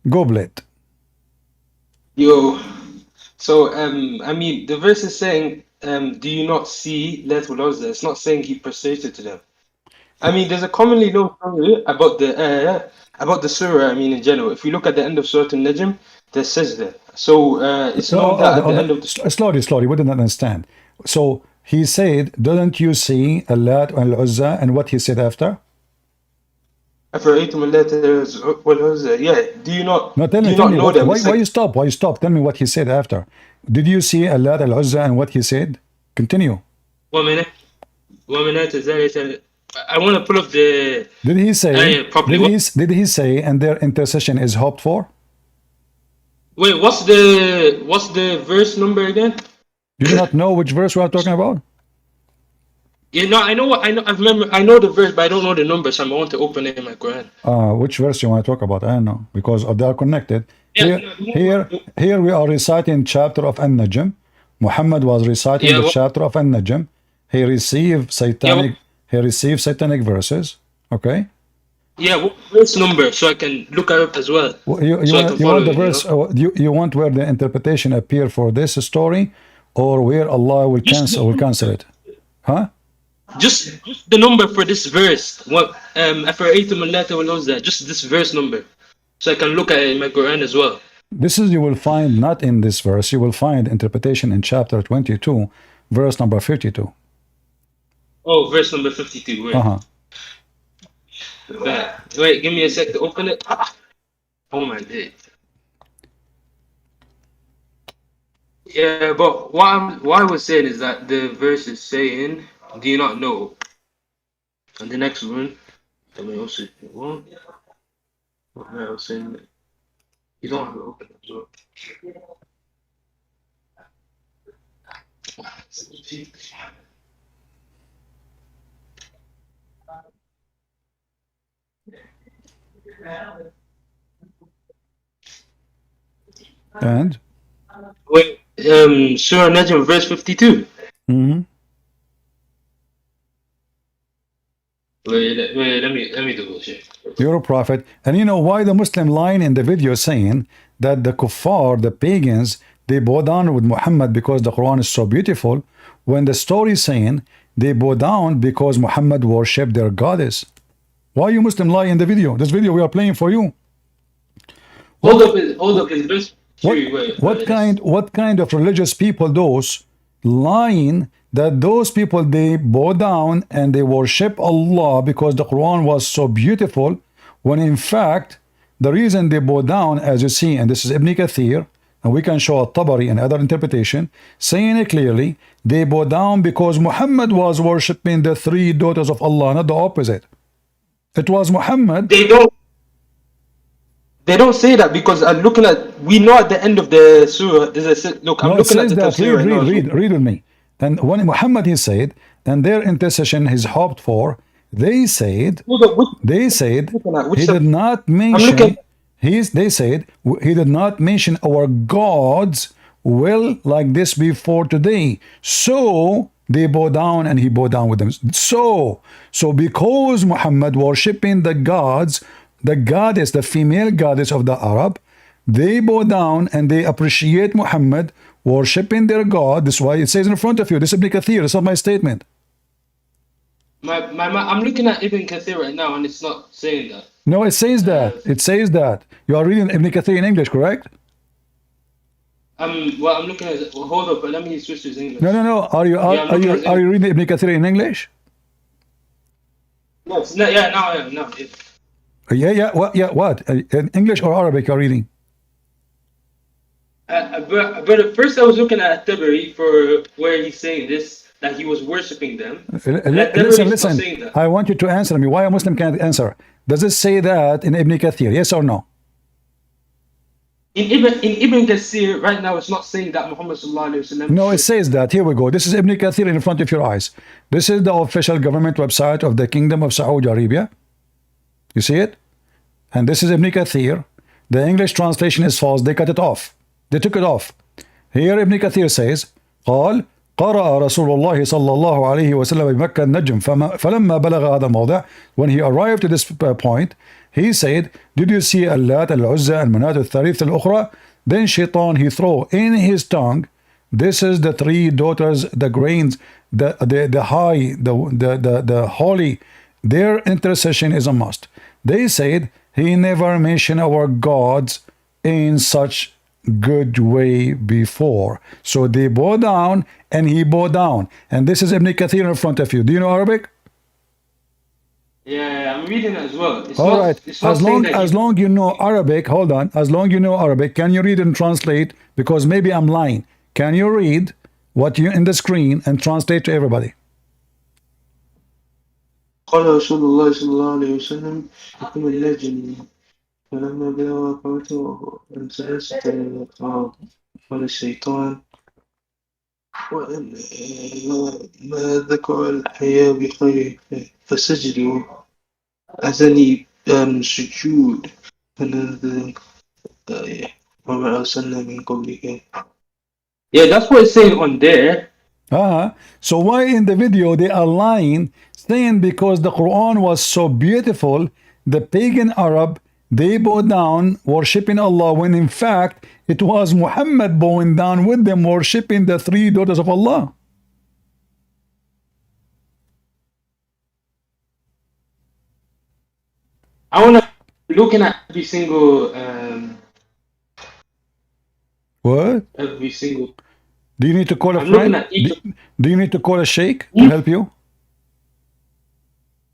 Goblet. Yo, so I mean, the verse is saying, do you not see Let Ulazza? It's not saying he prostrated to them. I mean, there's a commonly known story about the surah. I mean, in general, if we look at the end of Surah An-Najm, there's sajda. So it's known that at the end of the Slowly, slowly. We didn't understand. So he said, "Didn't you see Allat and Al-Uzza?" And what he said after? أَفَرَأَيْتُمُ اللَّاتَ وَالْعُزَّى. Yeah, No, do you tell not me know what. them? Why? It's Why like you stop? Why you stop? Tell me what he said after. Did you see Allat Al-Uzza and what he said? Continue. وَمِنَ وَمِنَاتِ ذَلِكَ. I want to pull up the Did he say? ayah properly. Did he say? And their intercession is hoped for. Wait, what's the verse number again? You do not know which verse we are talking about? Yeah, no, I know what I know. I know the verse, but I don't know the number, so I want to open it in my Quran. Which verse you want to talk about? I don't know because they are connected. Yeah, Here we are reciting chapter of An-Najm. Muhammad was reciting yeah, the chapter of An-Najm. He received satanic verses. Okay. yeah. What verse number, so I can look it up as well, so I can You follow want the it. You verse? know, You want where the interpretation appear for this story, or where Allah will just cancel it? Huh? just the number for this verse. What أَفَرَأَيْتُمُ اللَّاتَ وَالْعُزَّى. Just this verse number, so I can look at it in my Quran as well. This is you will find not in this verse. You will find interpretation in chapter 22, verse number 52. Oh, verse number 52. Wait, Uh-huh. wait. Give me a sec to open it. Oh my day. Yeah, but what I was saying is that the verse is saying, "Do you not know?" And the next one, let me also what? What I was saying, you don't have to open it as well. And Wait, Surah Najm, verse 52. mhm. Wait, let me double check. You're a prophet. And you know why the Muslim line in the video saying that the kuffar, the pagans, they bow down with Muhammad because the Quran is so beautiful, when the story is saying they bow down because Muhammad worshipped their goddess. Why you Muslim lie in the video? This video we are playing for you. Hold up, is verse What, 3. Wait, what kind of religious people those lying that those people they bow down and they worship Allah because the Quran was so beautiful, when in fact the reason they bow down, as you see, and this is Ibn Kathir, and we can show At-Tabari and other interpretation saying it clearly, they bow down because Muhammad was worshipping the three daughters of Allah, not the opposite. It was Muhammad. They don't say that because I'm looking at. We know at the end of the surah. There's a look. I'm No, it looking at says the that. tafsir right now. Read with me. And when Muhammad he said, and their intercession is hoped for, they said he did not mention. They said he did not mention our gods will like this before today. So they bow down and he bow down with them. So because Muhammad worshipping the gods, the goddess, the female goddess of the Arab, they bow down and they appreciate Muhammad worshipping their God. This is why it says in front of you. This is Ibn Kathir. It's not my statement. I'm looking at Ibn Kathir right now, and it's not saying that. No, it says that. It says that. You are reading Ibn Kathir in English, correct? Well, I'm looking at. Well, hold up, but let me switch to English. No. Are you reading Ibn Kathir in English? Yes. No, yeah. Now I am. Now. Yeah. What? In English or Arabic you're reading? But at first I was looking at Tabari for where he's saying this, that he was worshipping them. Listen. I want you to answer me. Why a Muslim can't answer? Does it say that in Ibn Kathir? Yes or no? In Ibn Kathir, right now, it's not saying that Muhammad sallallahu alaihi wasallam. No, it says that. Here we go. This is Ibn Kathir in front of your eyes. This is the official government website of the Kingdom of Saudi Arabia. You see it? And this is Ibn Kathir. The English translation is false. They cut it off. They took it off. Here Ibn Kathir says, قال قرأ رسول الله صلى الله عليه وسلم بمكة النجم فلما بلغ هذا الموضع, when he arrived to this point, he said, did you see اللات العزى المناة الثالث الأخرى? Then shaitan he throw in his tongue, this is the three daughters, the grains, the high, the holy, their intercession is a must. They said, he never mentioned our gods in such good way before. So they bow down and he bow down. And this is Ibn Kathir in front of you. Do you know Arabic? Yeah, I'm reading it as well. It's All not, right. it's not As saying long that as he- long you know Arabic, hold on. As long you know Arabic, can you read and translate? Because maybe I'm lying. Can you read what you in the screen and translate to everybody? قال رسول الله صلى الله عليه وسلم حكم النجم فلما بلغ قوته أن ثلاثة قال الشيطان وأن ما ذكر الحياة بخير فسجدوا أذني سجود فنذر وما أرسلنا من قبلك. Yeah, that's what it's saying on there. So why in the video they are lying, saying because the Quran was so beautiful, the pagan Arab, they bow down worshipping Allah, when in fact it was Muhammad bowing down with them worshipping the three daughters of Allah. I want to looking at every single What? every single. Do you need to call a I'm looking friend? at each. Do you need to call a sheikh to help you?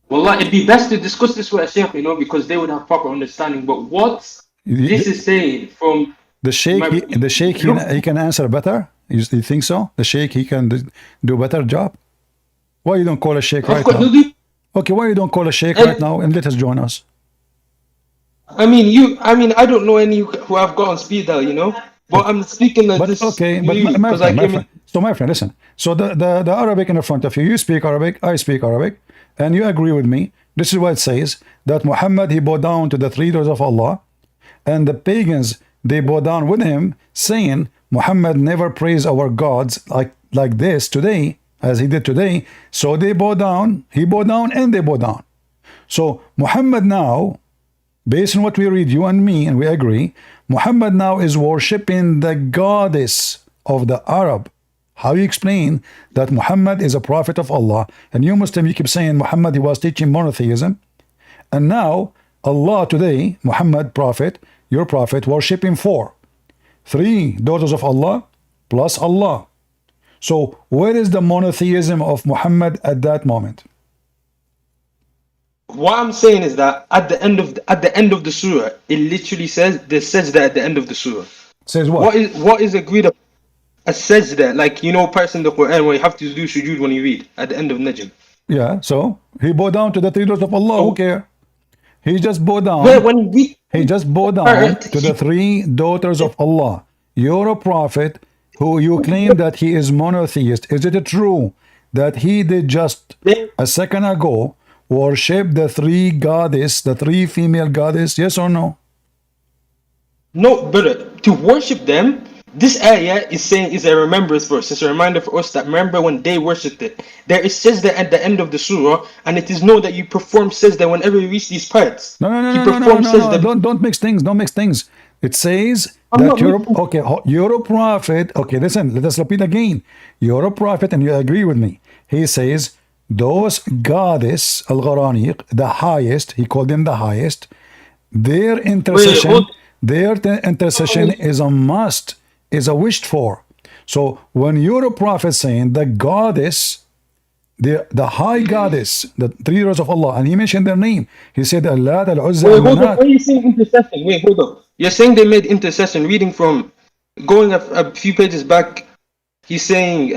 Wallah, it'd be best to discuss this with a sheikh, you know, because they would have proper understanding. But what this is saying from The sheikh, my- he can answer better. You think so? The sheikh, he can do better job. Why you don't call a sheikh Of right course, now? they'll do- Okay, why you don't call a sheikh And- right now and let us join us? I mean, I don't know any who have got on speed dial, you know. But I'm speaking like But this. okay, but my because I friend, came in. So my friend, listen. So the Arabic in front of you, you speak Arabic, I speak Arabic, and you agree with me. This is what it says, that Muhammad, he bowed down to the three daughters of Allah, and the pagans, they bow down with him, saying Muhammad never praised our gods like this today, as he did today. So they bow down, he bowed down, and they bow down. So Muhammad now, based on what we read, you and me, and we agree, Muhammad now is worshipping the goddess of the Arab. How you explain that Muhammad is a prophet of Allah, and you Muslim, you keep saying Muhammad, he was teaching monotheism, and now Allah today, Muhammad prophet, your prophet, worshipping three daughters of Allah plus Allah. So where is the monotheism of Muhammad at that moment? What I'm saying is that at the end of the surah, it literally says the sajda at the end of the surah. Says what? What is agreed upon? A sajda, like you know, parts in the Quran where you have to do sujood when you read at the end of Najm. Yeah, so he bowed down to the three daughters of Allah. Who care? He just bowed down. Where when we He just bowed down to the three daughters of Allah. You're a prophet who you claim that he is monotheist. Is it true that he did just a second ago worship the three goddess, the three female goddess? Yes or no? No, brother, to worship them, this ayah is saying is a remembrance verse. It's a reminder for us that remember when they worshipped it. There is sajda at the end of the surah, and it is known that you perform sajda whenever you reach these parts. No. Don't mix things. Don't mix things. It says that you're a prophet. Okay, listen, let us repeat again. You're a prophet, and you agree with me. He says, those goddess, Al-Gharaniq, the highest, he called them the highest, their intercession, is a must, is a wished for. So when you're a prophet saying the goddess, the high goddess, the three daughters of Allah, and he mentioned their name, he said Allah, Al-Uzza, Wait, hold on. Why are you saying intercession? Wait, hold on. You're saying they made intercession. Reading from, going a few pages back, he's saying,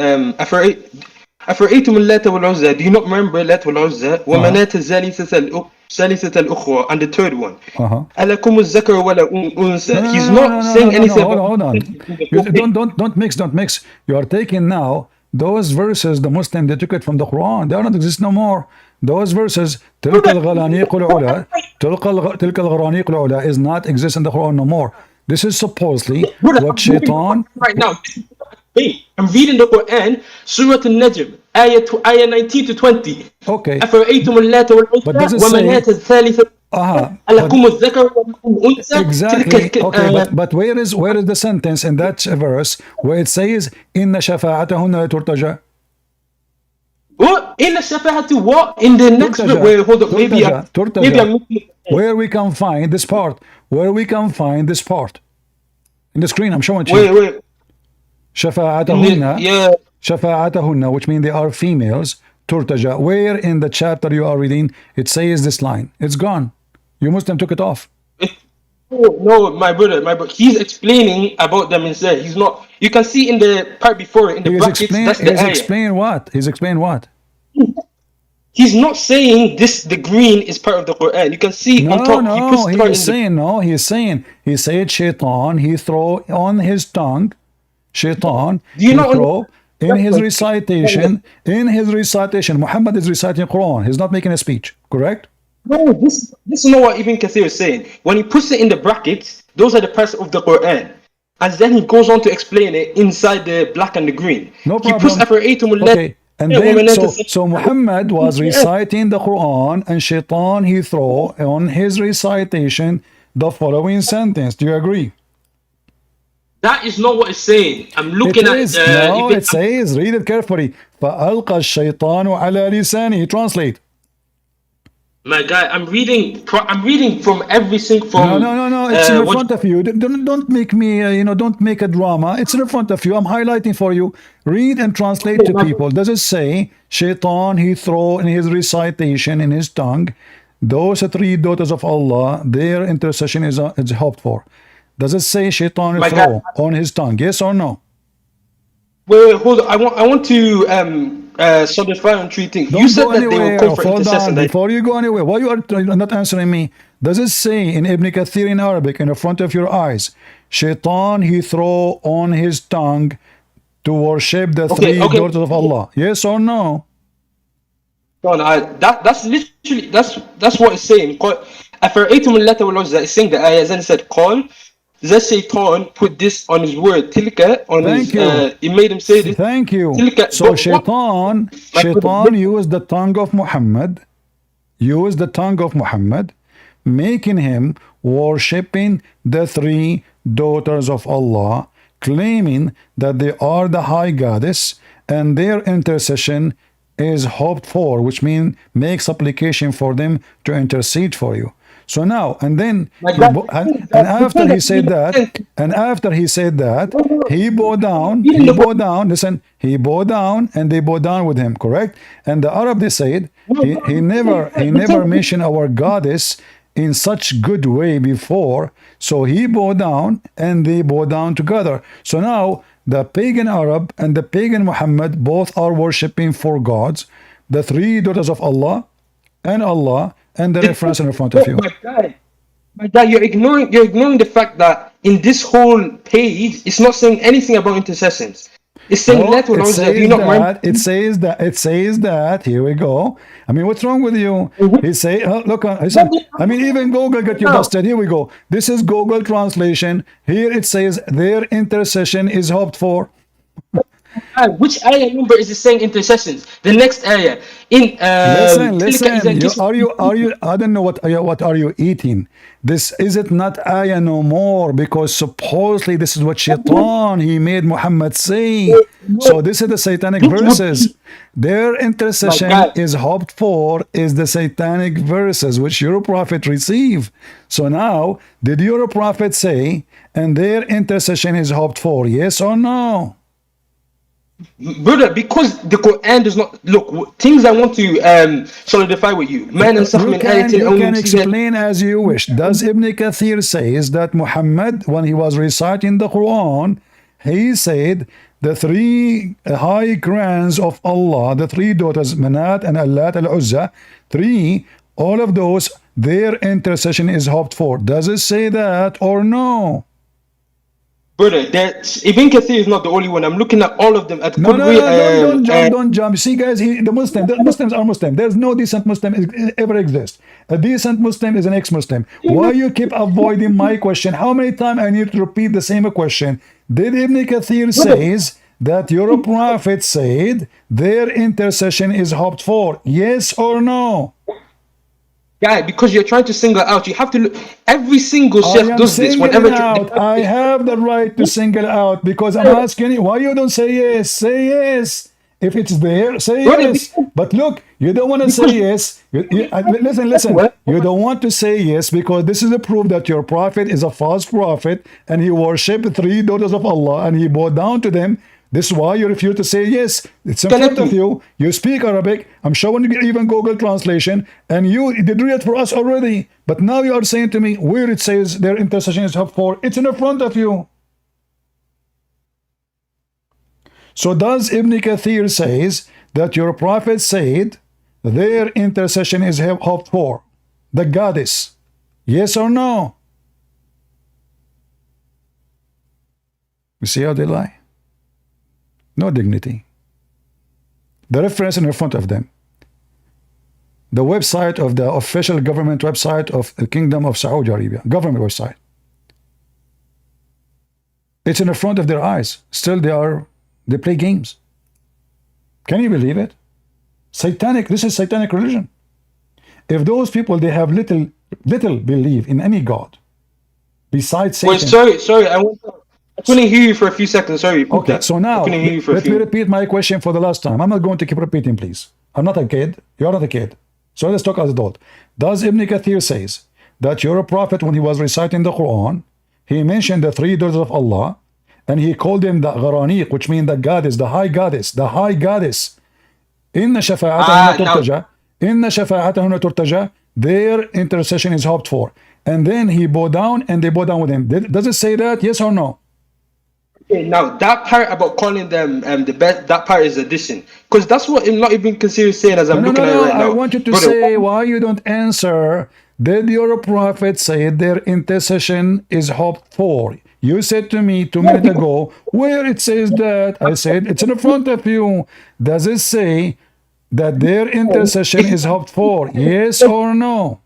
أفرأيتم اللات والعزى. Do you not remember اللات والعزى? ومناة الثالثة الأخرى, and the third one. ألكم الذكر ولا أنثى. He's not saying anything. Hold on. Don't mix. You are taking now those verses, the Muslim, they took it from the Quran. They don't exist no more. Those verses, تلك الغرانيق العلا is not exist in the Quran no more. This is supposedly what Shaitan. Right now. Wait, I'm reading the Quran, Surah An-Najm, ayah 19 to 20. Okay. أفرأيتم اللات But does والعزى it say ومناة الثالثة but ألكم الذكر ولكم الأنثى exactly تلك okay, but where is the sentence in that verse where it says إن شفاعتهن لا ترتجى? What in the Shafa'ati? What in the next bit? ترتجى Wait, hold up. Maybe I'm ترتجى. missing. Where we can find this part? Where we can find this part? In the screen, I'm showing you. Wait. شفاعتهن. Yeah. شفاعتهن, which mean they are females. ترتجى. Where in the chapter you are reading it says this line? It's gone. You Muslim took it off. No, my brother. He's explaining about them instead. He's not. You can see in the part before it, in the brackets. That's the ayah. Explain what? He's explained what? He's not saying this. The green is part of the Quran. You can see on top. He's saying. He said shaitan. He throw on his tongue. Shaitan. Do you not throw in his recitation. In his recitation, Muhammad is reciting Quran. He's not making a speech. Correct? No, this is not what Ibn Kathir is saying. When he puts it in the brackets, those are the parts of the Quran. And then he goes on to explain it inside the black and the green. No problem. He puts okay. And then, so Muhammad was reciting the Quran and Shaitan, he throw on his recitation the following sentence. Do you agree? That is not what it's saying. I'm looking at it. No, it says, read it carefully. فَأَلْقَى الشَّيْطَانُ عَلَى لِسَانِهِ. Translate. My guy, I'm reading from every single. No. It's in front of you. Don't make me, don't make a drama. It's in front of you. I'm highlighting for you. Read and translate to people. Does it say, Shaitan, he throw in his recitation, in his tongue, those three daughters of Allah, their intercession is hoped for? Does it say Shaitan throw on his tongue? Yes or no? Wait, hold on. I want to solidify on three things. You said that they will come for intercession. Before you go anywhere, why you are not answering me? Does it say in Ibn Kathir in Arabic, in the front of your eyes, Shaitan he throw on his tongue to worship the three daughters of Allah? Yes or no? No, that's literally that's what it's saying. أفرأيتم اللات والعزى. It's saying the ayah. Then it said, "Call." The Shaitan put this on his word, tilka, on his. He made him say this. Thank you. Tilka. So Shaitan used the tongue of Muhammad, making him worshipping the three daughters of Allah, claiming that they are the high goddess, and their intercession is hoped for, which means make supplication for them to intercede for you. So now, and then, after he said that, he bowed down, and they bowed down with him, correct? And the Arab, they said, he never mentioned our goddess in such good way before, so he bowed down, and they bowed down together. So now, the pagan Arab and the pagan Muhammad both are worshipping four gods, the three daughters of Allah, and the reference in front of you. My guy, you're ignoring the fact that in this whole page, it's not saying anything about intercessions. It's saying it says that. Here we go. I mean, what's wrong with you? He say, look, I mean, even Google got you busted. Here we go. This is Google translation. Here it says their intercession is hoped for. Which ayah number is it saying intercessions? The next ayah in listen. Are you? I don't know what are you eating? This is it not ayah no more, because supposedly this is what Shaitan he made Muhammad say. So this is the satanic verses. Their intercession is hoped for is the satanic verses which your prophet received. So now, did your prophet say, and their intercession is hoped for? Yes or no? Brother, because the Quran does not look things I want to solidify with you. Man and you can explain as you wish. Does Ibn Kathir says that Muhammad, when he was reciting the Quran, he said the three high grants of Allah, the three daughters, Manat and Allat al-Uzza, three, all of those, their intercession is hoped for. Does it say that or no? Brother, Ibn Kathir is not the only one. I'm looking at all of them. Don't jump. See, guys, the Muslims are Muslim. There's no decent Muslim ever exist. A decent Muslim is an ex-Muslim. Why you keep avoiding my question? How many times I need to repeat the same question? Did Ibn Kathir says that your prophet said their intercession is hoped for? Yes or no? Guy, because you're trying to single out, you have to look. Every single I sheikh am does this. singling out. I have the right to single out because I'm asking you why you don't say yes. Say yes. If it's there, say yes. But look, you don't want to say yes. Listen. You don't want to say yes because this is a proof that your prophet is a false prophet and he worshipped 3 daughters of Allah and he bowed down to them. This is why you refuse to say yes. It's in front of you. You speak Arabic. I'm showing you even Google translation, and you did read it for us already. But now you are saying to me where it says their intercession is hoped for. It's in front of you. So does Ibn Kathir says that your prophet said their intercession is hoped for? The goddess. Yes or no? You see how they lie? No dignity. The reference in front of them. The website of the official government website of the Kingdom of Saudi Arabia. Government website. It's in the front of their eyes. Still they play games. Can you believe it? Satanic. This is satanic religion. If those people, they have little belief in any God besides Satan. Wait, sorry. I couldn't hear you for a few seconds. Sorry. Okay, so now let me repeat my question for the last time. I'm not going to keep repeating, please. I'm not a kid. You're not a kid. So let's talk as adult. Does Ibn Kathir says that your prophet, when he was reciting the Quran, he mentioned the 3 daughters of Allah, and he called them the Gharaniq, which means the goddess, the high goddess, the high goddess. Inna shafa'atahunna turtaja, their intercession is hoped for. And then he bowed down, and they bowed down with him. Does it say that? Yes or no? Okay, now that part about calling them the best, that part is addition, because that's what I'm not even considering saying as I'm looking at it right now. I want you to say why you don't answer. Did your prophet say their intercession is hoped for? You said to me 2 minutes ago where it says that. I said it's in front of you. Does it say that their intercession is hoped for? Yes or no?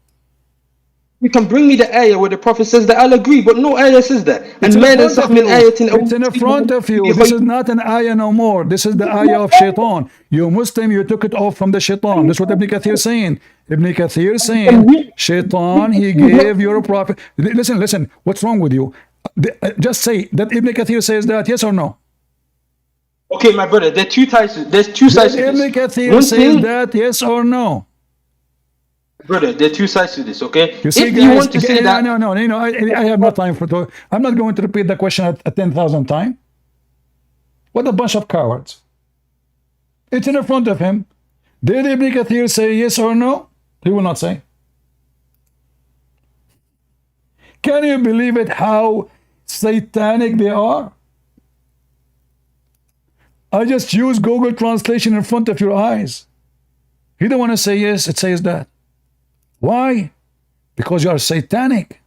You can bring me the ayah where the prophet says that, I'll agree, but no ayah says that. It's in front of you. This is not an ayah no more. This is the ayah of shaitan. You Muslim, you took it off from the shaitan. That's what Ibn Kathir is saying. Ibn Kathir is saying, shaitan, he gave your prophet. Listen, what's wrong with you? Just say that Ibn Kathir says that, yes or no? Okay, my brother, there's two sides to this. Ibn Kathir says that, yes or no? Brother, there are 2 sides to this, okay? You see, if guys, you want to say that, no, I have no time for talk. I'm not going to repeat the question at 10,000 times. What a bunch of cowards. It's in front of him. Did Ibn Kathir say yes or no? He will not say. Can you believe it how satanic they are? I just use Google translation in front of your eyes. You don't want to say yes, it says that. Why? Because you are satanic.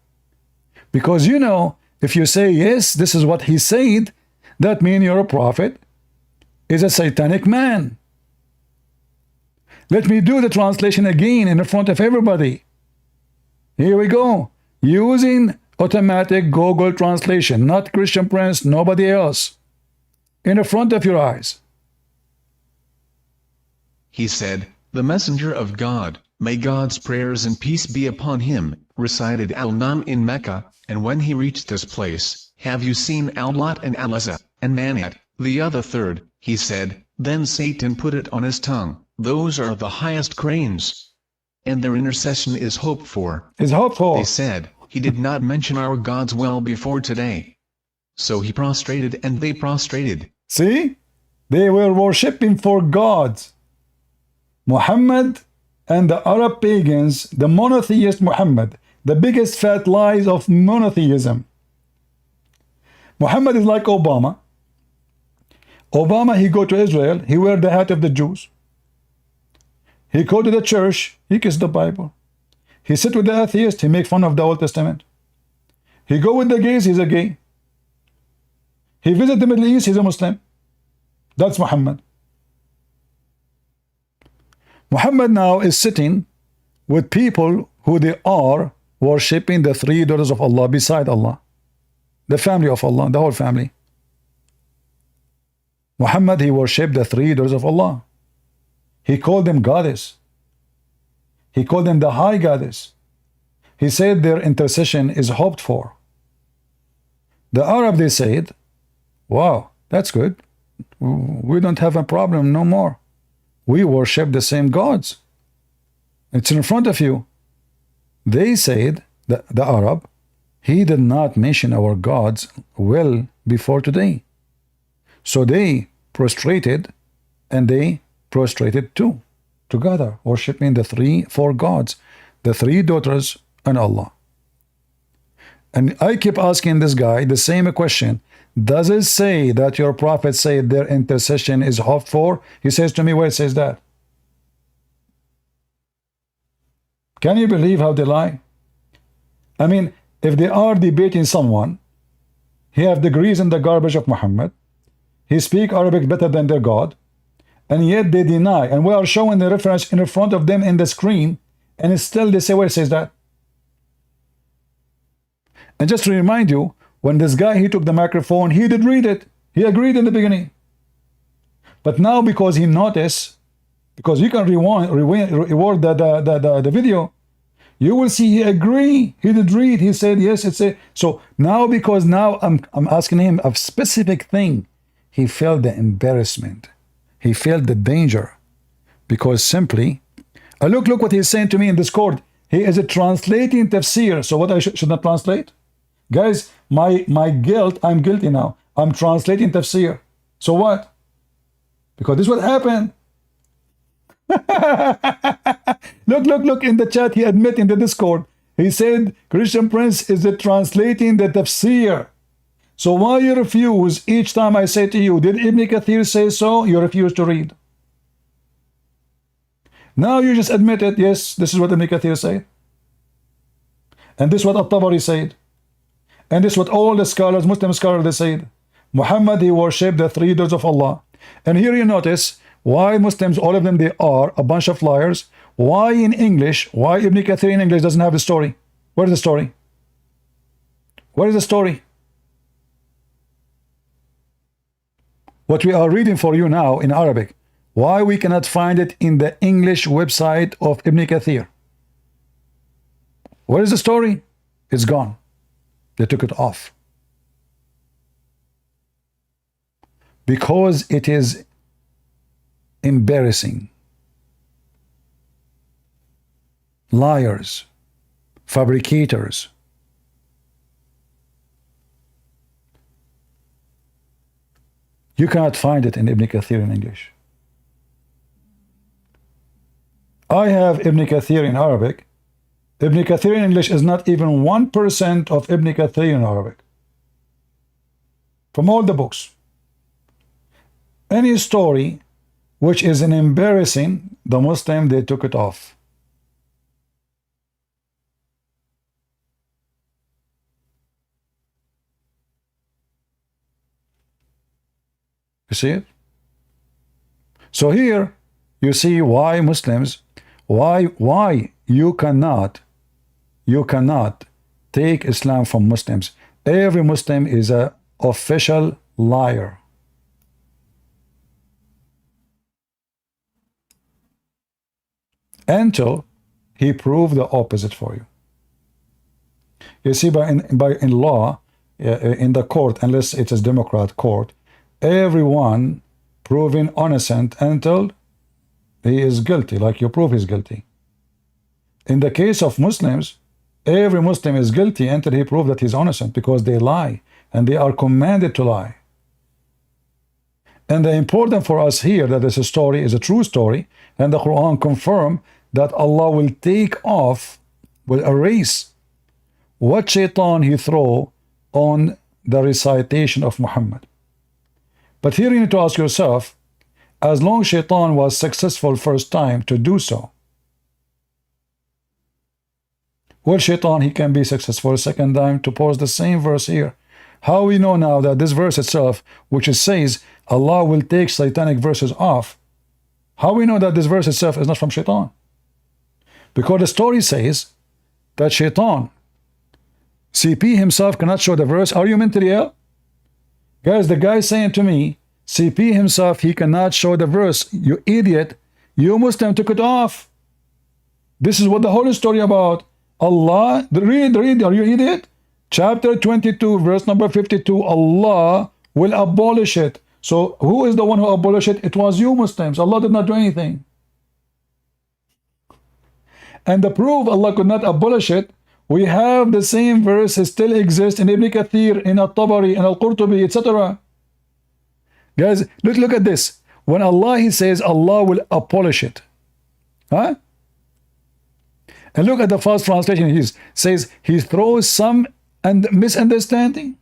Because you know, if you say yes, this is what he said, that means your prophet is a satanic man. Let me do the translation again in front of everybody. Here we go. Using automatic Google translation, not Christian Prince, nobody else. In front of your eyes. He said, the messenger of God, may God's prayers and peace be upon him, recited Al-Najm in Mecca, and when he reached this place, have you seen Al-Lot and Al-Isra, and Manat, the other third, he said, then Satan put it on his tongue, those are the highest cranes. And their intercession is hoped for. Is hoped for. They said, he did not mention our gods well before today. So he prostrated and they prostrated. See? They were worshipping for gods. Muhammad and the Arab pagans, the monotheist Muhammad, the biggest fat lies of monotheism. Muhammad is like Obama. Obama, he go to Israel, he wear the hat of the Jews. He go to the church, he kiss the Bible. He sit with the atheist, he make fun of the Old Testament. He go with the gays, he's a gay. He visit the Middle East, he's a Muslim. That's Muhammad. Muhammad now is sitting with people who they are worshipping the 3 daughters of Allah beside Allah. The family of Allah, the whole family. Muhammad, he worshipped the three daughters of Allah. He called them goddess. He called them the high goddess. He said their intercession is hoped for. The Arab, they said, wow, that's good. We don't have a problem no more. We worship the same gods. It's in front of you. They said, the Arab, he did not mention our gods well before today. So they prostrated, and they prostrated too, together, worshiping the four gods, the three daughters and Allah. And I keep asking this guy the same question. Does it say that your prophet said their intercession is hoped for? He says to me, where it says that? Can you believe how they lie? I mean, if they are debating someone, he have degrees in the garbage of Muhammad, he speak Arabic better than their God, and yet they deny, and we are showing the reference in front of them in the screen, and still they say where it says that. And just to remind you, when this guy, he took the microphone, he did read it. He agreed in the beginning. But now, because he noticed, because you can reward the video, you will see he agree. He did read. He said, yes, it's a. So now, because now I'm asking him a specific thing, he felt the embarrassment. He felt the danger. Because simply, look what he's saying to me in Discord. He is translating tafsir. So what I should not translate? Guys, my guilt, I'm guilty now. I'm translating tafsir. So what? Because this is what happened. Look in the chat. He admit in the Discord. He said Christian Prince is translating the tafsir. So why you refuse each time I say to you, did Ibn Kathir say so? You refuse to read. Now you just admit it. Yes, this is what Ibn Kathir said. And this is what At-Tabari said. And this is what all the scholars, Muslim scholars, they said. Muhammad, he worshipped the three daughters of Allah. And here you notice why Muslims, all of them, they are a bunch of liars. Why in English, why Ibn Kathir in English doesn't have the story? Where is the story? Where is the story? What we are reading for you now in Arabic, why we cannot find it in the English website of Ibn Kathir? Where is the story? It's gone. They took it off. Because it is embarrassing. Liars, fabricators. You cannot find it in Ibn Kathir in English. I have Ibn Kathir in Arabic. Ibn Kathir in English is not even 1% of Ibn Kathir in Arabic. From all the books. Any story which is an embarrassing, the Muslim, they took it off. You see it? So here you see why Muslims, why you cannot take Islam from Muslims. Every Muslim is an official liar. Until he proved the opposite for you. You see, in law, in the court, unless it is Democrat court, everyone proven innocent until he is guilty, like you prove he's guilty. In the case of Muslims, every Muslim is guilty until he proves that he's innocent, because they lie, and they are commanded to lie. And the important for us here that this story is a true story, and the Quran confirm that Allah will take off, will erase what shaitan he throw on the recitation of Muhammad. But here you need to ask yourself, as long as shaitan was successful first time to do so, will shaitan, he can be successful second time to pose the same verse here? How we know now that this verse itself, which it says Allah will take satanic verses off, how we know that this verse itself is not from shaitan? Because the story says that shaitan, CP himself cannot show the verse. Are you mentally ill? Guys, the guy saying to me, CP himself, he cannot show the verse. You idiot. You Muslim took it off. This is what the whole story about. Allah, read, are you idiot? Chapter 22, verse number 52, Allah will abolish it. So who is the one who abolished it? It was you Muslims. Allah did not do anything. And the proof Allah could not abolish it, we have the same verse still exists in Ibn Kathir, in Al-Tabari, in Al-Qurtubi, etc. Guys, look at this. When Allah, he says Allah will abolish it. Huh? And look at the first translation. He says he throws some misunderstanding.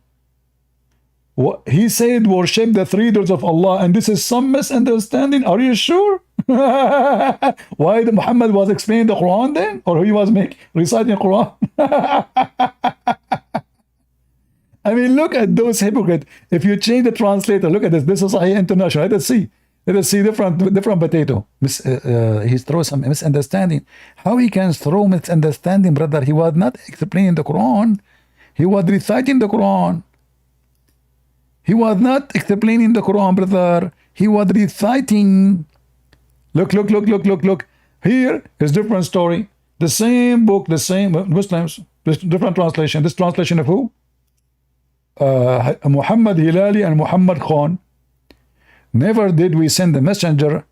He said worship the three words of Allah, and this is some misunderstanding. Are you sure? Why Muhammad was explaining the Quran then? Or he was reciting the Quran? I mean, look at those hypocrites. If you change the translator, look at this. This is Sahih International. Let us see. Let us see different potato. He throws some misunderstanding. How he can throw misunderstanding, brother? He was not explaining the Quran. He was reciting the Quran. He was not explaining the Quran, brother. He was reciting. Look. Here is different story. The same book, the same Muslims, different translation. This translation of who? Muhammad Hilali and Muhammad Khan. Never did we send a messenger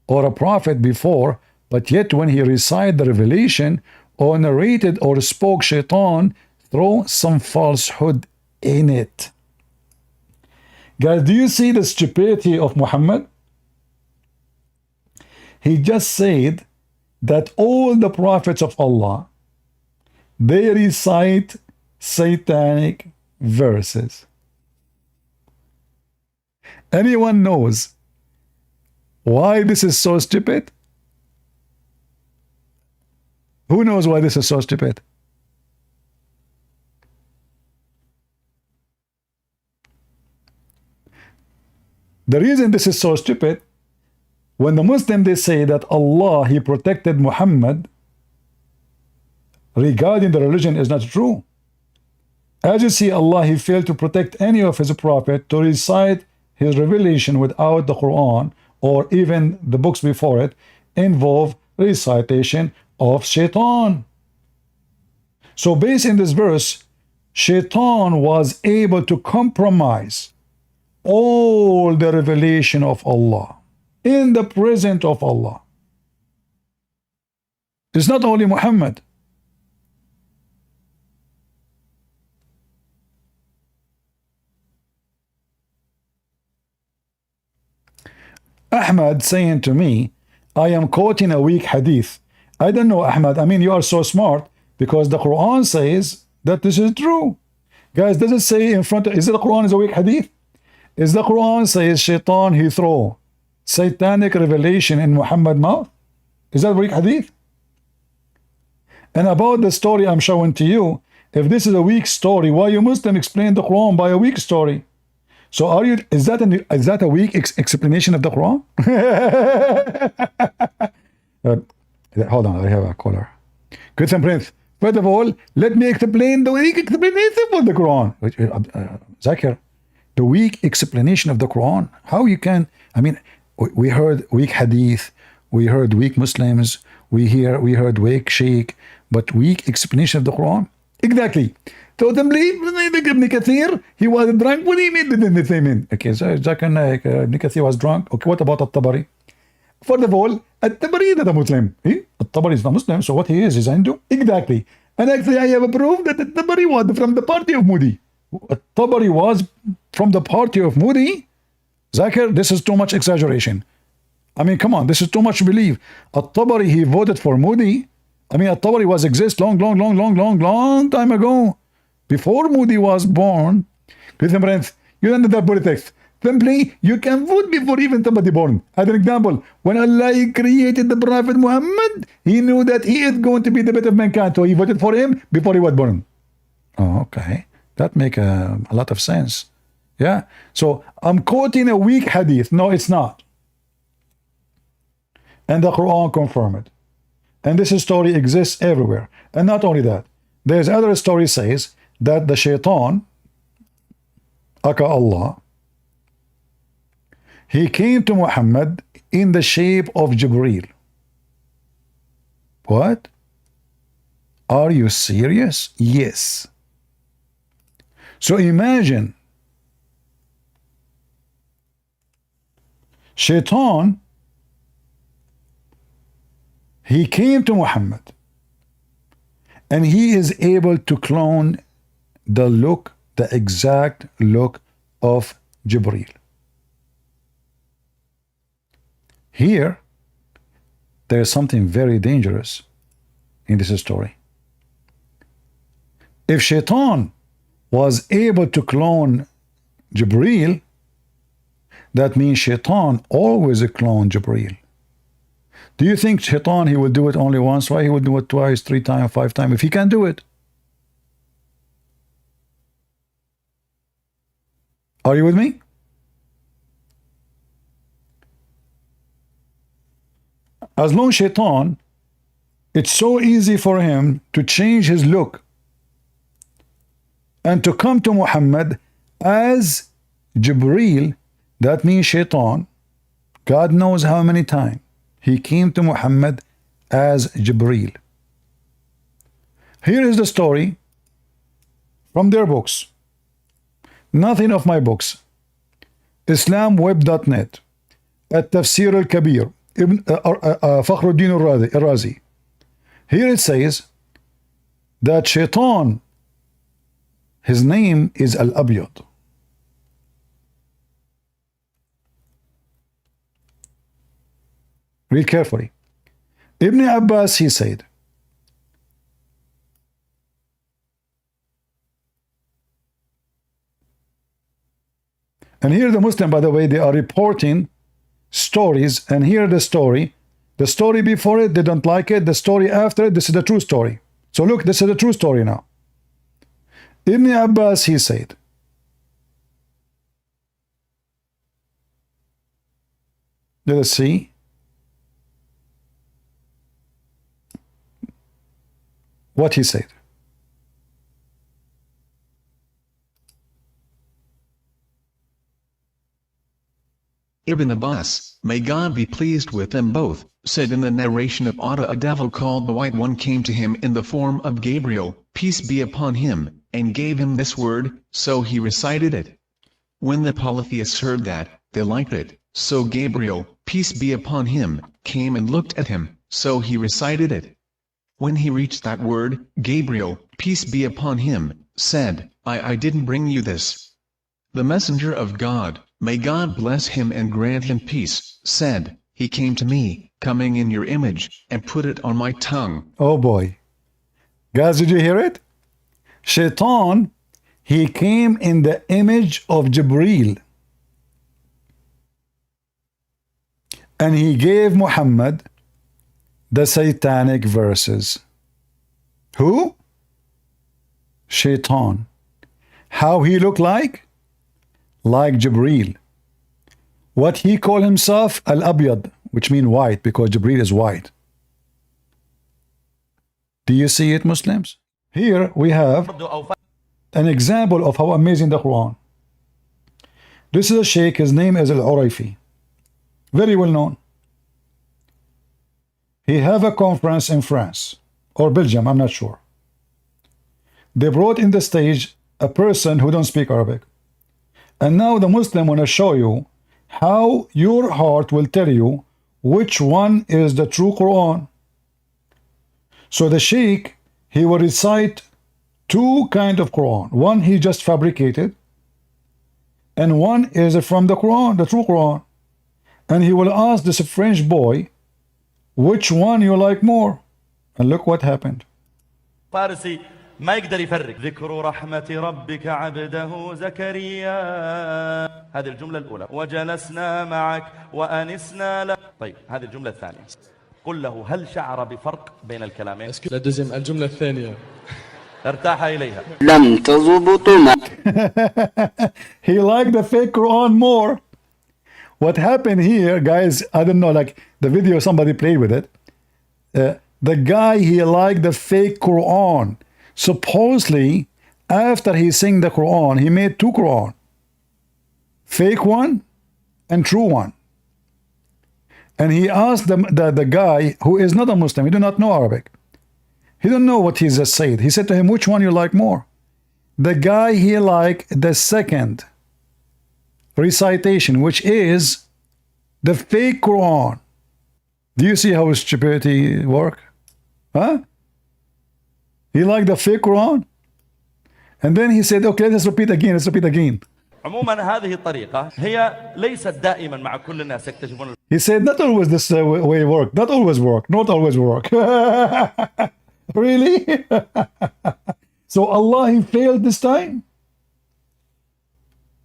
or a prophet before, but yet when he recited the revelation or narrated or spoke, Shaitan throw some falsehood in it. Guys, do you see the stupidity of Muhammad? He just said that all the prophets of Allah, they recite satanic verses. Anyone knows why this is so stupid? Who knows why this is so stupid? The reason this is so stupid, when the Muslim they say that Allah, he protected Muhammad regarding the religion is not true. As you see, Allah, he failed to protect any of his prophet to recite his revelation without the Quran or even the books before it involve recitation of Shaitan. So based in this verse, Shaitan was able to compromise all the revelation of Allah in the presence of Allah. It's not only Muhammad. Ahmad saying to me, I am quoting a weak hadith. I don't know, Ahmad. I mean, you are so smart because the Quran says that this is true. Guys, does it say in front of, is it the Quran is a weak hadith? Is the Quran says Shaitan, he throw satanic revelation in Muhammad's mouth? Is that a weak hadith? And about the story I'm showing to you, if this is a weak story, why you Muslim explain the Quran by a weak story? So are you, is that a weak explanation of the Quran? Hold on, I have a caller. Good Prince. First of all, let me explain the weak explanation of the Quran. Zakir, the weak explanation of the Quran. How you can, I mean, we heard weak hadith, we heard weak Muslims, we heard weak sheikh, but weak explanation of the Quran? Exactly. Totally, Ibn Kathir, he was drunk. What do you mean? Okay, so Ibn Kathir was drunk. Okay, what about Al-Tabari? First of all, Al-Tabari is not a Muslim. Al-Tabari is not Muslim, so what he is Hindu. Exactly. And actually, I have a proof that Al-Tabari was from the party of Modi. Al-Tabari was from the party of Modi. Zakir, this is too much exaggeration. I mean, come on, this is too much belief. Al-Tabari, he voted for Modi. I mean, Al-Tabari was exist long time ago. Before Modi was born. Listen, friends, you don't know that politics. Simply, you can vote before even somebody born. As an example, when Allah created the Prophet Muhammad, he knew that he is going to be the better of mankind, so he voted for him before he was born. Oh, okay. That makes a lot of sense. Yeah? So, I'm quoting a weak hadith. No, it's not. And the Quran confirmed it. And this story exists everywhere. And not only that, there's other story says that the Shaitan, aka Allah, He came to Muhammad in the shape of Jibreel. What? Are you serious? Yes. So imagine, Shaitan, he came to Muhammad and he is able to clone the look, the exact look of Jibreel. Here, there is something very dangerous in this story. If Shaitan was able to clone Jibreel, that means Shaitan always cloned Jibreel. Do you think Shaitan, he will do it only once? Why he will do it twice, 3 times, 5 times, if he can do it? Are you with me? As long as Shaitan, it's so easy for him to change his look and to come to Muhammad as Jibreel. That means Shaitan, God knows how many times, he came to Muhammad as Jibreel. Here is the story from their books. Nothing of my books. IslamWeb.net, Tafsir al-Kabir, Fakhruddin Al-Razi. Here it says that Shaitan, his name is Al-Abyad. Read carefully. Ibn Abbas, he said, and here the Muslim, by the way, they are reporting stories, and here the story before it, they don't like it, the story after it, this is the true story. So look, this is the true story now. Ibn Abbas, he said, let us see. What he said. Ibn Abbas, may God be pleased with them both, said in the narration of Atta, a devil called the White One came to him in the form of Gabriel, peace be upon him, and gave him this word, so he recited it. When the polytheists heard that, they liked it, so Gabriel, peace be upon him, came and looked at him, so he recited it. When he reached that word, Gabriel, peace be upon him, said, I didn't bring you this. The messenger of God, may God bless him and grant him peace, said, he came to me, coming in your image, and put it on my tongue. Oh boy. Guys, did you hear it? Shaitan, he came in the image of Jibreel. And he gave Muhammad the satanic verses. Who? Shaitan. How he looked like? Like Jibreel. What he called himself? Al-Abyad, which means white, because Jibreel is white. Do you see it, Muslims? Here we have an example of how amazing the Quran. This is a sheikh, his name is Al-Urayfi. Very well known. He have a conference in France or Belgium, I'm not sure. They brought in the stage a person who don't speak Arabic. And now the Muslim want to show you how your heart will tell you which one is the true Quran. So the sheikh, he will recite 2 kinds of Quran. One he just fabricated, and one is from the Quran, the true Quran. And he will ask this French boy, which one you like more? And look what happened. فارسي ما يقدر يفرق ذكر رحمة ربك عبده زكريا هذه الجملة الأولى وجلسنا معك وأنسنا لك طيب هذه الجملة الثانية قل له هل شعر بفرق بين الكلامين الجملة الثانية ارتاح إليها لم تضبط He liked the fake Quran more. What happened here, guys, I don't know, like the video somebody played with it. The guy, he liked the fake Quran. Supposedly, after he sang the Quran, he made 2 Quran. Fake one and true one. And he asked the guy who is not a Muslim, he do not know Arabic. He don't know what he just said. He said to him, which one you like more? The guy, he liked the second recitation, which is the fake Quran. Do you see how stupidity work? Huh? He liked the fake Quran. And then he said, okay, let's repeat again, let's repeat again. عموما هذه الطريقة هي ليست دائما مع كل الناس يكتشفون. He said, not always this way work, not always work, not always work. Really? So Allah, he failed this time?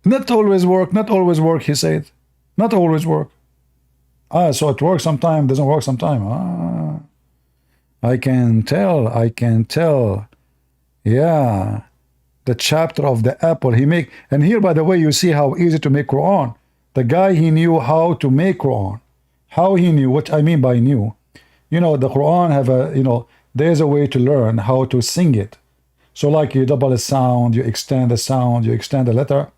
Not always work, not always work, he said. Not always work. So it works sometime, doesn't work sometime. I can tell. Yeah. The chapter of the apple he make. And here, by the way, you see how easy to make Quran. The guy, he knew how to make Quran. How he knew, what I mean by knew. You know, the Quran have a, there's a way to learn how to sing it. So like you double a sound, you extend the sound, you extend the letter.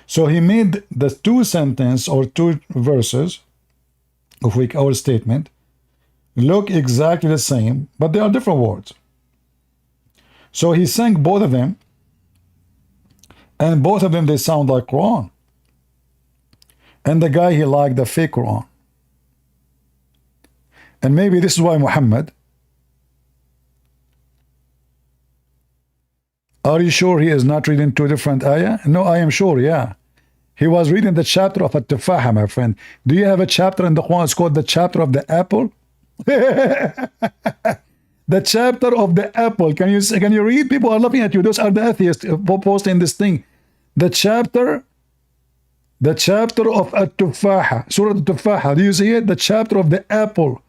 So he made the two sentence or two verses of our statement look exactly the same, but they are different words. So he sang both of them, and both of them, they sound like Quran. And the guy, he liked the fake Quran. And maybe this is why Muhammad, are you sure he is not reading two different ayah? No, I am sure, yeah. He was reading the chapter of At-Tufahah, my friend. Do you have a chapter in the Quran? It's called the chapter of the apple. The chapter of the apple. Can you read? People are laughing at you. Those are the atheists posting this thing. The chapter of At-Tufahah, Surah At-Tufahah. Do you see it? The chapter of the apple.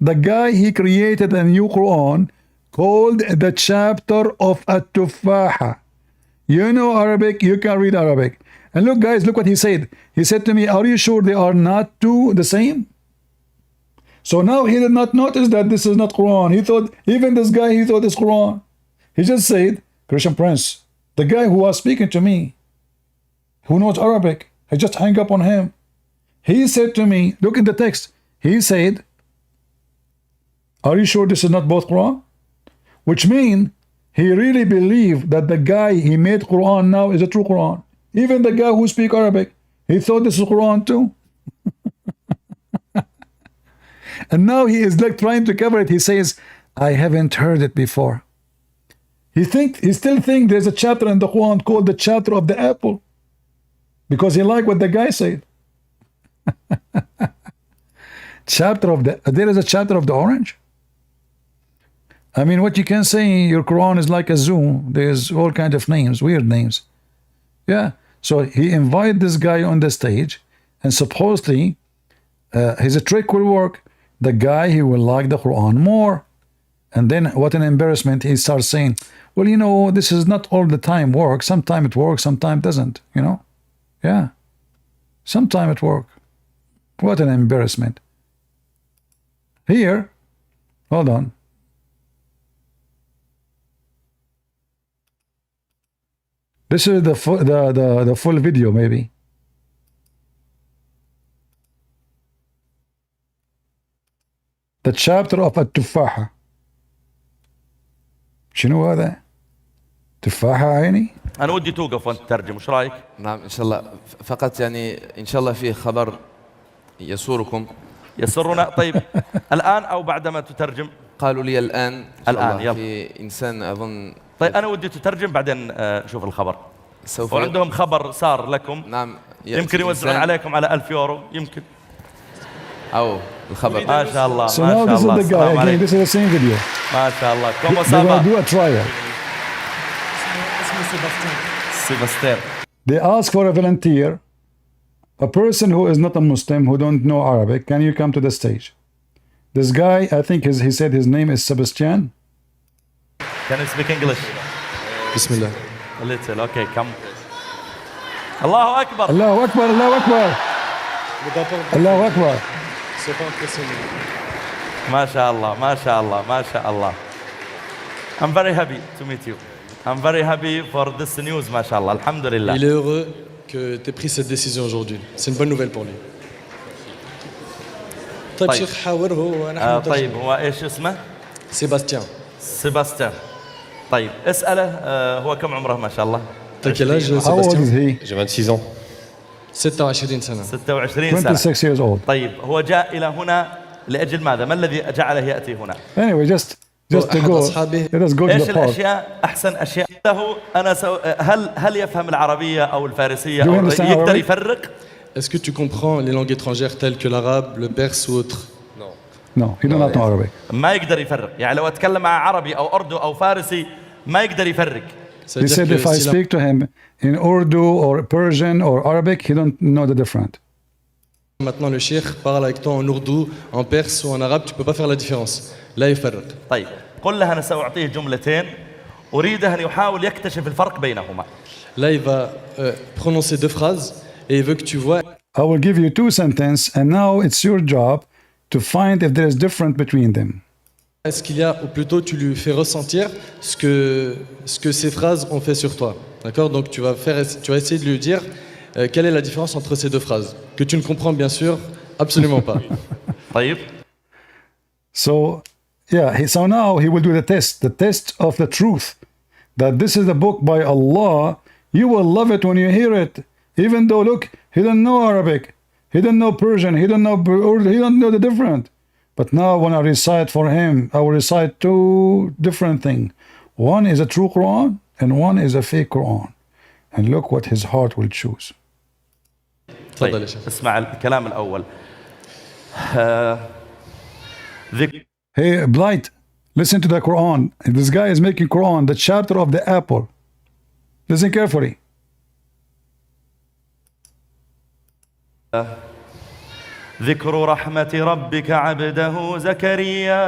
The guy, he created a new Quran called the chapter of At-Tufahah. You know Arabic, you can read Arabic. And look, guys, look what he said. He said to me, are you sure they are not two the same? So now he did not notice that this is not Quran. He thought, even this guy, he thought it's Quran. He just said, Christian Prince, the guy who was speaking to me, who knows Arabic, I just hang up on him. He said to me, look in the text. He said, are you sure this is not both Quran? Which means he really believed that the guy he made Quran now is a true Quran. Even the guy who speaks Arabic, he thought this is Quran too. And now he is like trying to cover it. He says, I haven't heard it before. He still think there's a chapter in the Quran called the chapter of the apple, because he liked what the guy said. There is a chapter of the orange. I mean, what you can say, your Quran is like a zoo. There's all kinds of names, weird names. Yeah. So he invited this guy on the stage, and supposedly his trick will work. The guy, he will like the Quran more. And then what an embarrassment, he starts saying, well, you know, this is not all the time work. Sometimes it works, sometimes it doesn't, you know. Yeah. Sometimes it works. What an embarrassment. Here, hold on. This is the full video, maybe. The chapter of At-Tufahah. شنو هذا؟ تفاحة عيني؟ أنا ودي توقف وأنت تترجم، وش رأيك؟ نعم إن شاء الله. فقط يعني إن شاء الله فيه خبر يسوركم. يسرنا. طيب الآن أو بعدما تترجم؟ قالوا لي الآن. الآن يلا. في إنسان أظن. طيب أنا ودي تترجم بعدين شوف الخبر. وعندهم خبر صار لكم. نعم. يمكن يوزعون عليكم على 1000 يورو يمكن. أو الخبر. ما شاء الله. So now this is the guy again. This is the same video. ما شاء الله. They will do a trial. Sebastian. They ask for a volunteer, a person who is not a Muslim, who don't know Arabic. Can you come to the stage? This guy, I think he said his name is Sebastian. Can you speak English? Bismillah. A little. Okay, come. Allahu Akbar. Allahu Akbar. Allahu Akbar. Allahu Akbar. ما شاء الله ما شاء الله ما شاء الله. I'm very happy to meet you. I'm very happy for this news, ما شاء الله. الحمد لله. Il est heureux que tu aies pris cette décision aujourd'hui. C'est une bonne nouvelle pour lui. طيب طيب. شيخ حاوره ونحن طيب هو ايش اسمه؟ سيباستيان. سيباستيان. طيب اسأله هو كم عمره ما شاء الله؟ T'as quel âge How old is Sébastien? he? J'ai 26 ans. 26 سنة. 26 سنة. 26 years old. طيب هو جاء إلى هنا لأجل ماذا؟ ما الذي جعله يأتي هنا؟ Anyway, just to أحد go. أصحابه Let us go to ايش the part. الاشياء احسن اشياء له انا هل يفهم العربيه او الفارسيه Do you او understand يقدر Arabic? يفرق؟ Est-ce que tu comprends les langues étrangères telles que l'arabe, le perse ou autres? No, he do not know Arabic. ما يقدر يفرق، يعني لو اتكلم مع عربي او اردو او فارسي ما يقدر يفرق. Ça He veut dire said que if I si la speak to him in Urdu or Persian or Arabic, he don't know the difference. maintenant le cheikh parle avec toi en ourdou, en perse ou en arabe, tu peux pas faire la différence. Là يفرق. طيب قل له انا ساعطيه جملتين اريده ان يحاول يكتشف الفرق بينهما. Là il va prononcer deux phrases et il veut que tu vois I will give you two sentences, and now it's your job to find if there is difference between them. est-ce qu'il y a, ou plutôt tu lui fais ressentir ce que ces phrases ont fait sur toi. D'accord? Donc tu vas essayer de lui dire quelle est la différence entre ces deux phrases, que tu ne comprends bien sûr absolument pas. طيب So, yeah, so now he will do the test of the truth, that this is the book by Allah. You will love it when you hear it, even though, look, he don't know Arabic, he don't know Persian, he don't know Urdu, he don't know the difference. But now when I recite for him, I will recite two different things. One is a true Quran, and one is a fake Quran. And look what his heart will choose. تفضل يا شيخ. اسمع الكلام الاول. ذكر Hey, Blight, listen to the Quran. This guy is making Quran, the chapter of the apple. Listen carefully. ذكر رحمة ربك عبده زكريا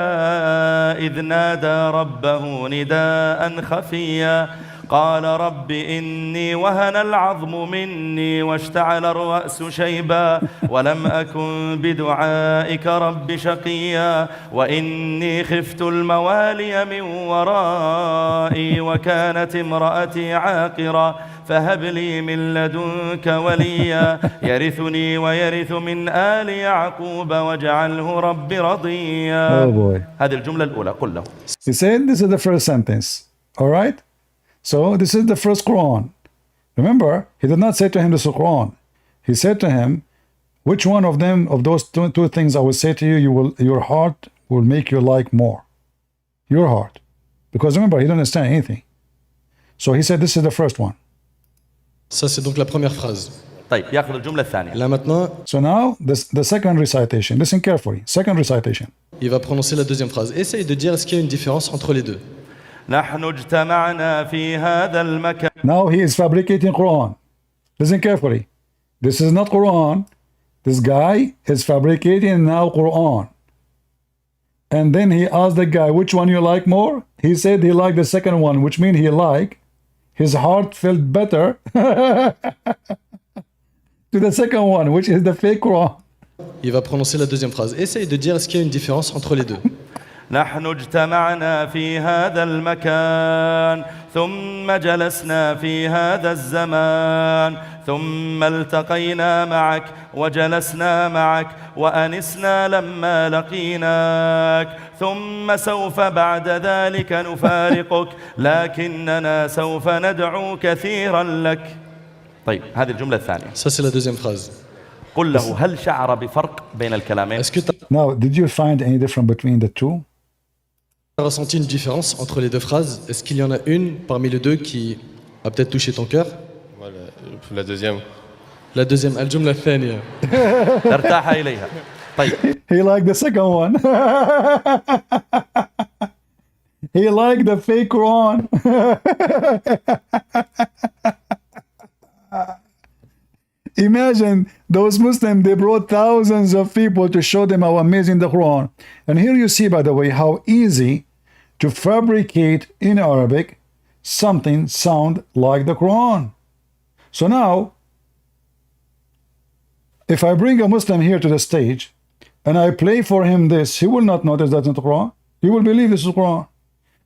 إذ نادى ربه نداء خفيا قال رب إني وهن العظم مني واشتعل الرأس شيبا ولم أكن بدعائك رب شقيا وإني خفت الموالي من ورائي وكانت امرأتي عاقرا فهب لي من لدنك وليا يرثني ويرث من آل يعقوب واجعله رب رضيا. Oh boy. هذه الجملة الأولى قل له. He said this is the first sentence. All right? So this is the first Quran. Remember, he did not say to him this is Quran. He said to him, which one of them, of those two things I will say to you, your heart will make you like more. Your heart. Because remember, he didn't understand anything. So he said this is the first one. Ça c'est donc la première phrase. طيب يأخذ الجملة الثانية. Là maintenant, So now, the second recitation. Listen carefully. Second recitation. il va prononcer la deuxième phrase. Essaye de dire est-ce qu'il y a une différence entre les deux. نحن اجتمعنا في هذا المكان. Now he is fabricating Quran. Listen carefully. This is not Quran. This guy is fabricating now Quran. And then he asked the guy, which one you like more? He said he liked the second one, which means he liked. His heart felt better to the second one, which is the fake Quran. Il va prononcer la deuxième phrase. Essaye de dire est-ce qu'il y a une différence entre les deux. نحن اجتمعنا في هذا المكان ثم جلسنا في هذا الزمان ثم التقينا معك وجلسنا معك وأنسنا لما لقيناك ثم سوف بعد ذلك نفارقك لكننا سوف ندعو كثيرا لك. طيب هذه الجملة الثانية. Ça c'est la deuxième phrase. قل له هل شعر بفرق بين الكلامين؟ Est-ce que tu Now, did you find any difference between the two? as ressenti une différence entre les deux phrases? Est-ce qu'il y en a une parmi les deux qui a peut-être touché ton cœur? Voilà, la deuxième. La deuxième, al-jumla thaniya. ارتاح إليها. طيب He liked the second one. He liked the fake Quran. Imagine those Muslims, they brought thousands of people to show them how amazing the Quran. And here you see, by the way, how easy to fabricate in Arabic something sound like the Quran. So now, if I bring a Muslim here to the stage and I play for him this, he will not notice that's not the Quran. He will believe this is Quran.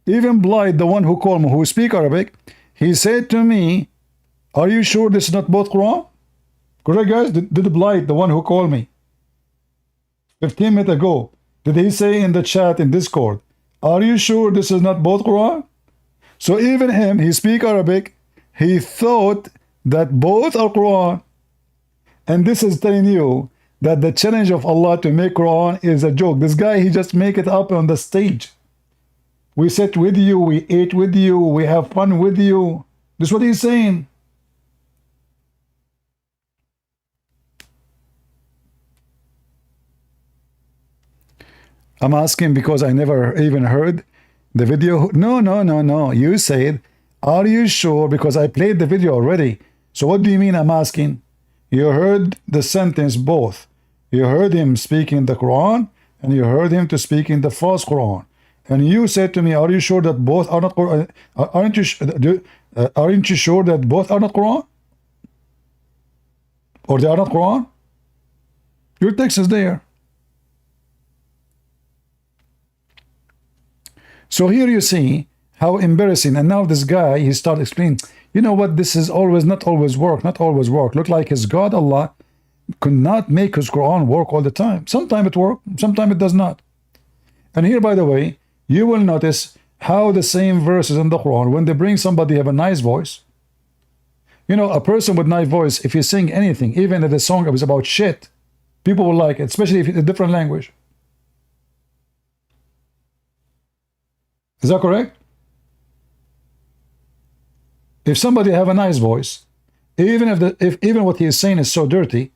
Even Blight, the one who called me, who speak Arabic, he said to me, Are you sure this is not both Quran? Correct, guys? Did Blight, the one who called me 15 minutes ago, did he say in the chat in Discord, are you sure this is not both Quran? So even him, he speak Arabic, he thought that both are Quran. And this is telling you that the challenge of Allah to make Quran is a joke. This guy, he just make it up on the stage. We sit with you, we eat with you, we have fun with you. This is what he's saying. I'm asking because I never even heard the video. No. You said, are you sure? Because I played the video already. So what do you mean I'm asking? You heard the sentence both. You heard him speaking the Quran and you heard him to speak in the false Quran. And you said to me, are you sure that both are not Quran? Aren't you sure that both are not Quran? Or they are not Quran? Your text is there. So here you see how embarrassing. And now this guy, he started explaining, you know what, this is always, not always work. Look like his God, Allah, could not make his Quran work all the time. Sometimes it works, sometimes it does not. And here, by the way, you will notice how the same verses in the Quran, when they bring somebody have a nice voice, you know, a person with nice voice, if you sing anything, even if the song was about shit, people will like it, especially if it's a different language. Is that correct? If somebody have a nice voice, even if even what he is saying is so dirty,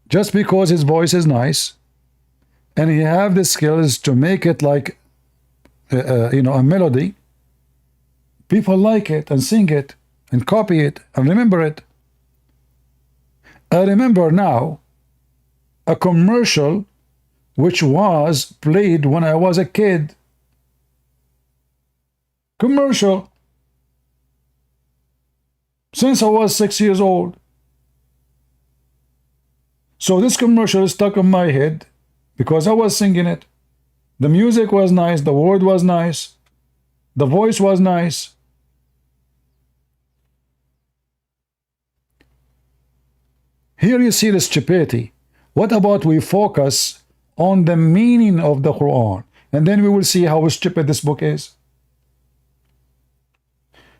just because his voice is nice, and he have the skills to make it like, you know, a melody, people like it and sing it and copy it and remember it. I remember now a commercial which was played when I was a kid. Commercial. Since I was 6 years old. So this commercial is stuck in my head because I was singing it. The music was nice, the word was nice, the voice was nice. Here you see the stupidity. What about we focus on the meaning of the Quran, and then we will see how stupid this book is.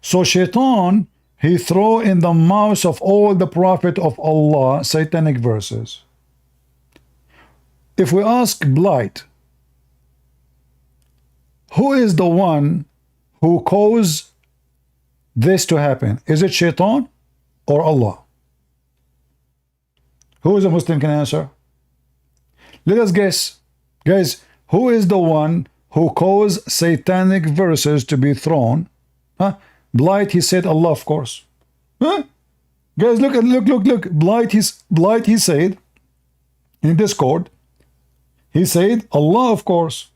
So Shaitan, he throw in the mouths of all the prophet of Allah satanic verses. If we ask Blight, who is the one who caused this to happen? Is it Shaitan or Allah? Who is a Muslim can answer? Let us guess. Guys, who is the one who caused satanic verses to be thrown? Huh? Blight, he said Allah, of course. Huh? Guys, look. Blight, he said in Discord, he said Allah, of course.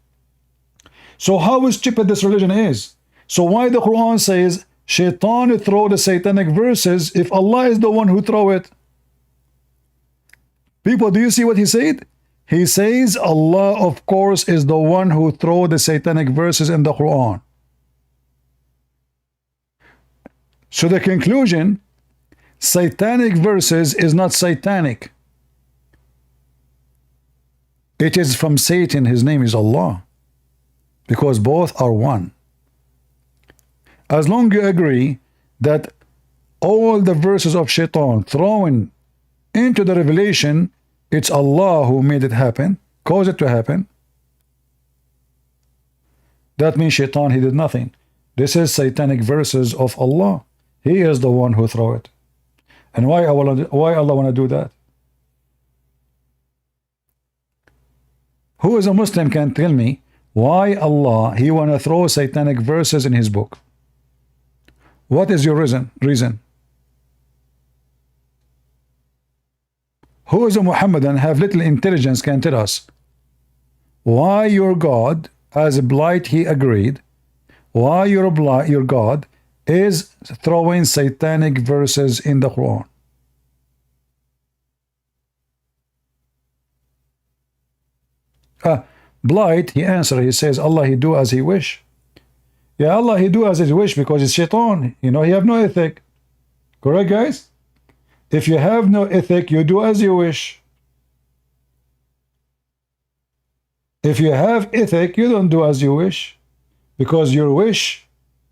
So how stupid this religion is. So why the Quran says Shaitan throw the satanic verses if Allah is the one who throw it? People, do you see what he said? He says Allah, of course, is the one who throw the satanic verses in the Quran. So the conclusion, satanic verses is not satanic. It is from Satan. His name is Allah. Because both are one. As long as you agree that all the verses of Shaitan thrown into the revelation, it's Allah who made it happen, caused it to happen, that means Shaitan, he did nothing. This is satanic verses of Allah. He is the one who throw it. And why Allah want to do that? Who is a Muslim can tell me why Allah, he want to throw satanic verses in his book? What is your reason? Who is a Muhammadan have little intelligence can tell us why your God, as Blight he agreed, why your God is throwing satanic verses in the Quran? Blight, he answered, he says, Allah, he do as he wish. Yeah, Allah, he do as he wish because it's Shaitan. You know, he have no ethic. Correct, guys? If you have no ethic, you do as you wish. If you have ethic, you don't do as you wish, because your wish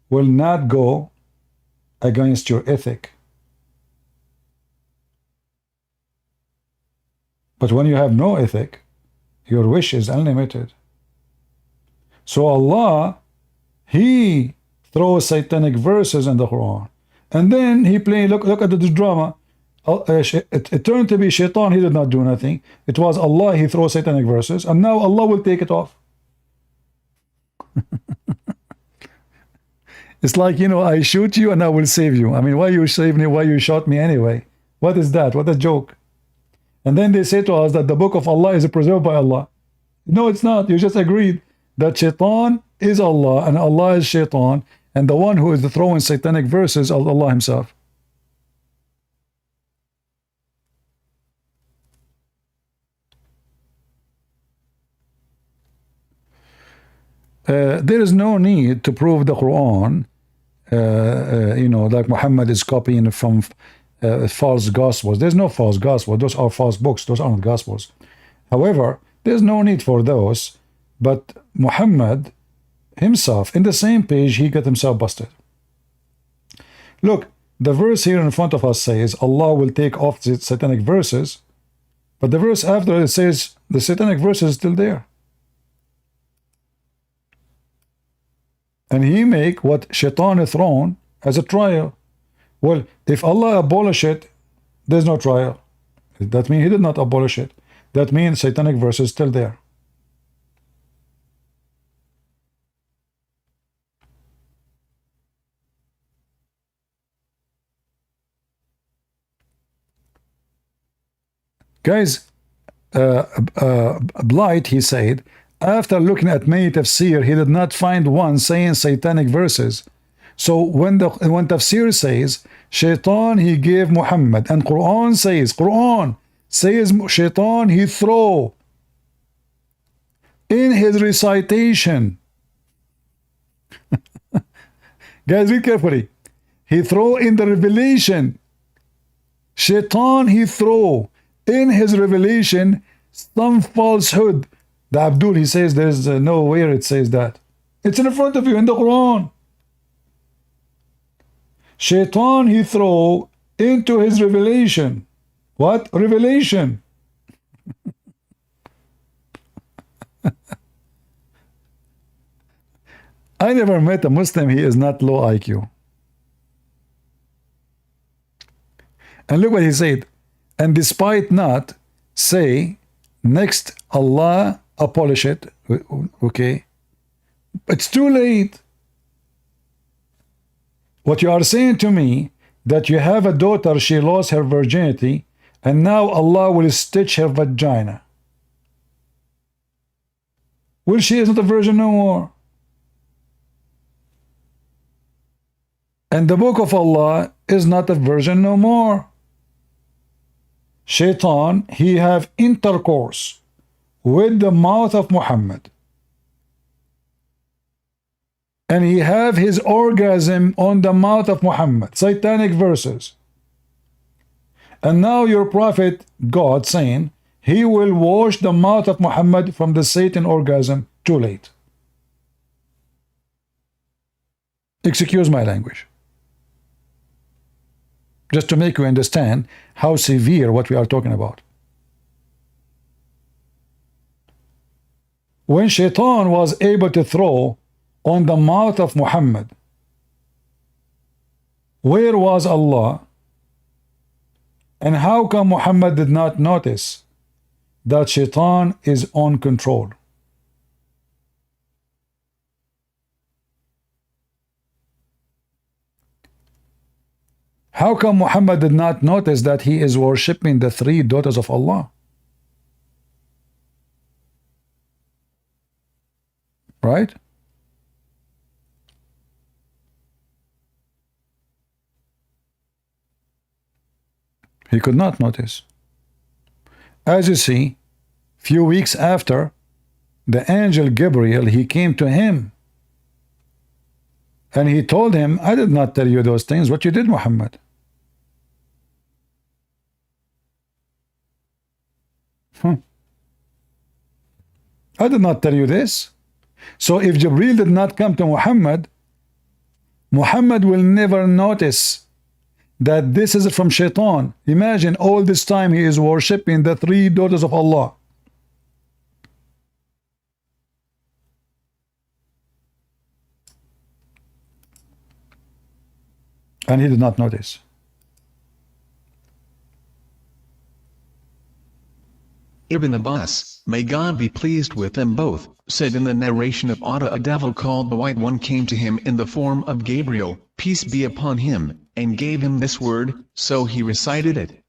will not go against your ethic. But when you have no ethic, your wish is unlimited. So Allah, He throws satanic verses in the Quran, and then He play. Look at the drama. It turned to be Shaitan. He did not do nothing. It was Allah. He throws satanic verses, and now Allah will take it off. It's like, you know, I shoot you and I will save you. I mean, why you save me? Why you shot me anyway? What is that? What a joke. And then they say to us that the book of Allah is preserved by Allah. No, it's not. You just agreed that Shaitan is Allah and Allah is Shaitan, and the one who is throwing satanic verses is Allah Himself. There is no need to prove the Quran, you know, like Muhammad is copying from false gospels. There's no false gospel. Those are false books. Those aren't gospels. However, there's no need for those. But Muhammad himself, in the same page, he got himself busted. Look, the verse here in front of us says Allah will take off the satanic verses, but the verse after it says the satanic verse is still there. And He make what Shaitan is thrown as a trial. Well, if Allah abolish it, there's no trial. That means He did not abolish it. That means satanic verse is still there. Guys, Blight, he said, after looking at many tafsir, he did not find one saying satanic verses. So when tafsir says Shaitan, he gave Muhammad, and Qur'an says Shaitan, he throw in his recitation. Guys, read carefully. He throw in the revelation. Shaitan, he throw in his revelation some falsehood. The Abdul, he says there's nowhere it says that. It's in front of you in the Quran. Shaitan, he throw into his revelation. What? Revelation. I never met a Muslim, he is not low IQ. And look what he said. And despite not, say, next Allah abolish it. Okay. It's too late. What you are saying to me, that you have a daughter, she lost her virginity, and now Allah will stitch her vagina. Well, she is not a virgin no more. And the book of Allah is not a virgin no more. Shaitan, he have intercourse with the mouth of Muhammad. And he have his orgasm on the mouth of Muhammad. Satanic verses. And now your prophet, God, saying, he will wash the mouth of Muhammad from the Satan orgasm. Too late. Excuse my language. Just to make you understand how severe what we are talking about. When Shaitan was able to throw on the mouth of Muhammad, where was Allah? And how come Muhammad did not notice that Shaitan is on control? How come Muhammad did not notice that he is worshipping the three daughters of Allah? Right? He could not notice. As you see, few weeks after, the angel Gabriel, he came to him and he told him, I did not tell you those things. What you did, Muhammad? I did not tell you this. So if Jibreel did not come to Muhammad, Muhammad will never notice that this is from Shaitan. Imagine all this time he is worshipping the three daughters of Allah. And he did not notice. Ibn Abbas, may God be pleased with them both, said in the narration of Atta, a devil called the White One came to him in the form of Gabriel, peace be upon him, and gave him this word, so he recited it.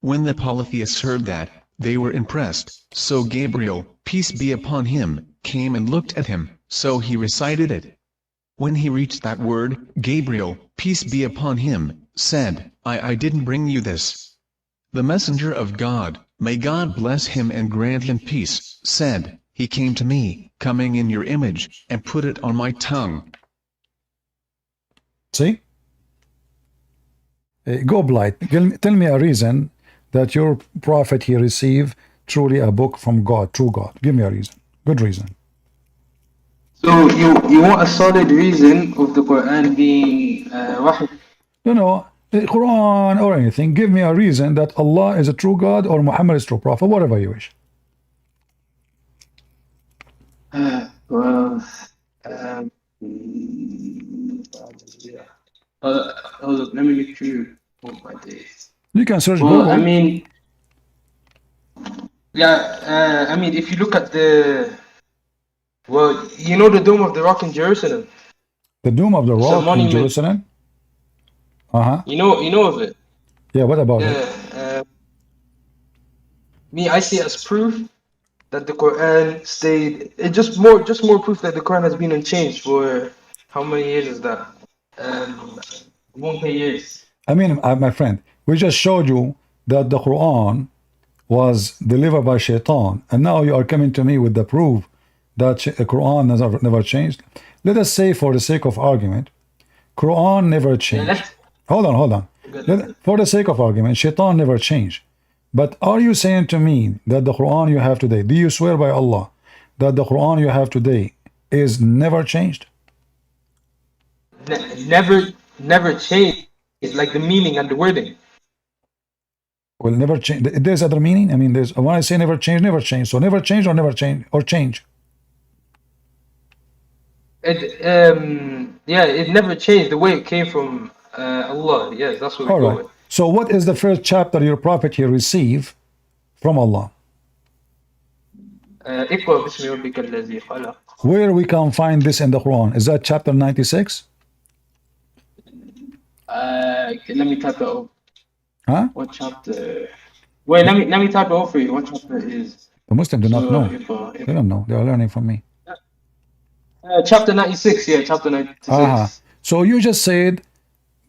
When the polytheists heard that, they were impressed, so Gabriel, peace be upon him, came and looked at him, so he recited it. When he reached that word, Gabriel, peace be upon him, said, I didn't bring you this. The messenger of God, may God bless him and grant him peace, said, he came to me, coming in your image, and put it on my tongue. See? Go blight. Tell me a reason that your prophet he received truly a book from God, true God. Give me a reason. Good reason. So you want a solid reason of the Quran being Wahi? No, the Quran or anything. Give me a reason that Allah is a true God or Muhammad is true prophet, whatever you wish. Hold up, let me look through my days. You can search Well, Google. I mean, yeah, I mean, if you look at well, you know the Dome of the Rock in Jerusalem? The Dome of the It's a Rock in monument. Jerusalem. You know of it? Yeah, what about it? Me, I see it as proof that the Quran stayed. It's just more proof that the Quran has been unchanged for how many years is that? 1K years. I mean, my friend, we just showed you that the Quran was delivered by Shaitan, and now you are coming to me with the proof that the Quran has never changed. Let us say, for the sake of argument, Quran never changed. Hold on. For the sake of argument, Shaitan never changed. But are you saying to me that the Quran you have today, do you swear by Allah that the Quran you have today is never changed? Never changed. It's like the meaning and the wording. Well, never change. There's other meaning. I mean, there's when I say never change, never change. So never change or never change or change. It never changed the way it came from Allah. Yes, that's what we call it. So what is the first chapter your prophet here received from Allah? Where we can find this in the Quran? Is that chapter 96? Let me type it up. Huh? What chapter? Wait, let me type it out for you. What chapter is? The Muslims do not know. They don't know. They are learning from me. Chapter 96. Yeah, chapter 96. So you just said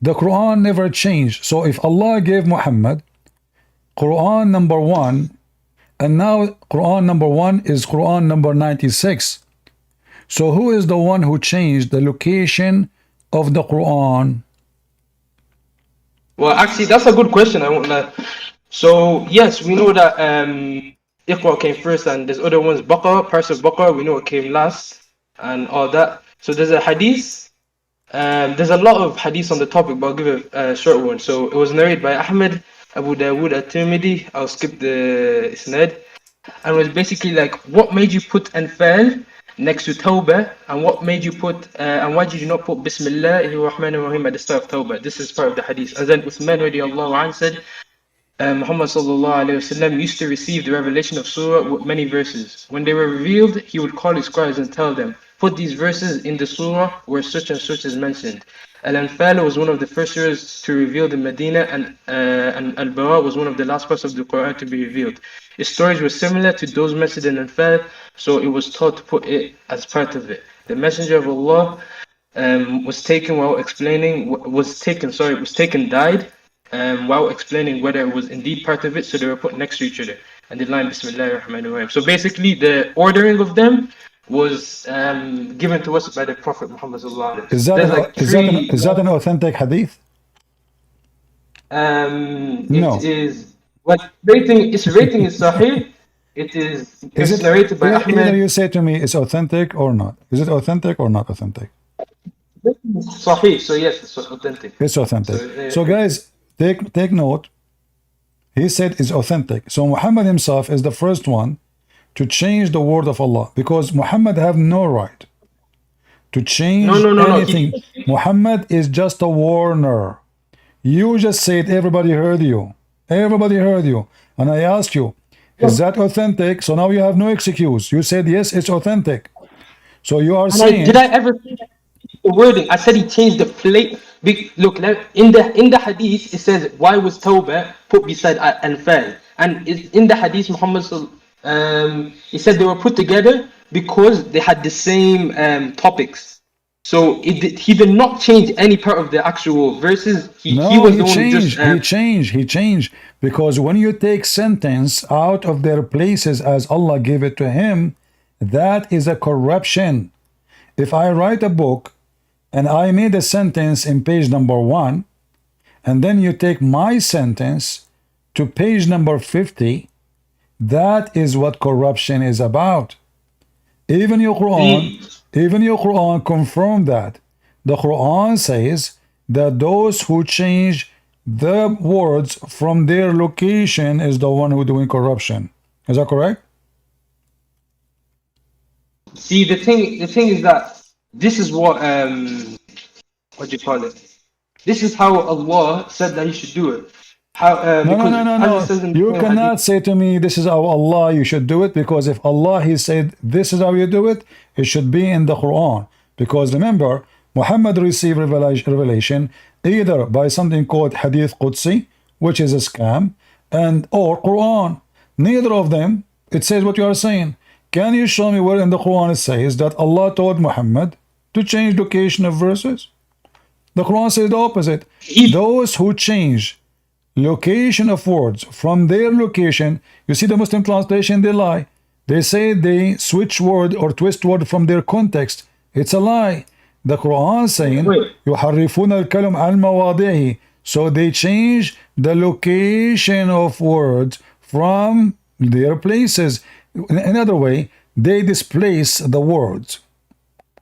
the Quran never changed. So if Allah gave Muhammad Quran number 1, and now Quran number 1 is Quran number 96. So who is the one who changed the location of the Quran? Well, actually, that's a good question. I won't lie. So yes, we know that Iqra came first, and there's other ones. Baqarah, parts of Baqarah, we know it came last, and all that. So there's a hadith. There's a lot of hadith on the topic, but I'll give a short one. So it was narrated by Ahmed, Abu Dawood, at-Tirmidhi. I'll skip the isnad. And it was basically like, what made you put Anfal next to Tawbah, and what made you put, and why did you not put Bismillahir Rahmanir Rahim at the start of Tawbah? This is part of the hadith. And then Uthman radiallahu anhu said, Muhammad sallallahu alayhi wasallam used to receive the revelation of surah with many verses. When they were revealed, he would call his scribes and tell them, put these verses in the surah where such and such is mentioned. Al-Anfal was one of the first surahs to reveal in Medina, and Al-Baqarah was one of the last parts of the Quran to be revealed. Its stories were similar to those mentioned in Al-Anfal, so it was taught to put it as part of it. The Messenger of Allah was taken, died while explaining whether it was indeed part of it, so they were put next to each other. And the line Bismillahir Rahmanir Rahim. So basically, the ordering of them was given to us by the Prophet Muhammad sallallahu alaihi wasallam. Is that an authentic hadith? No. It is. Its rating is Sahih. It is Is it's it narrated by either Ahmed. you say to me it's authentic or not? Is it authentic or not authentic? Sahih, so yes, it's authentic. It's authentic. So, So guys, take note. He said it's authentic. So Muhammad himself is the first one to change the word of Allah, because Muhammad have no right to change no. anything. Muhammad is just a warner. You just said everybody heard you. Everybody heard you. And I asked you, is that authentic? So now you have no excuse. You said yes, it's authentic. So you are saying, did I ever say that? The wording? I said he changed the plate. Look, in the hadith it says, why was Tawbah put beside Al-Fal? And in the hadith, Muhammad he said they were put together because they had the same topics. So he did not change any part of the actual verses. He was the one who just he changed because when you take sentence out of their places as Allah gave it to him, that is a corruption. If I write a book and I made a sentence in page number 1, and then you take my sentence to page number 50, that is what corruption is about. Even your Quran confirmed that. The Quran says that those who change the words from their location is the one who doing corruption. Is that correct? See, the thing is that this is what do you call it? This is how Allah said that He should do it. No. You cannot say to me, this is how Allah you should do it, because if Allah He said this is how you do it, it should be in the Quran. Because remember, Muhammad received revelation either by something called Hadith Qudsi, which is a scam, or Quran. Neither of them, it says what you are saying. Can you show me where in the Quran it says that Allah told Muhammad to change location of verses? The Quran says the opposite. Those who change location of words from their location, you see the Muslim translation, they lie. They say they switch word or twist word from their context. It's a lie. The Quran saying يُحَرِّفُونَ الْكَلِمَ عَنْ مَوَاضِعِهِ. So they change the location of words from their places. In another way, they displace the words.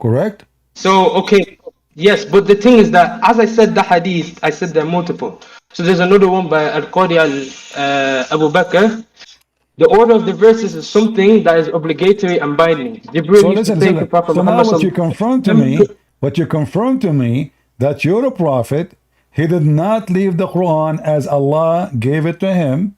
Correct? So, okay, yes, but the thing is that, as I said the hadith, I said they're multiple. So there's another one by Al-Qadi Abu Bakr. The order of the verses is something that is obligatory and binding. So listen. So now what you confirm to me, that you're a prophet, he did not leave the Quran as Allah gave it to him.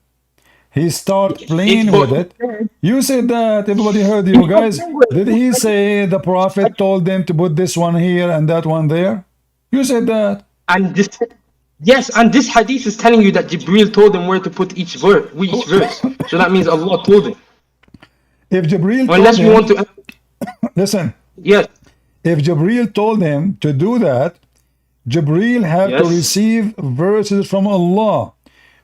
He started playing with it. You said that, everybody heard you guys. Did he say the prophet told them to put this one here and that one there? You said that. And this hadith is telling you that Jibril told him where to put each verse. So that means Allah told him. If Jibril unless we want to listen. Yes. If Jibril told him to do that, Jibril had to receive verses from Allah.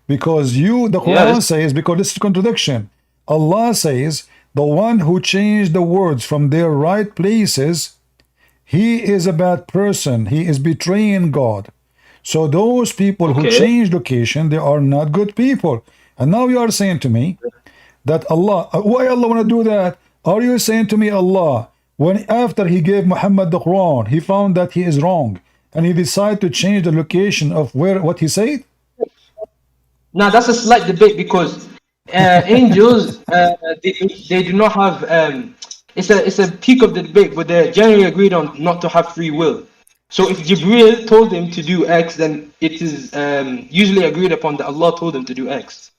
Because the Quran says, because this is contradiction. Allah says, the one who changed the words from their right places, he is a bad person. He is betraying God. So those people who change location, they are not good people. And now you are saying to me that Allah, why Allah want to do that? Are you saying to me Allah, when after he gave Muhammad the Quran, he found that he is wrong, and he decided to change the location of what he said? Now that's a slight debate, because angels they do not have it's a peak of the debate, but they're generally agreed on not to have free will. So if Jibril told him to do X, then it is usually agreed upon that Allah told him to do X.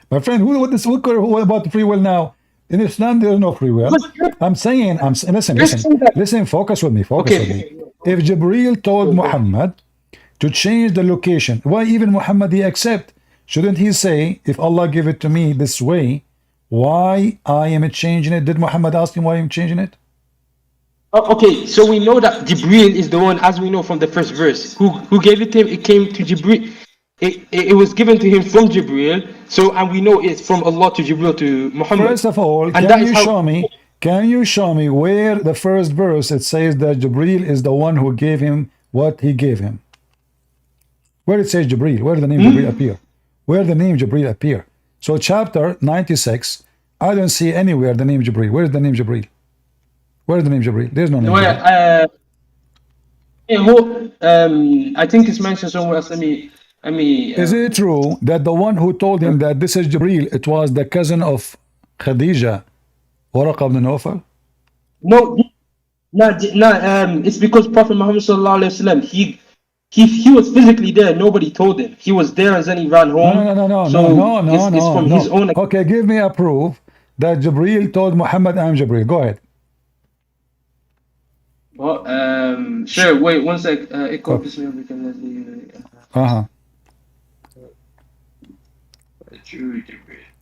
My friend, what about free will now? In Islam, there is no free will. I'm saying, listen, focus with me. If Jibril told Muhammad to change the location, why even Muhammad he accept? Shouldn't he say, if Allah give it to me this way, why I am changing it? Did Muhammad ask him why I'm changing it? Okay, so we know that Jibril is the one, as we know from the first verse, who gave it to him. It came to Jibril. It was given to him from Jibril. So, and we know it's from Allah to Jibril to Muhammad. First of all, can you show me where the first verse it says that Jibril is the one who gave him what he gave him? Where it says Jibril, where the name Jibril appear? Where the name Jibril appear? So chapter 96, I don't see anywhere the name Jibreel. Where's the name Jibreel? Where's the name Jibreel? There's no name Well, Jibreel. I think it's mentioned somewhere else. Is it true that the one who told him that this is Jibreel, it was the cousin of Khadija, Waraq ibn Nawfal? No, it's because Prophet Muhammad sallallahu alaihi wasallam, he was physically there. Nobody told him. He was there and then he ran home. No. It's from his own. Okay, give me a proof that Jibreel told Muhammad, I'm Jibreel. Go ahead. Well, sure. Wait one sec.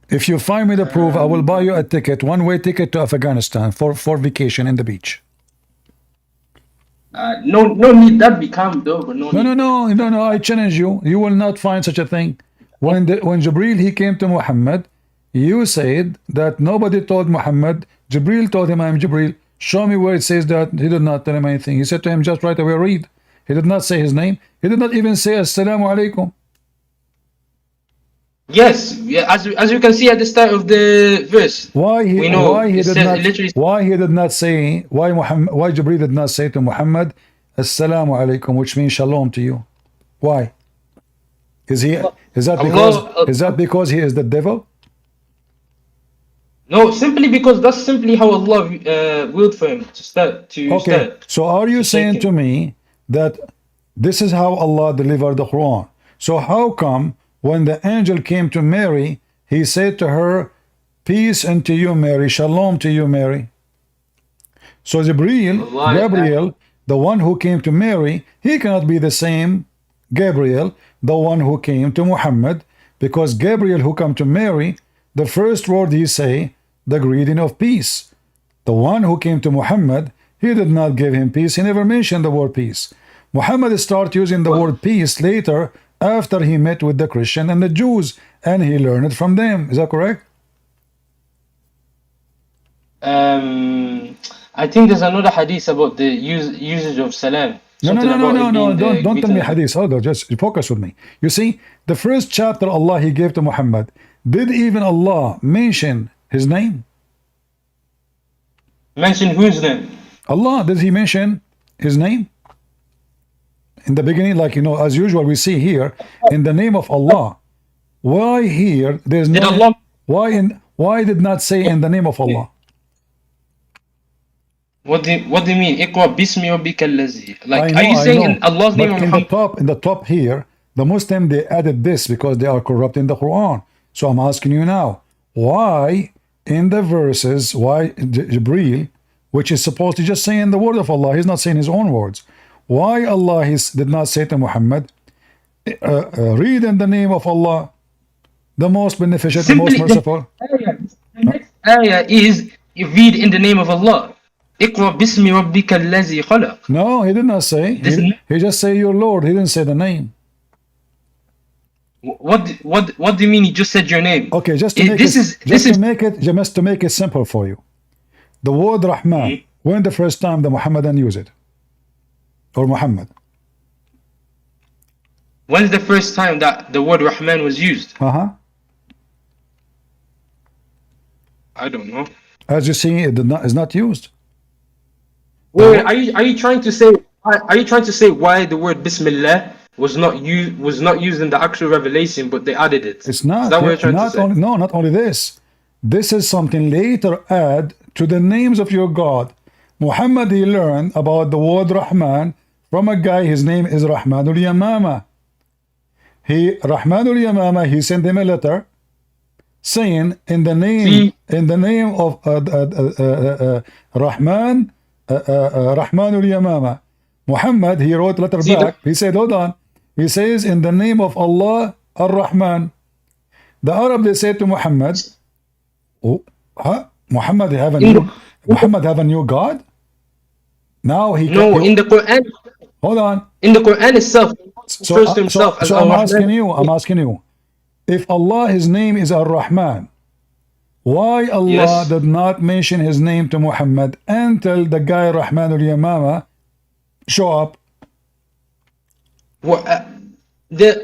If you find me the proof, I will buy you a ticket, one-way ticket to Afghanistan for vacation in the beach. No need that become though, but No. I challenge you. You will not find such a thing. When Jibreel he came to Muhammad, you said that nobody told Muhammad. Jibreel told him, I'm Jibreel. Show me where it says that he did not tell him anything. He said to him, just right away read. He did not say his name. He did not even say Assalamu alaikum. Yes, yeah, as you can see at the start of the verse. Why he did not say why Jibreel did not say to Muhammad Assalamu alaikum, which means shalom to you? Why? Is that because he is the devil? No, simply because that's simply how Allah willed for him to start. So are you saying to me that this is how Allah delivered the Quran? So how come when the angel came to Mary, he said to her, peace unto you, Mary, shalom to you, Mary? So Gabriel, the one who came to Mary, he cannot be the same Gabriel, the one who came to Muhammad, because Gabriel who come to Mary, the first word he say, the greeting of peace. The one who came to Muhammad, he did not give him peace. He never mentioned the word peace. Muhammad started using the word peace later after he met with the Christian and the Jews, and he learned it from them. Is that correct? I think there's another hadith about the usage of salam. No. Don't tell me hadith. Hold on, just focus with me. You see, the first chapter Allah he gave to Muhammad, did even Allah mention his name? Mention whose name? Allah, did he mention his name? In the beginning, like as usual, we see here in the name of Allah. Why here there's no why did not say in the name of Allah? What do you mean? Iqra bismi rabbika allazi. Like, are you saying in Allah's name? In the top here, the Muslim they added this because they are corrupting the Quran. So I'm asking you now, why in the verses, why Jibreel, which is supposed to just say in the word of Allah, he's not saying his own words. Why Allah did not say to Muhammad, read in the name of Allah, the most beneficent, the most merciful? The next ayah is you read in the name of Allah. Iqra bismi rabbika allazi khalaq. No, he did not say. He just say your Lord. He didn't say the name. What do you mean? He just said your name? Okay, just to make it simple for you. The word Rahman. When the first time the Muhammadan used it? Or Muhammad? When's the first time that the word Rahman was used? I don't know. As you see, is not used. Wait, are you trying to say? Are you trying to say why the word Bismillah was not used in the actual revelation, but they added it? It's not. Is that what you're trying to say? Not only this. This is something later add to the names of your God. Muhammad he learned about the word Rahman from a guy. His name is Rahmanul Yamama. Rahmanul Yamama. He sent him a letter saying in the name of Rahman. Rahmanul Yamama. Muhammad, he wrote letter back. He said, hold on. He says, in the name of Allah, Ar-Rahman. The Arab, they said to Muhammad, Muhammad have a new God? Now he in the Quran. Hold on. In the Quran itself, refers to himself as I'm asking you, if Allah, his name is Ar-Rahman, why Allah did not mention his name to Muhammad until the guy Rahmanul Yamama show up? Well,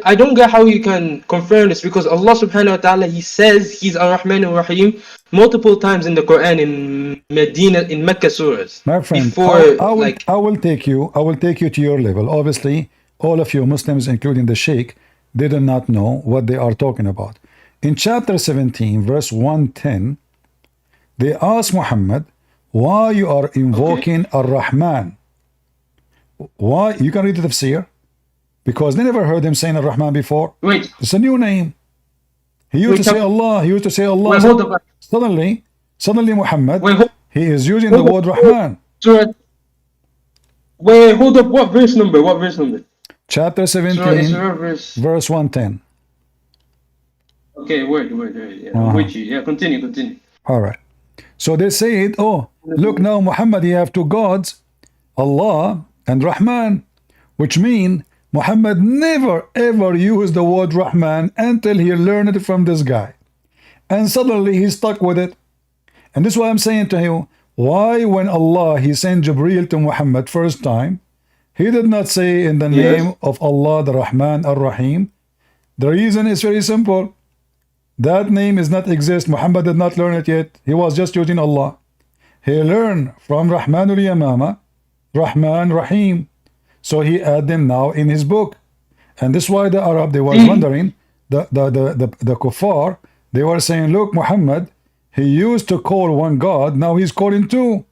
I don't get how you can confirm this, because Allah subhanahu wa ta'ala, He says He's Ar-Rahman Ar-Rahim multiple times in the Quran, in Medina, in Mecca surahs. My friend, Before, I will take you to your level. Obviously, all of you Muslims, including the Sheikh, they do not know what they are talking about. In chapter 17, verse 110, they ask Muhammad, why you are invoking Ar-Rahman? Why? You can read the Tafsir. Because they never heard him saying Ar-Rahman before. Wait. It's a new name. He used to say Allah. He used to say Allah. Wait, hold up. Suddenly Muhammad, Wait, he is using the word Rahman. Wait, hold up. What verse number? What verse number? Chapter 17, verse 110. Okay, word. Yeah, I'm with you. Yeah, continue. All right. So they said, oh, look now, Muhammad, you have two gods, Allah and Rahman, which mean Muhammad never ever used the word Rahman until he learned it from this guy. And suddenly he stuck with it. And this is why I'm saying to you, why when Allah, He sent Jibreel to Muhammad first time, He did not say in the name of Allah, the Rahman Ar-Rahim. The reason is very simple. That name is not exist. Muhammad did not learn it yet. He was just using Allah. He learned from Rahmanul Yamama, Rahman Rahim. So he add them now in his book. And this is why the Arab, they were wondering, the kuffar, they were saying, look, Muhammad, he used to call one God, now he's calling two,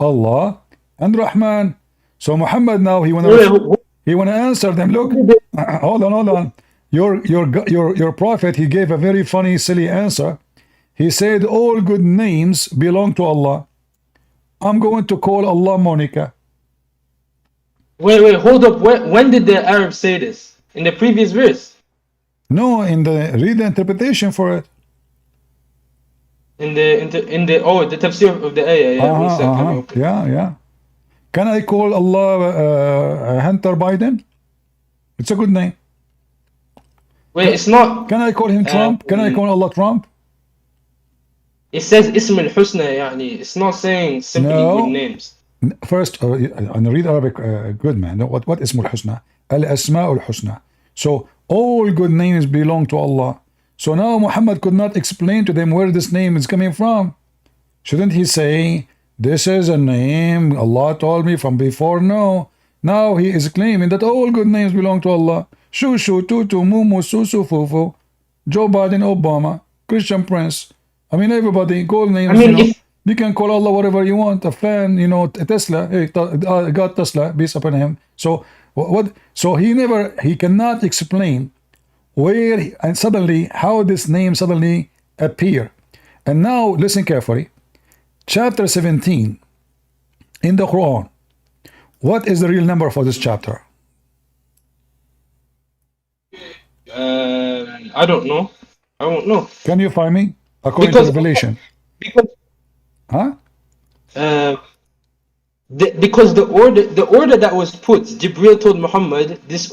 Allah and Rahman. So Muhammad now, he want to answer them, look, hold on. Your prophet, he gave a very funny, silly answer. He said, all good names belong to Allah. I'm going to call Allah Monica. Wait, hold up. When did the Arabs say this? In the previous verse? No, read the interpretation for it. In the tafsir of the ayah. Yeah. Can I call Allah Hunter Biden? It's a good name. Wait, it's not. Can I call him Trump? Can I call Allah Trump? It says Ism al-Husna, yani. It's not saying simply good names. First, and read Arabic, good man. What is Al-Husna? Al-Asma al-Husna. So all good names belong to Allah. So now Muhammad could not explain to them where this name is coming from. Shouldn't he say, this is a name Allah told me from before? No. Now he is claiming that all good names belong to Allah. Shushu, Tutu, Mumu, Susu, Fufu, Joe Biden, Obama, Christian Prince. I mean, everybody, gold names. You can call Allah whatever you want. A fan, Tesla. Hey, God Tesla, peace upon him. So what? So he cannot explain where and suddenly how this name suddenly appear. And now listen carefully. Chapter 17 in the Quran. What is the real number for this chapter? I don't know. I won't know. Can you find me? According to Revelation. Huh? Because the order that was put, Jibreel told Muhammad this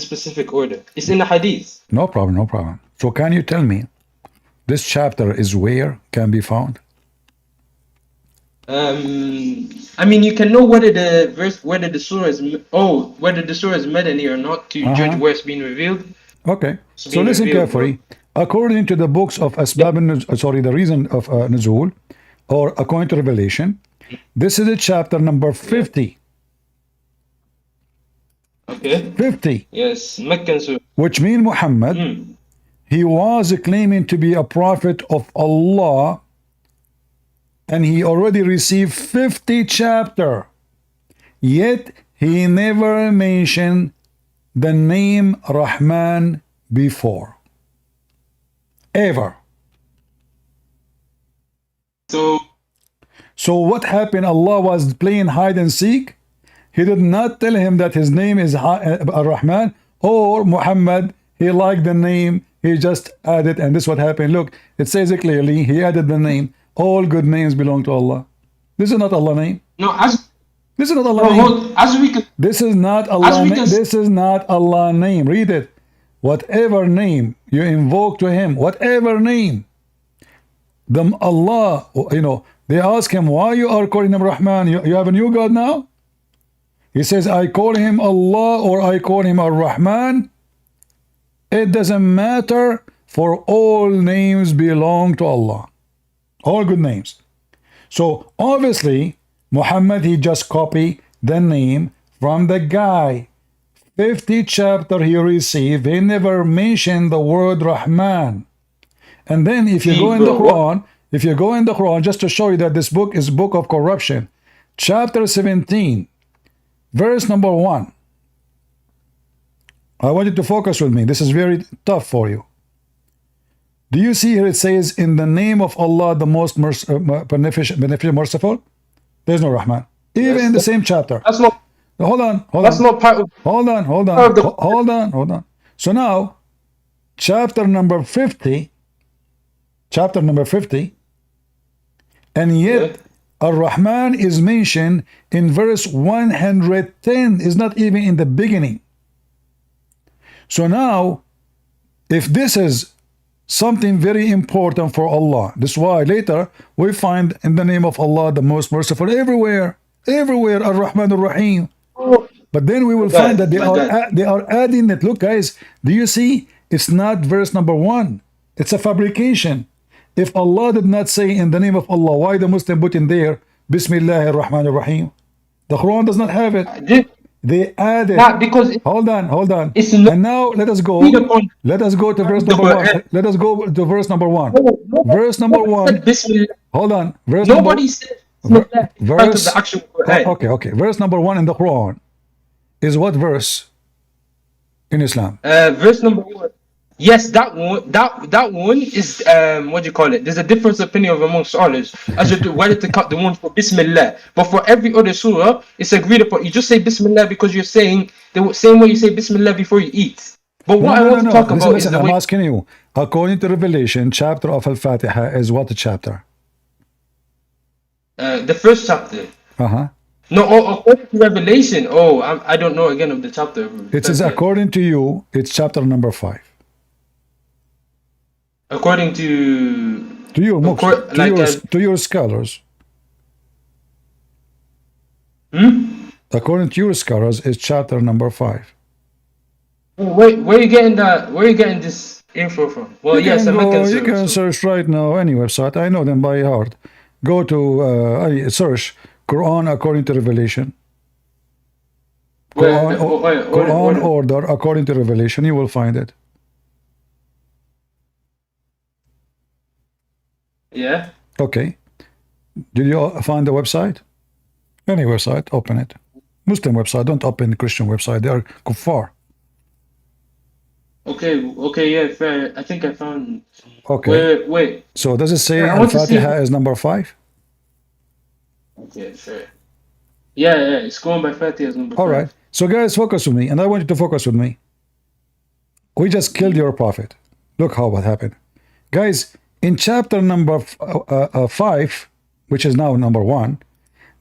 specific order. It's in the hadith. No problem. So can you tell me this chapter is where can be found? I mean, you can know whether the surah is Madani or not to judge where it's being revealed. Okay. So listen carefully. According to the books of the reason of Nuzul, or according to Revelation, this is the chapter number 50. Okay. 50. Yes, Meccan surah. Which means Muhammad, he was claiming to be a prophet of Allah, and he already received 50 chapter. Yet he never mentioned the name Rahman before. Ever. So what happened? Allah was playing hide and seek. He did not tell him that his name is Ar-Rahman, or Muhammad, he liked the name, he just added, and this is what happened. Look, it says it clearly, he added the name. All good names belong to Allah. This is not Allah name. This is not Allah name. This is not Allah name. This is not Allah name. Read it. Whatever name you invoke to him, whatever name, Allah, they ask him, why you are calling him Rahman? You have a new God now? He says, I call him Allah or I call him Ar-Rahman. It doesn't matter, for all names belong to Allah. All good names. So obviously, Muhammad, he just copied the name from the guy. 50 chapter he received, he never mentioned the word Rahman. And then if you go in the Quran, just to show you that this book is book of corruption, chapter 17, verse number 1. I want you to focus with me. This is very tough for you. Do you see here it says, in the name of Allah, the most beneficent, merciful? There's no Rahman. Even in the same chapter. That's not. Hold on. That's not part of. Hold on. So now, chapter number 50, and yet Ar-Rahman is mentioned in verse 110. Is not even in the beginning. So now, if this is something very important for Allah, this is why later we find in the name of Allah, the most merciful, everywhere, Ar-Rahman Ar-Rahim. But then we will find that they are adding it. Look, guys, do you see? It's not verse number 1. It's a fabrication. If Allah did not say in the name of Allah, why the Muslim put in there Bismillah ar-Rahman ar-Rahim? The Quran does not have it. They added. Because hold on. And now let us go. Let us go to verse number 1. Let us go to verse number 1. Verse number 1. Hold on. Nobody said verse the actual Quran. Okay. Verse number 1 in the Quran is what verse in Islam? Verse number 1. Yes, that one is what do you call it? There's a difference of opinion among scholars as to whether to cut the one for Bismillah. But for every other surah, it's agreed upon. You just say Bismillah because you're saying the same way you say Bismillah before you eat. But what I want to talk about is I'm asking you, according to Revelation, chapter of Al-Fatihah is what chapter? The first chapter. No, according to Revelation. I don't know again of the chapter. It says according to you, it's chapter number 5. According to you, to your scholars. According to your scholars, it's chapter number 5. Wait, where are you getting that? Where are you getting this info from? Well, yes, you can search right now any website. I know them by heart. Go to search Quran according to Revelation. Quran order according to Revelation. You will find it. Yeah. Okay. Did you find the website? Any website, open it. Muslim website, don't open Christian website. They are kuffar. Okay, yeah, fair. I think I found. Okay. Wait. So does it say Al-Fatihah is number 5? Okay, fair. Yeah, it's going by Fatihah as number 5. All right. So guys, focus with me, and I want you to focus with me. We just killed your prophet. Look what happened. Guys, in chapter number 5, which is now number 1,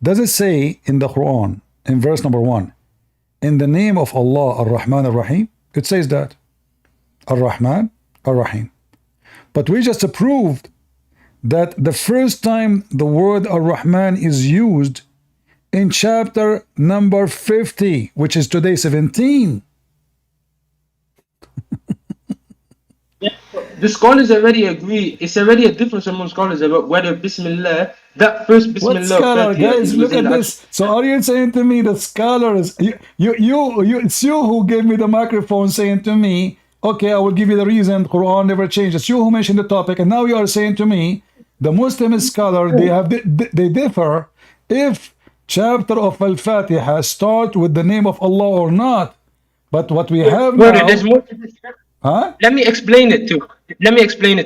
does it say in the Quran, in verse number 1, in the name of Allah, Ar-Rahman Ar-Rahim? It says that. Ar-Rahman Ar-Rahim. But we just proved that the first time the word Ar-Rahman is used in chapter number 50, which is today 17. The scholars already agree. It's already a difference among scholars about whether Bismillah, that first Bismillah. What scholar, guys? Look at this. So are you saying to me the scholars? It's you who gave me the microphone, saying to me, "Okay, I will give you the reason. Quran never changed." It's you who mentioned the topic, and now you are saying to me, the Muslim scholar they differ if chapter of Al-Fatihah start with the name of Allah or not. But what we have now. There's more to this. Let me explain it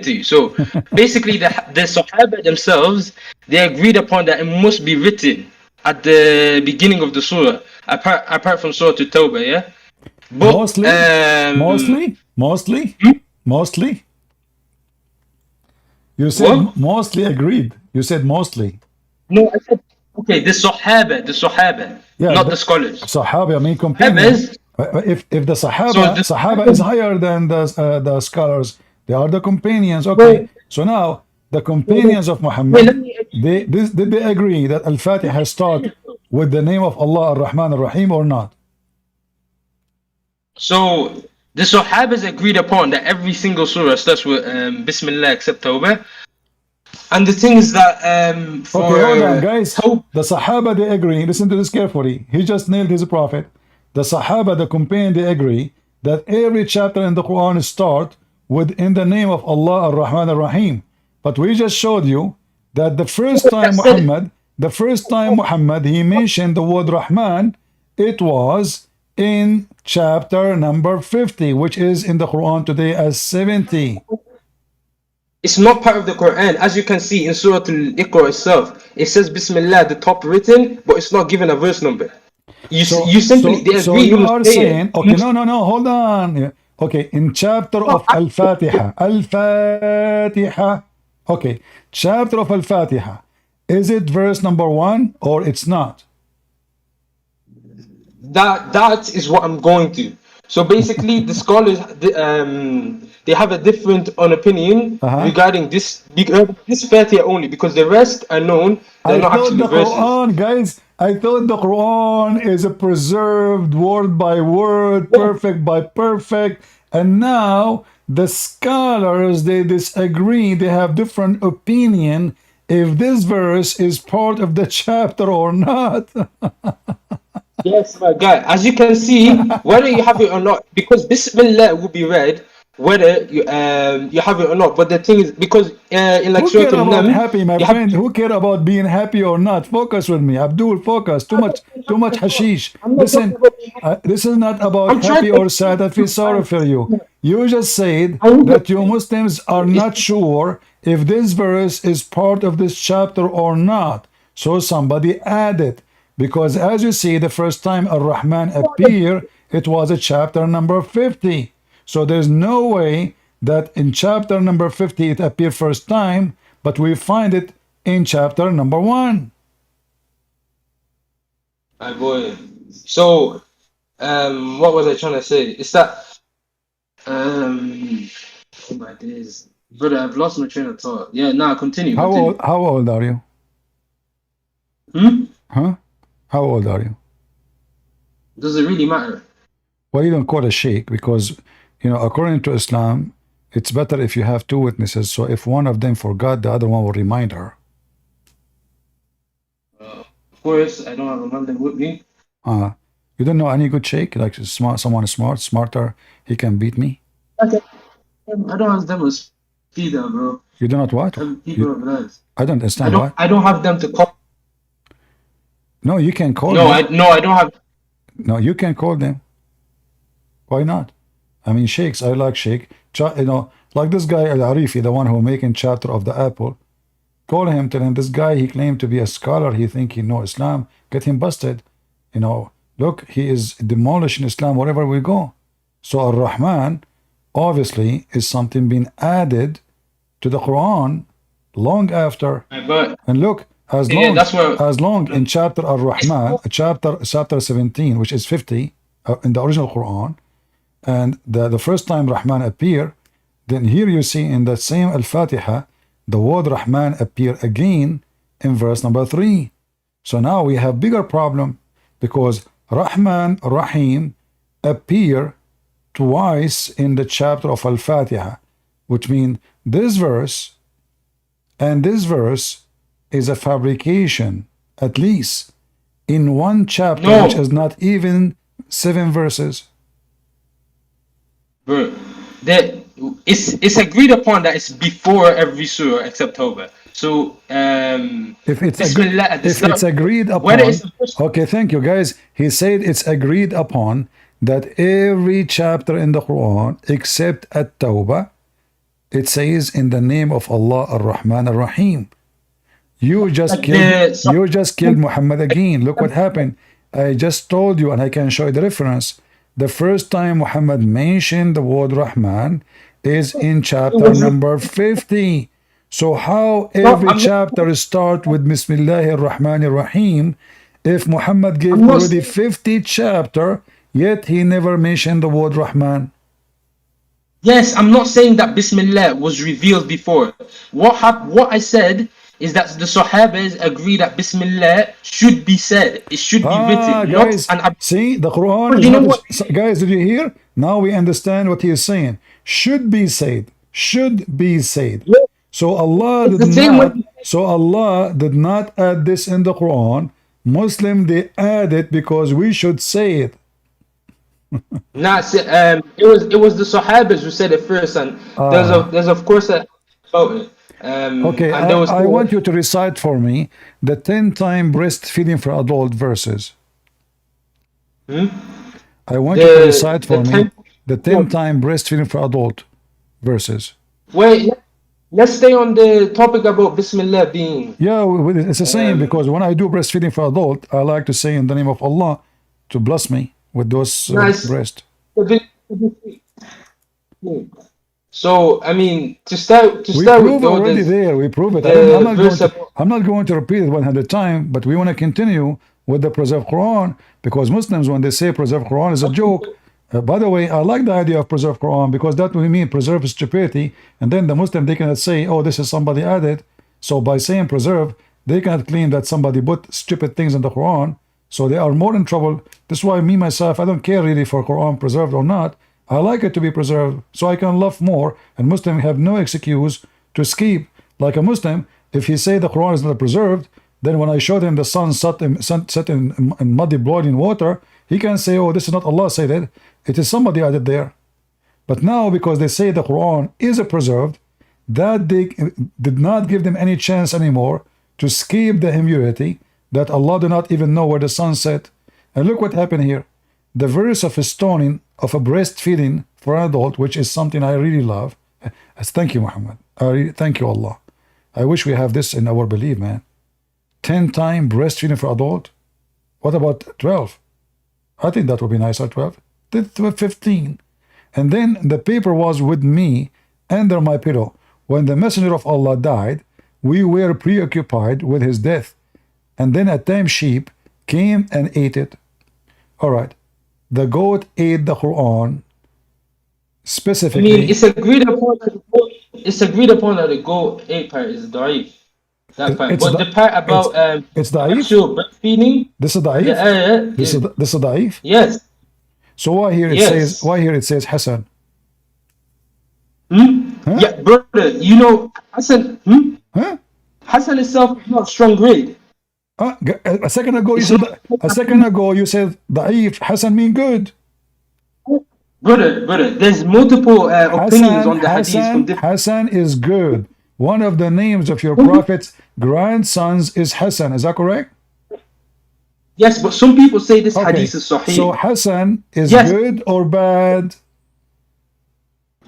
to you. So basically the Sahaba themselves, they agreed upon that it must be written at the beginning of the surah, apart from Surah Tawbah, yeah? But, mostly. You said what? Mostly agreed. You said mostly. No, I said okay, the Sahaba, yeah, not the scholars. Sahaba, I mean companions. If the Sahaba is higher than the scholars, they are the companions. Okay, so now the companions of Muhammad, did they agree that Al-Fatihah start with the name of Allah Ar-Rahman Ar-Rahim or not? So The Sahabas agreed upon that every single surah starts with Bismillah except Tawbah. And the thing is that for Okay, hold on, guys. The Sahaba, they agree. Listen to this carefully. He just nailed his prophet. The Sahaba, the companion, they agree that every chapter in the Quran start with in the name of Allah Ar-Rahman Ar-Rahim. But we just showed you that the first time Muhammad, he mentioned the word Rahman, it was in chapter number 50, which is in the Quran today as 70. It's not part of the Quran. As you can see in Surah Al-Iqra itself, it says Bismillah at the top written, but it's not given a verse number. You simply they agree. So you are saying, okay, no, hold on. Okay, in chapter of Al-Fatihah, okay, chapter of Al-Fatihah, is it verse number 1 or it's not? That is what I'm going to. So basically, the scholars they have a different opinion regarding this Fatihah only, because the rest are known. They're not actually verses. Quran, guys, I thought the Quran is a preserved word by word, perfect by perfect, and now the scholars, they disagree. They have different opinion if this verse is part of the chapter or not. Yes, my guy. As you can see, whether you have it or not, because Bismillah will be read whether you have it or not. But the thing is, because in like Who care about happy, my friend? Who care about being happy or not? Focus with me, Abdul. Focus. Too much hashish. Listen, this is not about happy or sad. I feel sorry for you. You just said that you Muslims are not sure if this verse is part of this chapter or not. So somebody added. Because as you see, the first time Ar-Rahman appeared, it was a chapter number 50. So there's no way that in chapter number 50 it appeared first time, but we find it in chapter number 1. My boy. So, what was I trying to say? It's that, oh my days. Brother, I've lost my train of thought. Yeah, now continue. How old are you? Huh? How old are you? Does it really matter? Well, you don't call a sheikh because, you know, according to Islam, it's better if you have 2 witnesses. So if one of them forgot, the other one will remind her. Of course, I don't have a man with me. You don't know any good sheikh? Like someone smarter, he can beat me? Okay. I don't have them as speeder, bro. You do not what? I don't understand what? I don't have them to call. No, you can call them. I don't have. No, you can call them. Why not? I mean, sheikhs, I like sheikh. You know, like this guy Al-Arifi, the one who making chapter of the apple. Call him, tell him this guy, he claimed to be a scholar. He think he know Islam. Get him busted. You know, look, he is demolishing Islam wherever we go. So Ar-Rahman, obviously, is something being added to the Quran long after. And look, as long in chapter Ar-Rahman, chapter 17, which is 50 in the original Quran, and the first time Rahman appear, then here you see in that same Al-Fatihah, the word Rahman appear again in verse number 3. So now we have bigger problem because Rahman, Rahim appear twice in the chapter of Al-Fatihah, which means this verse and this verse is a fabrication, at least in one chapter, which is not even 7 verses. Bro, it's agreed upon that it's before every surah except Tawbah. So if it's agreed upon, okay, thank you guys. He said it's agreed upon that every chapter in the Quran except At-Tawbah, it says in the name of Allah Ar-Rahman Ar-Rahim. You just killed Muhammad again. Look what happened. I just told you, and I can show you the reference. The first time Muhammad mentioned the word Rahman is in chapter number 50. So how every chapter start with Bismillahir Rahmanir Rahim if Muhammad gave already 50 chapter, yet he never mentioned the word Rahman? Yes, I'm not saying that Bismillah was revealed before. What I said is that the Sahabas agree that Bismillah should be said. It should be written. Guys, not an see, the Quran But is you know not what? guys, did you hear? Now we understand what he is saying. Should be said. Should be said. Yeah. So Allah It's did the same not. way. So Allah did not add this in the Quran. Muslim, they add it because we should say it. Nah, it was the Sahabas who said it first, and there's of course a about it. Okay, and there was I want you to recite for me the 10-time breastfeeding for adult verses. I want you to recite for me the 10-time breastfeeding for adult verses. Wait, let's stay on the topic about Bismillah being. Yeah, it's the same because when I do breastfeeding for adult, I like to say in the name of Allah to bless me with those breasts. So I mean, to start We with, prove already there. We prove it. I'm not going to repeat it 100 times, but we want to continue with the preserved Quran because Muslims, when they say preserved Quran, is a joke. By the way, I like the idea of preserved Quran because that will mean preserve stupidity, and then the Muslim, they cannot say, oh, this is somebody added. So by saying preserve, they cannot claim that somebody put stupid things in the Quran. So they are more in trouble. This is why me myself, I don't care really for Quran preserved or not. I like it to be preserved so I can love more, and Muslims have no excuse to escape. Like a Muslim, if he say the Quran is not preserved, then when I show him the sun set in muddy boiling water, he can say, oh, this is not Allah said it, it is somebody added there. But now because they say the Quran is preserved, that they did not give them any chance anymore to escape the immunity that Allah do not even know where the sun set. And look what happened here. The verse of stoning of a breastfeeding for an adult, which is something I really love. Thank you, Muhammad. Thank you, Allah. I wish we have this in our belief, man. 10-time breastfeeding for adult. What about 12? I think that would be nicer, 12. 15. And then the paper was with me under my pillow. When the messenger of Allah died, we were preoccupied with his death. And then a tame sheep came and ate it. All right. The goat ate the Quran specifically. I mean, it's agreed upon that the goat ate part is da'if. That part. But the part about it's da'if? actual breastfeeding. This is da'if? This is da'if? Yes. So why here it says Hassan? Huh? Yeah, brother, you know Hassan. Hassan itself is not strong grade. A second ago you said da'if. Hassan mean good. Brother, there's multiple opinions on the hadith from different. Hassan is good. One of the names of your prophet's grandsons is Hassan. Is that correct? Yes, but some people say this hadith is sahih. So Hassan is good or bad?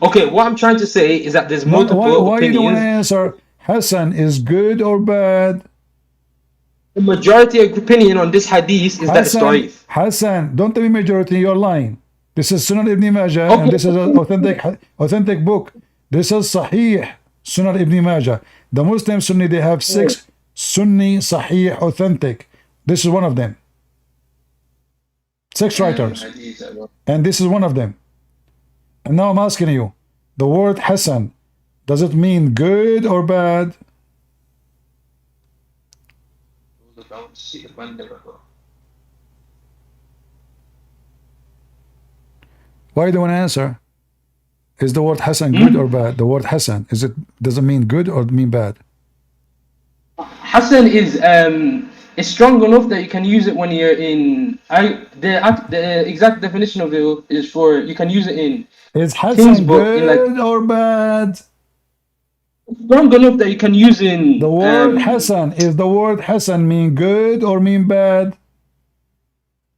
Okay, what I'm trying to say is that there's multiple opinions. Why you don't want to answer? Hassan is good or bad? The majority of opinion on this hadith is that it's da'if. Hassan, don't tell me majority, you're lying. This is Sunan Ibn Majah, and this is an authentic book. This is Sahih Sunan Ibn Majah. The Muslim Sunni, they have 6 Sunni Sahih authentic. This is one of them. 6 writers. And this is one of them. And now I'm asking you, the word Hassan, does it mean good or bad? Why you don't answer? Is the word Hassan good or bad? The word Hassan, does it mean good or mean bad? Hassan is strong enough that you can use it when you're in. The exact definition of it is for you can use it in. Is Hassan good or bad? Strong enough that you can use in. The word Hassan, is the word Hassan mean good or mean bad?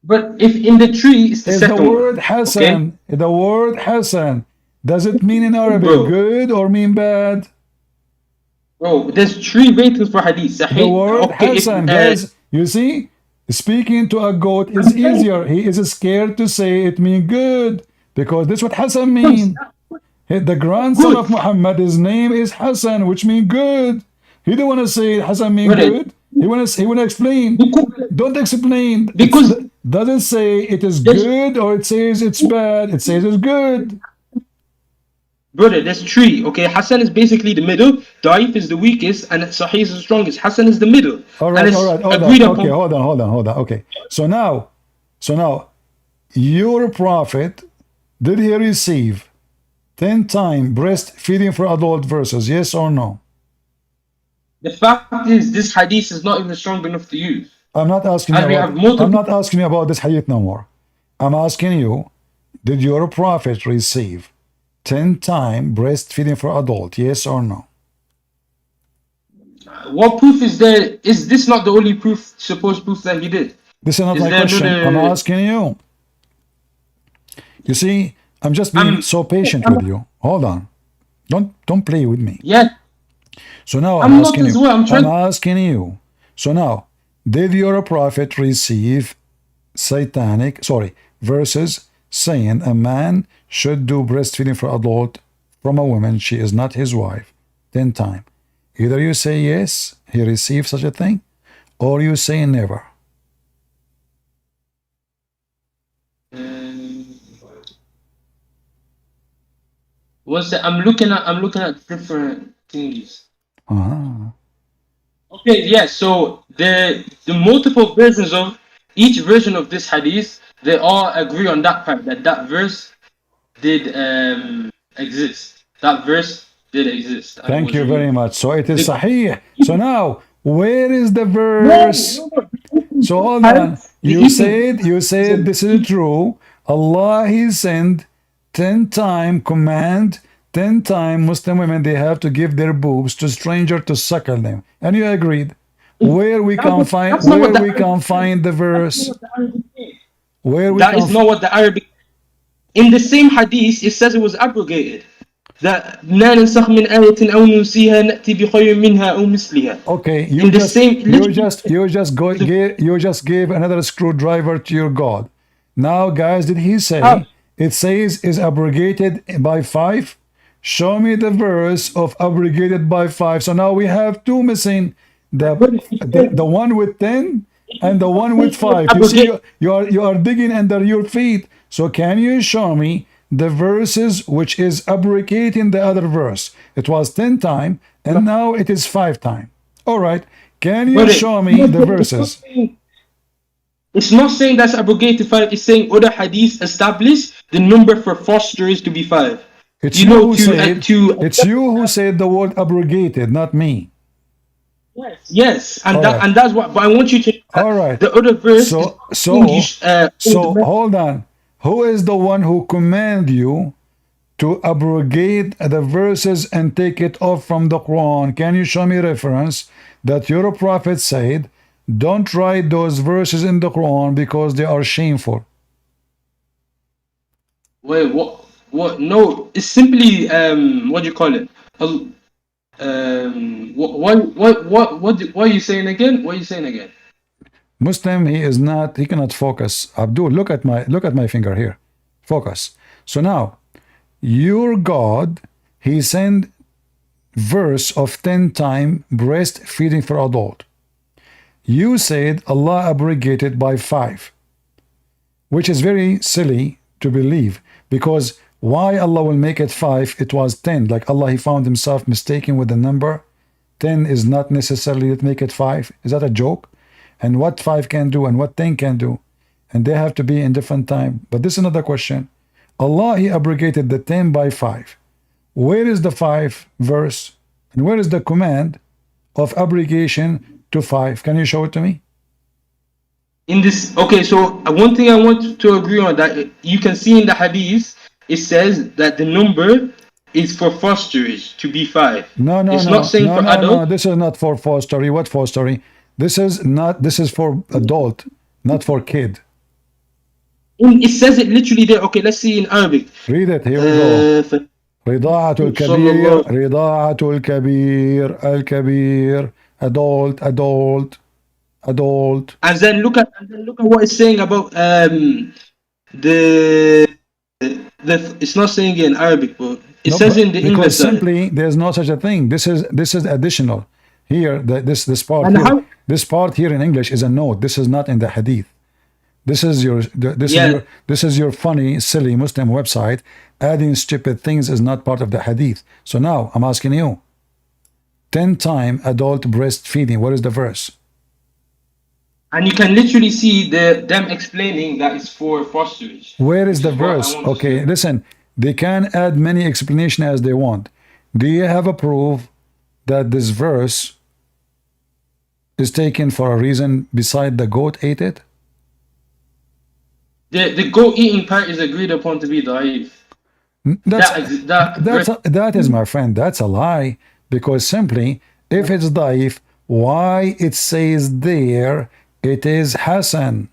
But if in the tree it's the second the word Hassan, okay? The word Hassan, does it mean in Arabic good or mean bad? Bro, there's 3 ratings for hadith. The word Hassan, guys, you see, speaking to a goat is easier. He is scared to say it means good because this is what Hassan means. The grandson of Muhammad, his name is Hassan, which means good. He don't want to say Hassan means good. He want to explain. Don't explain. Because doesn't say it is good or it says it's bad. It says it's good. Brother, there's three. Okay, Hassan is basically the middle, Da'if is the weakest, and Sahih is the strongest. Hassan is the middle. All right, and all right, hold on. agreed Okay, upon. hold on. Okay, so now, your prophet, did he receive 10 times breastfeeding for adult verses? Yes or no? The fact is, this hadith is not even strong enough to use. I'm not asking you And we about. have multiple. I'm not asking you about this hadith no more. I'm asking you, did your prophet receive 10 times breastfeeding for adult? Yes or no? What proof is there? Is this not the only proof, supposed proof that he did? This is not Is my there question. I'm another? asking you. You see, I'm just being so patient with you. Hold on. Don't play with me. Yeah, So now I'm I'm not asking as you. well. I'm trying. I'm asking you. So now, did your prophet receive verses saying a man should do breastfeeding for adult from a woman, she is not his wife, 10 times? Either you say yes, he received such a thing, or you say never. What's that? I'm looking at different things. Uh-huh. Okay, yeah. So the multiple versions of each version of this hadith, they all agree on that part that verse did exist. That verse did exist. And it Thank was you very removed. much. So it is Sahih. So now, where is the verse? So hold on. You said this is true. Allah, He sent 10 times command, 10 times Muslim women, they have to give their boobs to stranger to suckle them. And you agreed. Where we can find the verse? Where we That can is not what the Arabic. In the same hadith, it says it was abrogated. That لا ننسخ من آية أو ننسيها نأتي بخير منها أو مثلها. Okay, In the same, you just gave another screwdriver to your God. Now, guys, did he say it says is abrogated by 5? Show me the verse of abrogated by 5. So now we have two missing. The one with 10 and the one with 5. You see, you are digging under your feet. So can you show me the verses which is abrogating the other verse? It was 10 times and now it is 5 times. All right. Can you show me the verses? It's not saying that's abrogated 5. It's saying other hadiths establish the number for fosterers to be 5. It's you who said the word abrogated, not me. Yes, and that's what. But I want you to. All right. The other verse. So hold on. Who is the one who command you to abrogate the verses and take it off from the Quran? Can you show me reference that your prophet said, don't write those verses in the Quran because they are shameful? Wait, what? No, it's simply what do you call it? What are you saying again? What are you saying again? Muslim, he cannot focus. Abdul, look at my finger here. Focus. So now, your God, he sent verse of 10 times breastfeeding for adult. You said Allah abrogated by 5, which is very silly to believe, because why Allah will make it 5? It was 10. Like Allah, he found himself mistaken with the number. 10 is not necessarily to make it 5. Is that a joke? And what 5 can do and what 10 can do, and they have to be in different time. But this is another question. Allah, he abrogated the 10 by 5. Where is the 5 verse? And where is the command of abrogation to 5? Can you show it to me? In this, okay, so one thing I want to agree on, that you can see in the hadith, it says that the number is for fosterage to be 5. No, it's not saying for adult. No, this is not for fostery. What fostery? This is for adult, not for kid. It says it literally there. Okay, let's see in Arabic. Read it. Here we go. رضاعة الكبير رضاعة الكبير الكبير adult. And then look at what it's saying about it's not saying it in Arabic, but it says in the English. Because simply there's no such a thing. This is additional. Here, this part here in English is a note. This is not in the hadith. This is your this is your funny, silly Muslim website. Adding stupid things is not part of the hadith. So now I'm asking you, 10-time adult breastfeeding, what is the verse? And you can literally see them explaining that it's for fosterage. Where is the verse? Okay, listen, they can add many explanations as they want. Do you have a proof that this verse is taken for a reason beside the goat ate it? The goat eating part is agreed upon to be da'if. That is, my friend, that's a lie. Because simply, if it's da'if, why it says there it is Hasan?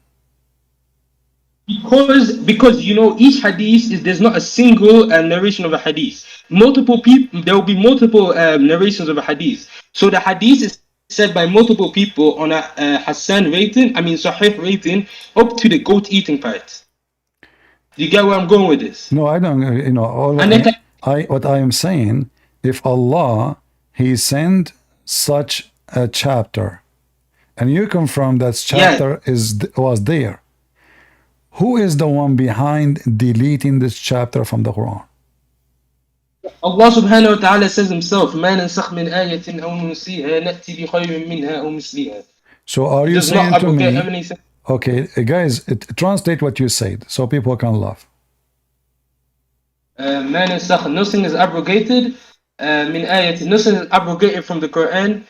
Because you know, each hadith there's not a single narration of a hadith. Multiple people, there will be multiple narrations of a hadith. So the hadith is said by multiple people on a Hasan rating, Sahih rating, up to the goat eating part. Do you get where I'm going with this? No, I don't. You know, what I am saying, if Allah He sent such a chapter, and you confirm that chapter was there, who is the one behind deleting this chapter from the Quran? Allah subhanahu wa ta'ala says himself, مَا نَنْسَخْ مِنْ آيَةٍ أَوْ نُنْسِيهَا نَأْتِ بِخَيْرٍ مِنْهَا أَوْ مِثْلِهَا. So are you saying to me, okay, guys, translate what you said so people can laugh. مَا نَنْسَخْ, nothing is abrogated. مِنْ آيَةٍ, nothing is abrogated from the Qur'an.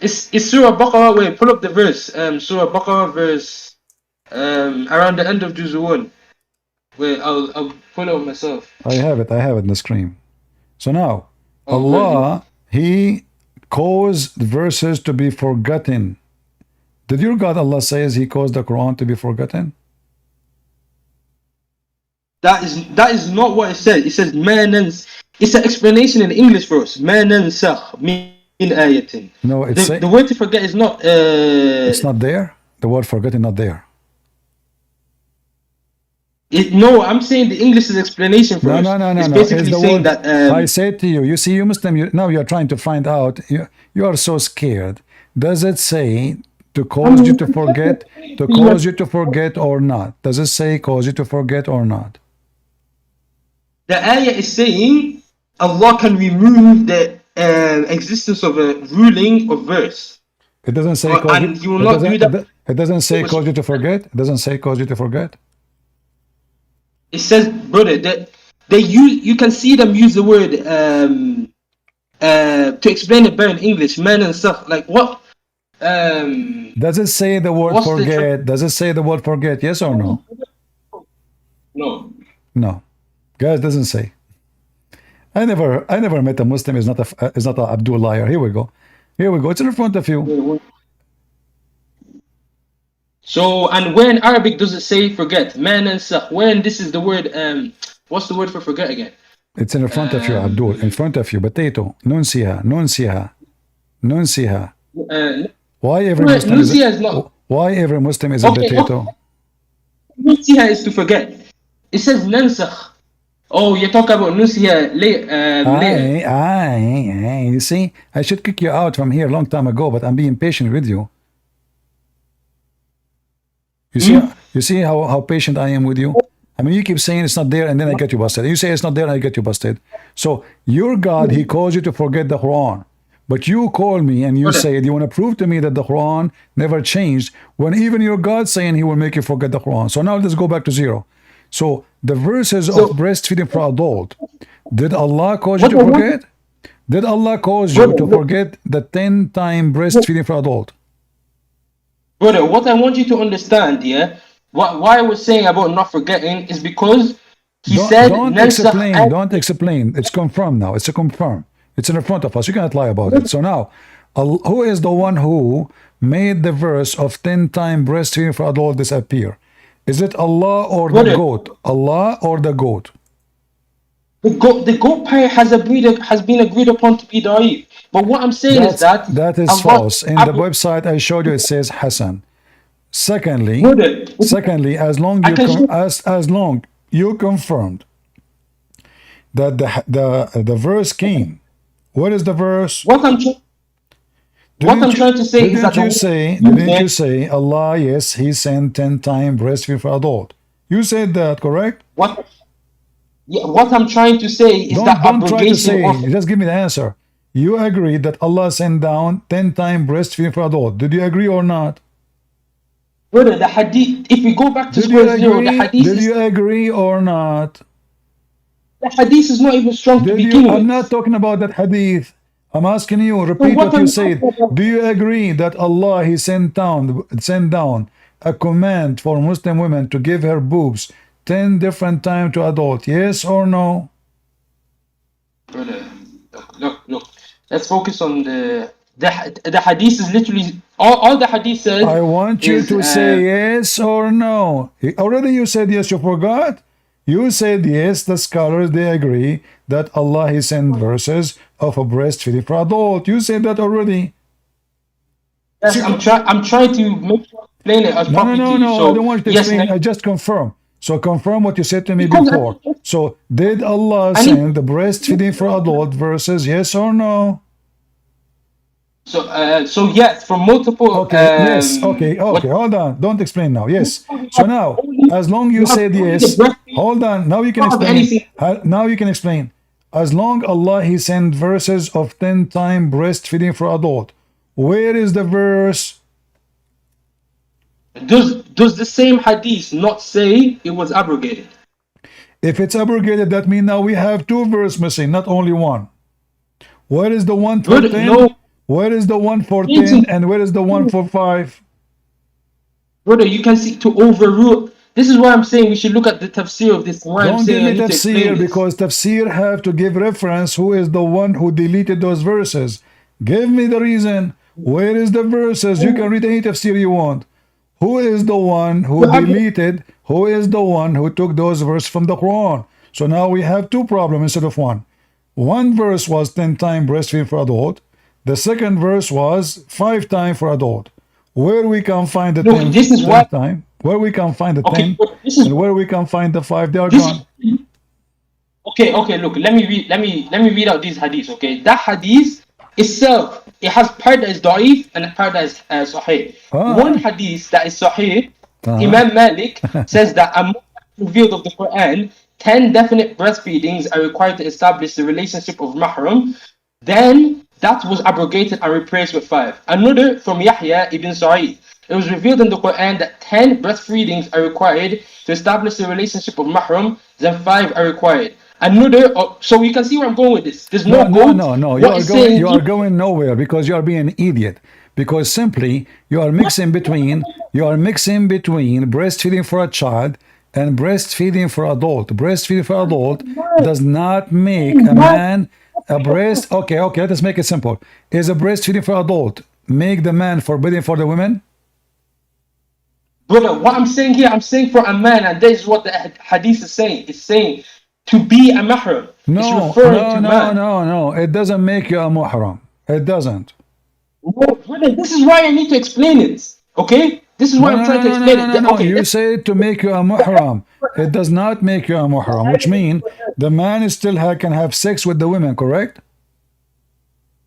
It's Surah Al-Baqarah. Wait, pull up the verse. Surah Al-Baqarah verse around the end of Juz 1. Wait, I'll pull it up myself. I have it in the screen. So now, Allah, He caused verses to be forgotten. Did your God Allah says He caused the Quran to be forgotten? That is not what it says. It says it's an explanation in English for us. مَا نَنْسَخْ مِنْ آيَةٍ. No, the word to forget is not. It's not there. The word forgotten not there. No, I'm saying the English is explanation for us. No. It's basically saying that. I said to you, you see, you Muslim, now you're trying to find out. You are so scared. Does it say to cause you to forget, or not? Does it say cause you to forget or not? The ayah is saying Allah can remove the existence of a ruling of verse. It doesn't say cause you will not do that. It doesn't say cause you to forget. It doesn't say cause you to forget. It says, brother, that you can see them use the word to explain it better in English, man and stuff. Like what? Does it say the word forget? Does it say the word forget? Yes or no? No. No, guys, doesn't say. I never met a Muslim is not a Abdul liar. Here we go. It's in front of you. So, and where in Arabic does it say forget? Man and sah. When this is the word, what's the word for forget again? It's in front of you, Abdul. In front of you. Potato. Nunsiha. Why every Muslim is a potato? Nunsiha is to forget. It says nansakh. Oh, you're talking about nunsiha later. You see, I should kick you out from here a long time ago, but I'm being patient with you. You see how patient I am with you? I mean, you keep saying it's not there and then I get you busted. You say it's not there and I get you busted. So your God, He calls you to forget the Quran. But you call me and you say, you want to prove to me that the Quran never changed when even your God saying He will make you forget the Quran. So now let's go back to zero. So the verses of breastfeeding for adult, did Allah cause you to forget? Did Allah cause you to forget the 10-time breastfeeding for adult? Brother, what I want you to understand, why I was saying about not forgetting is because He said... Don't explain. It's confirmed now. It's a confirm. It's in front of us. You cannot lie about it. So now, who is the one who made the verse of 10-time breastfeeding for adult disappear? Is it Allah or the goat? Allah or the goat? The goat part has been agreed upon to be da'if. But what I'm saying is that... That is false. In the website I showed you, it says Hasan. Secondly, as long you confirmed that the verse came. What is the verse? What I'm trying to say is that didn't you say Allah, yes, He sent 10 times breastfeeding for adult? You said that, correct? what I'm trying to say is that Don't try to say, abrogation of just give me the answer. You agreed that Allah sent down 10 times breastfeeding for adult. Did you agree or not? brother, the hadith, if we go back to Did you square zero, agree? Did you agree or not? the hadith is not even strong to begin with. I'm not talking about that hadith. I'm asking you, repeat what you said. Do you agree that Allah, He sent down a command for Muslim women to give her boobs 10 different times to adult? Yes or no? Brother, look. Let's focus on the hadith is literally all the hadith says. I want you to say yes or no. Already you said yes, you forgot? You said yes, the scholars, they agree that Allah, He sent verses of a breastfeeding for adult. You said that already. Yes, I'm trying to explain it as properly to you. No, I don't want you to explain. I just confirm. So confirm what you said to me before. So did Allah send the breastfeeding for adult verses, yes or no? So yes, from multiple. Okay, yes, okay, hold on. Don't explain now. Yes. So now, as long you said yes, hold on. Now you can explain. Now you can explain. As long Allah, He sent verses of 10 times breastfeeding for adult. Where is the verse? Does the same hadith not say it was abrogated? If it's abrogated, that means now we have 2 verses missing, not only one. Where is the one for 10? No. Where is the one for 10 and where is the one for 5? Brother, you can see to overrule. This is why I'm saying we should look at the tafsir of this. Don't give me tafsir, because tafsir have to give reference who is the one who deleted those verses. Give me the reason. Where is the verses? You can read any tafsir you want. Who is the one who deleted? Who is the one who took those verses from the Quran? So now we have 2 problems instead of 1. One verse was 10 times breastfeeding for adult. The second verse was 5 times for adult. Where we can find the 10 time? Where we can find the 10 and where we can find the 5? They are gone. Okay. Look, let me read out these hadiths. Okay, that hadith itself, it has part that is da'if and part that is sahih. One hadith that is sahih, Imam Malik says that among the revealed of the Quran, 10 definite breastfeedings are required to establish the relationship of mahram. Then that was abrogated and replaced with 5. Another from Yahya ibn Sa'id. It was revealed in the Quran that 10 breastfeedings are required to establish the relationship of mahram, then 5 are required. Another, so you can see where I'm going with this. There's no. You are going nowhere because you are being an idiot. Because simply you are mixing between breastfeeding for a child and breastfeeding for adult. Breastfeeding for adult does not make a man a breast. Okay, let us make it simple. Is a breastfeeding for adult make the man forbidden for the women? Brother, what I'm saying here, I'm saying for a man, and this is what the hadith is saying. It's saying to be a mahram. No. It doesn't make you a muhram. It doesn't. No, brother, this is why I need to explain it. Okay? This is why I'm trying to explain it. No. You say to make you a muhram. It does not make you a muhram, which means the man still can have sex with the women, correct?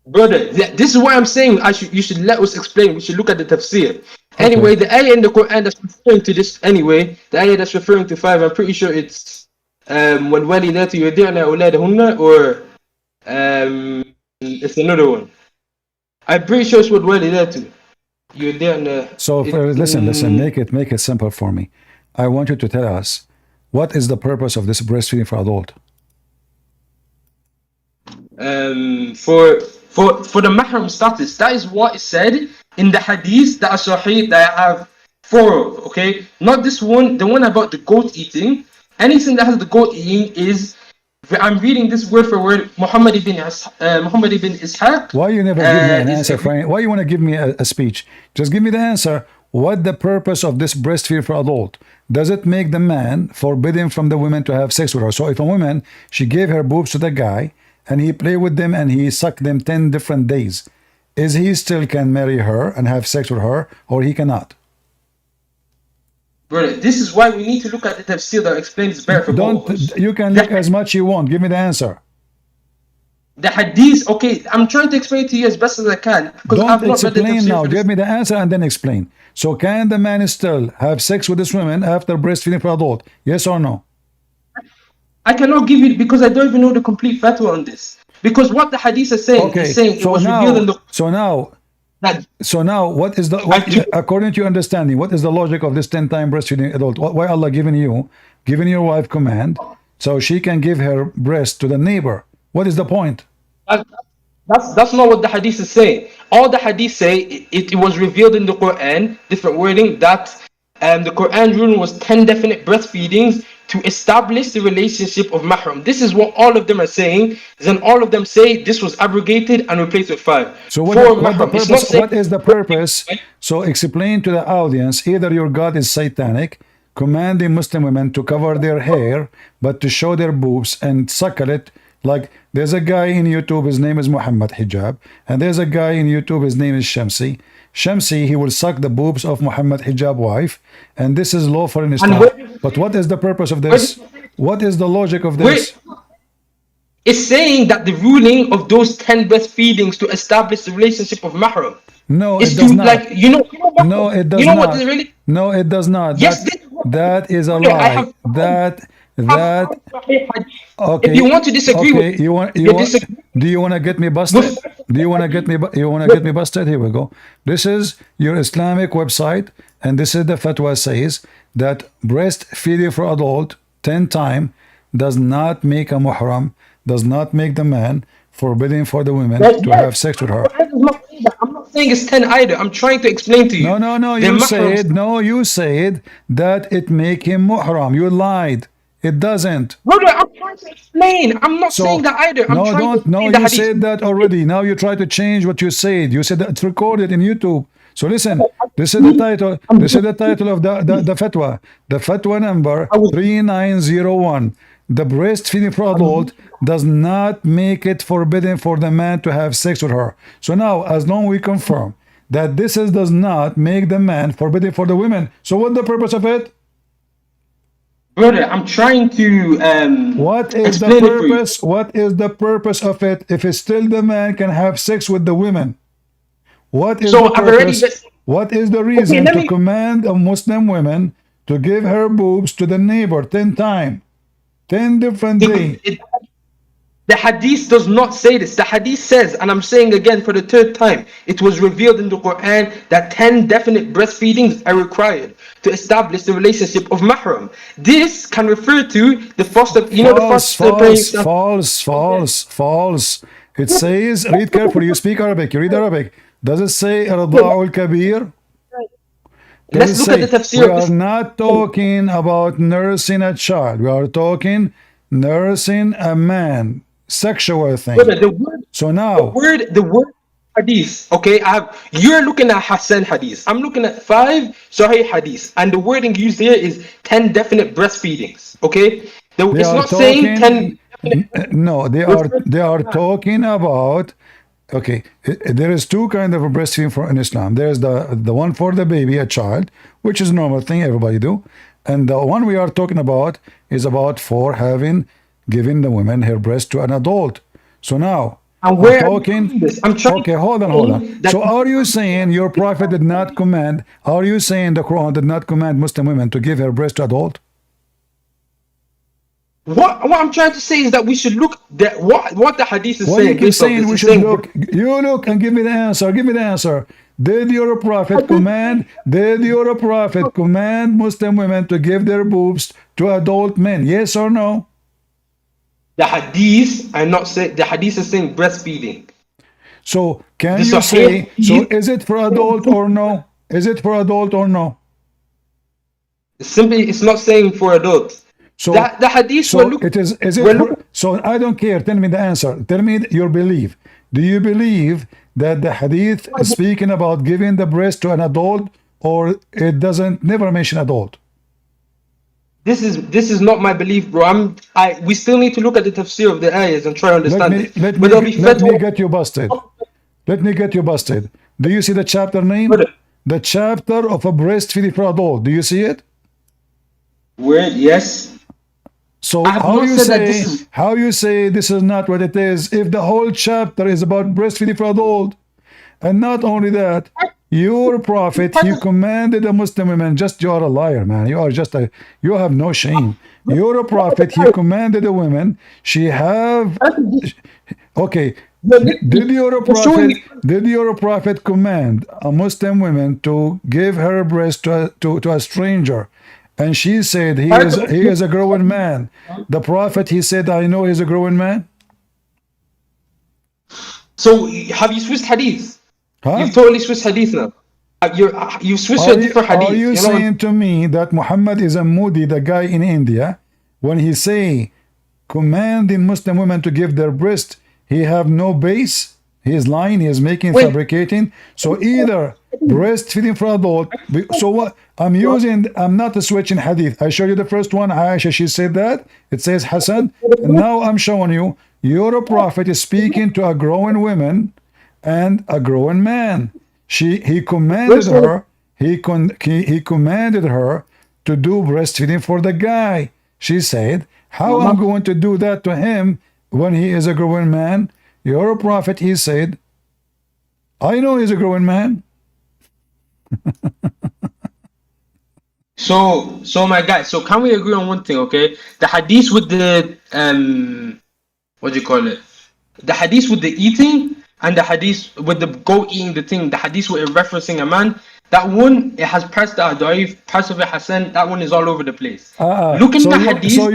Brother, this is why I'm saying you should let us explain. We should look at the tafsir. Anyway, the ayah in the Quran that's referring to this, the ayah that's referring to 5, I'm pretty sure it's وَالْوَالِدَاتُ يُرْضِعْنَ أَوْلَادَهُنَّ, or it's another one. I'm pretty sure it's وَالْوَالِدَاتُ يُرْضِعْنَ. So listen, make it simple for me. I want you to tell us, what is the purpose of this breastfeeding for adult? For the mahram status, that is what is said in the hadith that are sahih, that I have 4 of, okay? Not this one, the one about the goat eating. Anything that has the goat eating is, I'm reading this word for word, Muhammad ibn Ishaq. Why you never give me an answer, Frank? Why you want to give me a speech? Just give me the answer. What the purpose of this breastfeed for adult? Does it make the man forbidden from the women to have sex with her? So if a woman, she gave her boobs to the guy, and he play with them and he sucked them 10 different days, is he still can marry her and have sex with her, or he cannot? Brother, this is why we need to look at the tafsir that explains better for both of us. You can look as much you want. Give me the answer. The hadith, okay, I'm trying to explain to you as best as I can because I've Don't not read the explain tafsir now. for this. Give me the answer and then explain. So can the man still have sex with this woman after breastfeeding for adult? Yes or no? I cannot give you because I don't even know the complete fatwa on this. Because what the hadith is saying, Okay. is saying it So was revealed in the that now, what is the according to your understanding? What is the logic of this 10-time breastfeeding adult? Why Allah giving your wife command so she can give her breast to the neighbor? What is the point? that's not what the hadith is saying. All the hadith say it was revealed in the Qur'an, different wording, that the Qur'an ruling was 10 definite breastfeedings to establish the relationship of mahram. This is what all of them are saying. Then all of them say this was abrogated and replaced with 5. So For what the mahram. It's purpose? not What is the purpose? So explain to the audience. Either your God is satanic, commanding Muslim women to cover their hair, but to show their boobs and suckle it. Like there's a guy in YouTube, his name is Muhammad Hijab, and there's a guy in YouTube, his name is Shamsi. Shamsi, he will suck the boobs of Muhammad Hijab wife, and this is lawful in Islam. But what is the purpose of this? What is the logic of this? It's saying that the ruling of those 10 breastfeedings to establish the relationship of mahram. No, is it does to, not. like, No, it does you know not. what is really? No, it does not. Yes, that is a I lie. have- That okay. If you want to disagree Okay, with you want do you want to get me busted? Do you want to get me busted? Here we go. This is your Islamic website, and this is the fatwa says that breastfeeding for adult 10 times does not make a muhram, does not make the man forbidden for the women to have sex with her. I'm not saying it's 10 either. I'm trying to explain to you. No. You said that it make him muhram. You lied. It doesn't. Brother, I'm trying to explain. I'm not saying that either. You said that already. Now you try to change what you said. You said that it's recorded in YouTube. So listen, this is the title. This is the title of the fatwa. The fatwa number 3901. The breastfeeding for adult does not make it forbidden for the man to have sex with her. So now, as long as we confirm that this does not make the man forbidden for the women, so what's the purpose of it? Brother, I'm trying to what is the purpose? What is the purpose of it if it's still the man can have sex with the women? What is the purpose? What is the reason to command a Muslim woman to give her boobs to the neighbor 10 times? 10 different days. The hadith does not say this. The hadith says, and I'm saying again for the 3rd time, it was revealed in the Quran that 10 definite breastfeedings are required to establish the relationship of mahram. This can refer to the foster, false. It says, read carefully, you speak Arabic, you read Arabic. Does it say Arda'ul Kabir? Let's look at the tafsir. We are not talking about nursing a child. We are talking nursing a man. Sexual thing. The word hadith. Okay, you're looking at Hassan hadith. I'm looking at 5 Sahih hadith, and the wording used here is 10 definite breastfeedings. Okay, it's not saying 10. No, they are talking about. Okay, there is 2 kinds of breastfeeding in Islam. There's the one for the baby, a child, which is a normal thing everybody do, and the one we are talking about is about for giving the woman her breast to an adult. So now we're talking. Okay, hold on. So are you saying your prophet did not command? Are you saying the Quran did not command Muslim women to give her breast to adult? What I'm trying to say is that we should look at what the hadith is saying. What you keep saying we should look. You look and give me the answer. Give me the answer. Did your prophet command? Did your prophet command Muslim women to give their boobs to adult men? Yes or no? The hadith are not saying. The hadith is saying breastfeeding. So can you say? So is it for adult or no? Is it for adult or no? Simply, it's not saying for adults. So the hadith. So it is. Is it? So I don't care. Tell me the answer. Tell me your belief. Do you believe that the hadith is speaking about giving the breast to an adult, or it doesn't never mention adult? This is not my belief, bro. We still need to look at the tafsir of the ayahs and try to understand it. Let me get you busted. Let me get you busted. Do you see the chapter name? The chapter of a breastfeeding for adult. Do you see it? Where? Yes. So I have how not you said that say this is. how you say this is not what it is if the whole chapter is about breastfeeding for adult? And not only that, your prophet, he commanded the Muslim women, just you are a liar, man. You are just a, you have no shame. You're a prophet, he commanded the women, she have, okay, did your prophet command a Muslim woman to give her breast to a stranger? And she said, he is a grown man. The prophet, he said, I know he's a grown man. So have you switched hadith? Huh? You've totally switched hadith now. You've switched to a different hadith. Are you know? saying to me that Muhammad is a Moody, the guy in India, when he say commanding Muslim women to give their breast, he have no base? He is lying, he is making, fabricating. So either breastfeeding for adult. So what I'm using, I'm not switching hadith. I showed you the first one, Aisha, she said that. It says Hassan. And now I'm showing you, your prophet is speaking to a growing woman and a growing man. He commanded her, he commanded her to do breastfeeding for the guy. She said, how I'm going to do that to him when he is a growing man? Your prophet, he said, I know he's a growing man. So my guy, so can we agree on one thing, okay? The hadith with the what do you call it? The hadith with the eating and the hadith with the goat eating the thing, the hadith with it referencing a man, that one, it has parts that are da'if, parts of it Hassan, that one is all over the place. Looking at hadith. So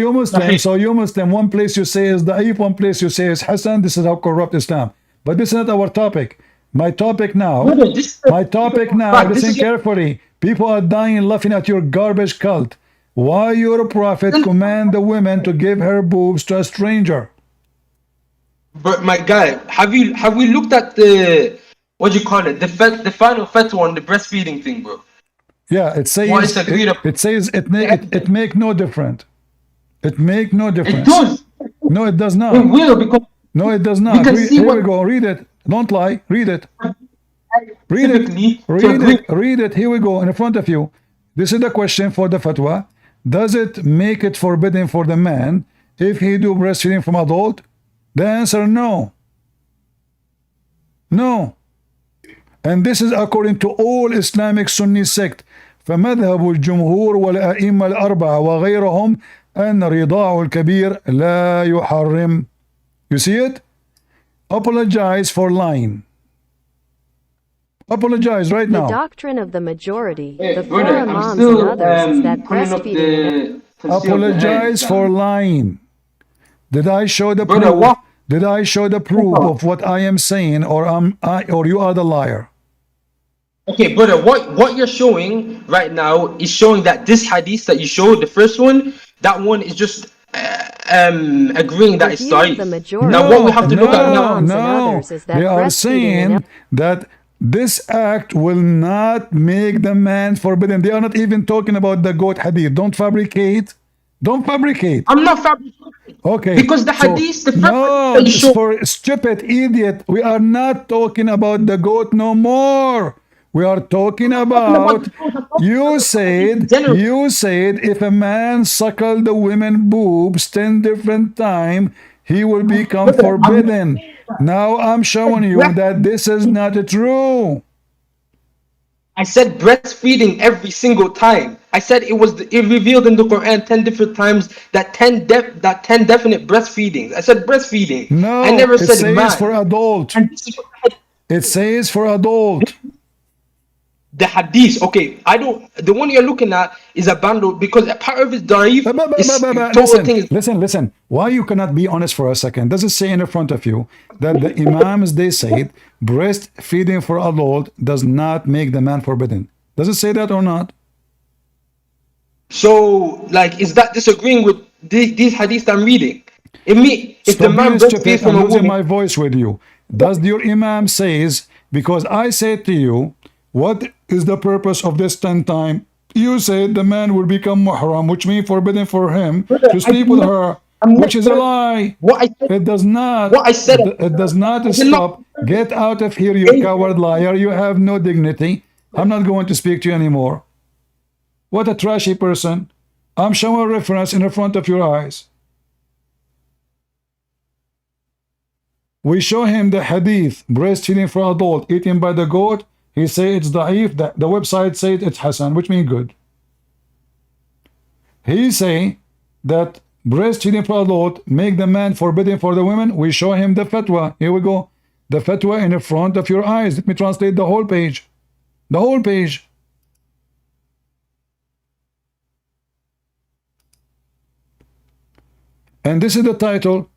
you Muslim, one place you say is da'if, one place you say is Hassan. This is how corrupt Islam. But this is not our topic. My topic now, listen carefully. People are dying laughing at your garbage cult. Why your prophet command the women to give her boobs to a stranger? But my guy, have we looked at the, what do you call it, the final fatwa on the breastfeeding thing, bro? Yeah, it says it make no difference. It make no difference. It does. No, it does not. It will, because no, it does not. Here we go. Read it. Don't lie. Read it. Read it. Here we go in front of you. This is the question for the fatwa. Does it make it forbidden for the man if he do breastfeeding from adult? The answer, no. No. And this is according to all Islamic Sunni sect. فمذهب الجمهور والأئمة الأربعة وغيرهم أن رضاع الكبير لا يحرم. You see it? Apologize for lying. Apologize right now. The doctrine of the majority, the four imams and others, is that breastfeeding. Apologize for lying. Did I show the proof? Did I show the proof of what I am saying, or you are the liar? Okay, brother, what you're showing right now is showing that this hadith that you showed, the first one, that one is just agreeing that it's da'if. Now what we have to look at now, they are saying that this act will not make the man forbidden. They are not even talking about the goat hadith. Don't fabricate. Don't fabricate. I'm not fabricating. Okay. Because the hadith, no, for stupid idiot. We are not talking about the goat no more. We are talking about, you said if a man suckle the women boobs 10 different times, he will become forbidden. Now I'm showing you that this is not true. I said breastfeeding every single time. I said it revealed in the Quran 10 different times that 10 definite breastfeedings. I said breastfeeding. No, I never said it man. says for adult. It says for adult. The hadith, okay, the one you're looking at is a bundle because a part of it da'if is listen. Why you cannot be honest for a second? Does it say in front of you that the imams, they said breastfeeding for adult does not make the man forbidden? Does it say that or not? So, like, is that disagreeing with these hadiths I'm reading? If the man breastfeeds from a woman, I'm losing my voice with you. Does your imam says, because I said to you, what is the purpose of this 10 time? You said the man will become muhram, which means forbidden for him to sleep with her, which is a lie. It does not. It does not stop. Get out of here, you coward liar. You have no dignity. I'm not going to speak to you anymore. What a trashy person. I'm showing a reference in the front of your eyes. We show him the hadith, breastfeeding for adult, eaten by the goat. He say it's da'if. The website says it's Hasan, which means good. He say that breastfeeding for adult make the man forbidden for the women. We show him the fatwa. Here we go. The fatwa in the front of your eyes. Let me translate the whole page. The whole page. And this is the title.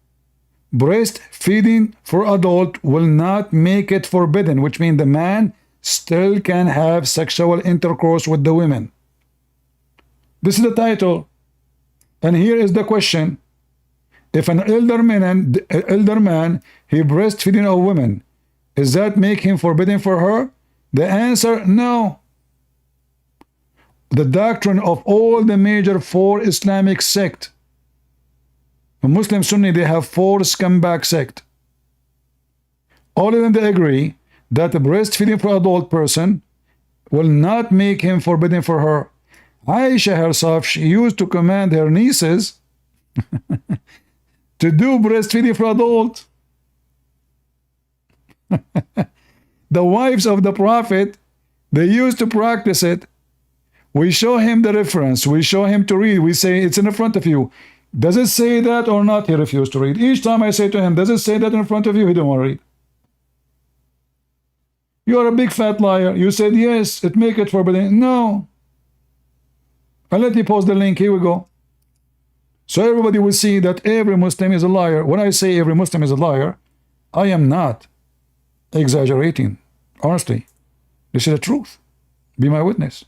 Breastfeeding for adult will not make it forbidden, which means the man still can have sexual intercourse with the women. This is the title. And here is the question. If an elder man he breastfeeding a woman, does that make him forbidden for her? The answer, no. The doctrine of all the major four Islamic sects, Muslim Sunni, they have four scumbag sects. All of them they agree that the breastfeeding for adult person will not make him forbidden for her. Aisha herself, she used to command her nieces to do breastfeeding for adult. The wives of the Prophet, they used to practice it. We show him the reference. We show him to read. We say, it's in the front of you. Does it say that or not? He refused to read. Each time I say to him, does it say that in front of you? He don't want to read. You are a big fat liar. You said, yes, it make it forbidden. No. I'll let you post the link. Here we go. So everybody will see that every Muslim is a liar. When I say every Muslim is a liar, I am not exaggerating. Honestly, this is the truth. Be my witness.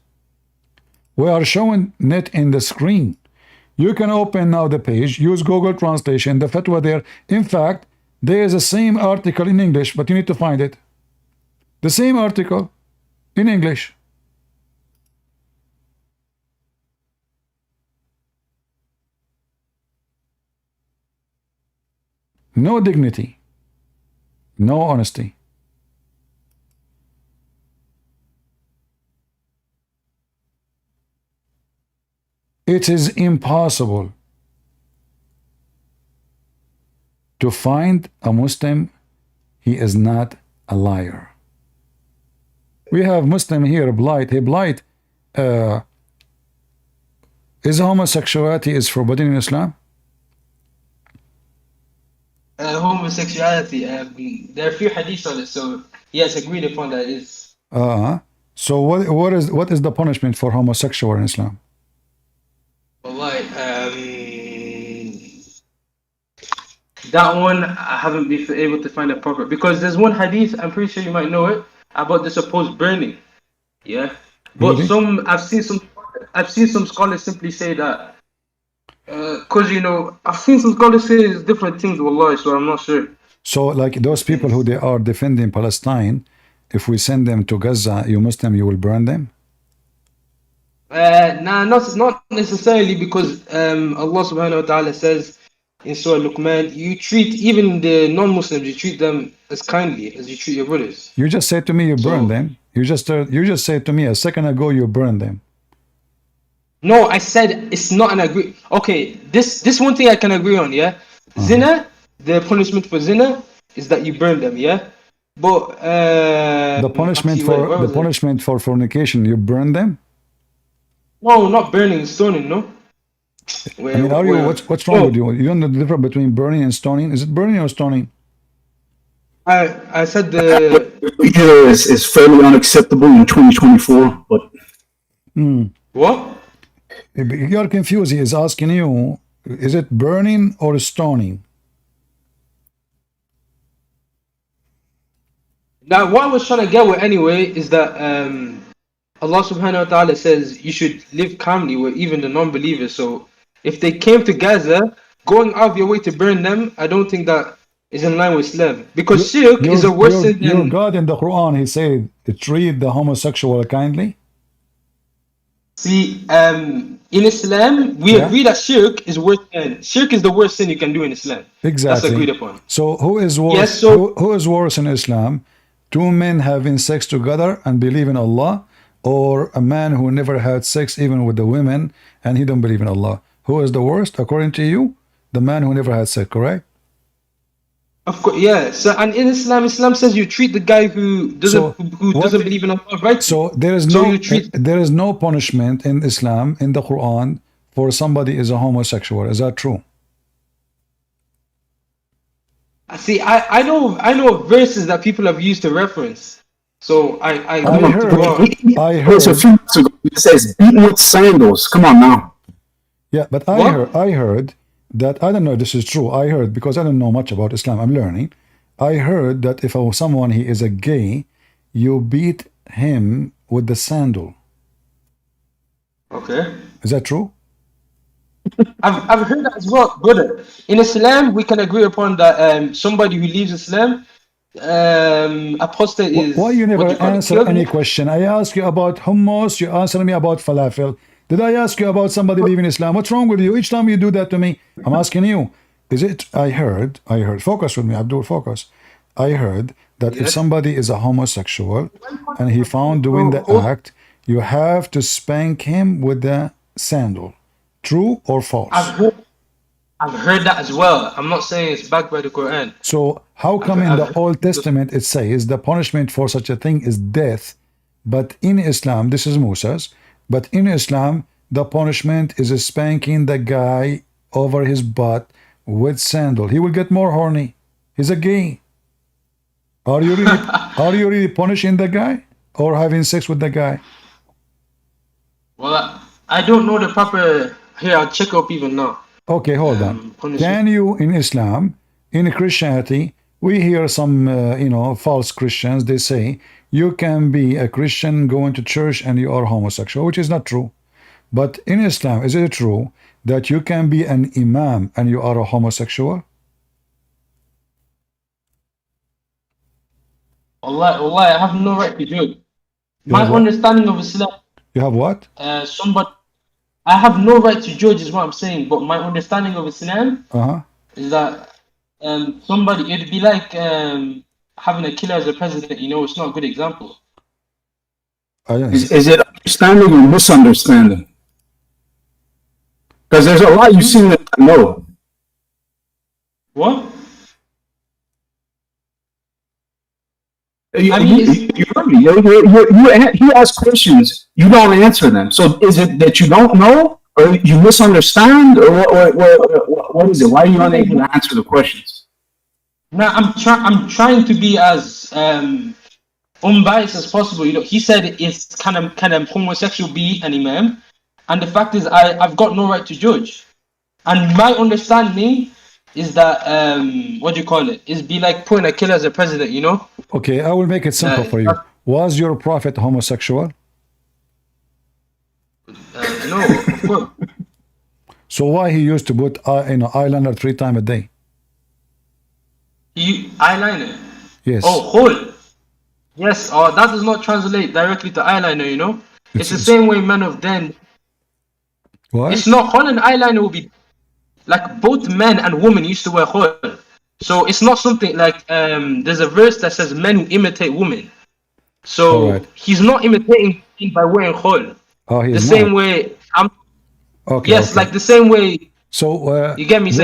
We are showing it in the screen. You can open now the page, use Google Translation, the fatwa there. In fact, there is the same article in English, but you need to find it. The same article in English. No dignity, no honesty. It is impossible to find a Muslim, he is not a liar. We have Muslim here, Blight. Hey, Blight, is homosexuality is forbidden in Islam? Homosexuality, there are a few hadiths on it, so yes, agreed upon that is. So what is the punishment for homosexual in Islam? Wallahi, that one I haven't been able to find a proper, because there's one hadith, I'm pretty sure you might know it, about the supposed burning. Yeah. But Really? I've seen some scholars simply say that because I've seen some scholars say different things, wallahi, so I'm not sure. So like those people who they are defending Palestine, if we send them to Gaza, you Muslim, you will burn them? Nah, not necessarily, because Allah subhanahu wa ta'ala says in Surah Luqman, you treat even the non-Muslims, you treat them as kindly as you treat your brothers. You just said to me you burn them. You just said to me a second ago you burn them. No, I said it's not an agree. Okay, this one thing I can agree on, yeah. Zina, the punishment for zina is that you burn them, yeah. But the punishment for fornication, you burn them? No, not burning, stoning, no. What's wrong with you? You don't know the difference between burning and stoning? Is it burning or stoning? I said the here is fairly unacceptable in 2024, but what? You're confused. He is asking you, is it burning or stoning? Now, what I was trying to get with anyway is that Allah subhanahu wa ta'ala says you should live calmly with even the non-believers. So if they came to Gaza, going out of your way to burn them, I don't think that is in line with Islam. Because shirk is a worse sin than... Your God in the Quran, he said, treat the homosexual kindly. See, in Islam, we agree that shirk is worse than... Shirk is the worst sin you can do in Islam. Exactly. That's agreed upon. So who is worse? Yes, so... who is worse in Islam? Two men having sex together and believe in Allah, or a man who never had sex even with the women and he don't believe in Allah? Who is the worst according to you? The man who never had sex, correct? Of course, yeah. So, and in Islam, Islam says you treat the guy who doesn't who what- doesn't believe in Allah right. So there is So no you treat. there is no punishment in Islam in the Quran for somebody is a homosexual. Is that true? See, I know of verses that people have used to reference. So I It's a few months ago. It says beaten with sandals. Come on now. Yeah, but I heard that I don't know if this is true. I heard because I don't know much about Islam. I'm learning. I heard that if someone he is a gay, you beat him with the sandal. Okay. Is that true? I've heard that as well, brother. In Islam, we can agree upon that somebody who leaves Islam, apostate is. Why you never answer killed? any question? I ask you about hummus, you answer me about falafel. Did I ask you about somebody leaving Islam? What's wrong with you? Each time you do that to me, I'm asking you. Is it? I heard. Focus with me, Abdul. Focus. I heard that if somebody is a homosexual and he found doing the act, you have to spank him with the sandal. True or false? I've heard that as well. I'm not saying it's backed by the Quran. So how come in the Old Testament it says the punishment for such a thing is death, but in Islam, this is Musa's, but in Islam, the punishment is spanking the guy over his butt with sandal. He will get more horny. He's a gay. Are you really punishing the guy or having sex with the guy? Well, I don't know the proper. Here, I'll check up even now. Okay, hold on. Can you, in Islam, in Christianity, we hear some, false Christians, they say, you can be a Christian going to church and you are homosexual, which is not true. But in Islam, is it true that you can be an imam and you are a homosexual? Allah, I have no right to do it. My understanding of Islam. You have what? I have no right to judge, is what I'm saying. But my understanding of Islam is that somebody, it'd be like having a killer as a president. It's not a good example. Is it understanding or misunderstanding? Because there's a lot you seem to know. What? You heard me. You ask questions, you don't answer them. So is it that you don't know, or you misunderstand, or what is it? Why are you unable to answer the questions? No, I'm trying to be as unbiased as possible. He said it's can a homosexual be an imam, and the fact is I've got no right to judge, and my understanding is that is be like putting a killer as a president. Okay, I will make it simple for you. Was your prophet homosexual? No, of course. So why he used to put eyeliner 3 times a day? Eyeliner? Yes. Oh, hole. Yes. That does not translate directly to eyeliner. It's the same way men of then. What? It's not hole and eyeliner will be like both men and women used to wear hole. So it's not something like there's a verse that says men who imitate women. So he's not imitating by wearing hole. Oh, he's the same way like the same way. So you get me? So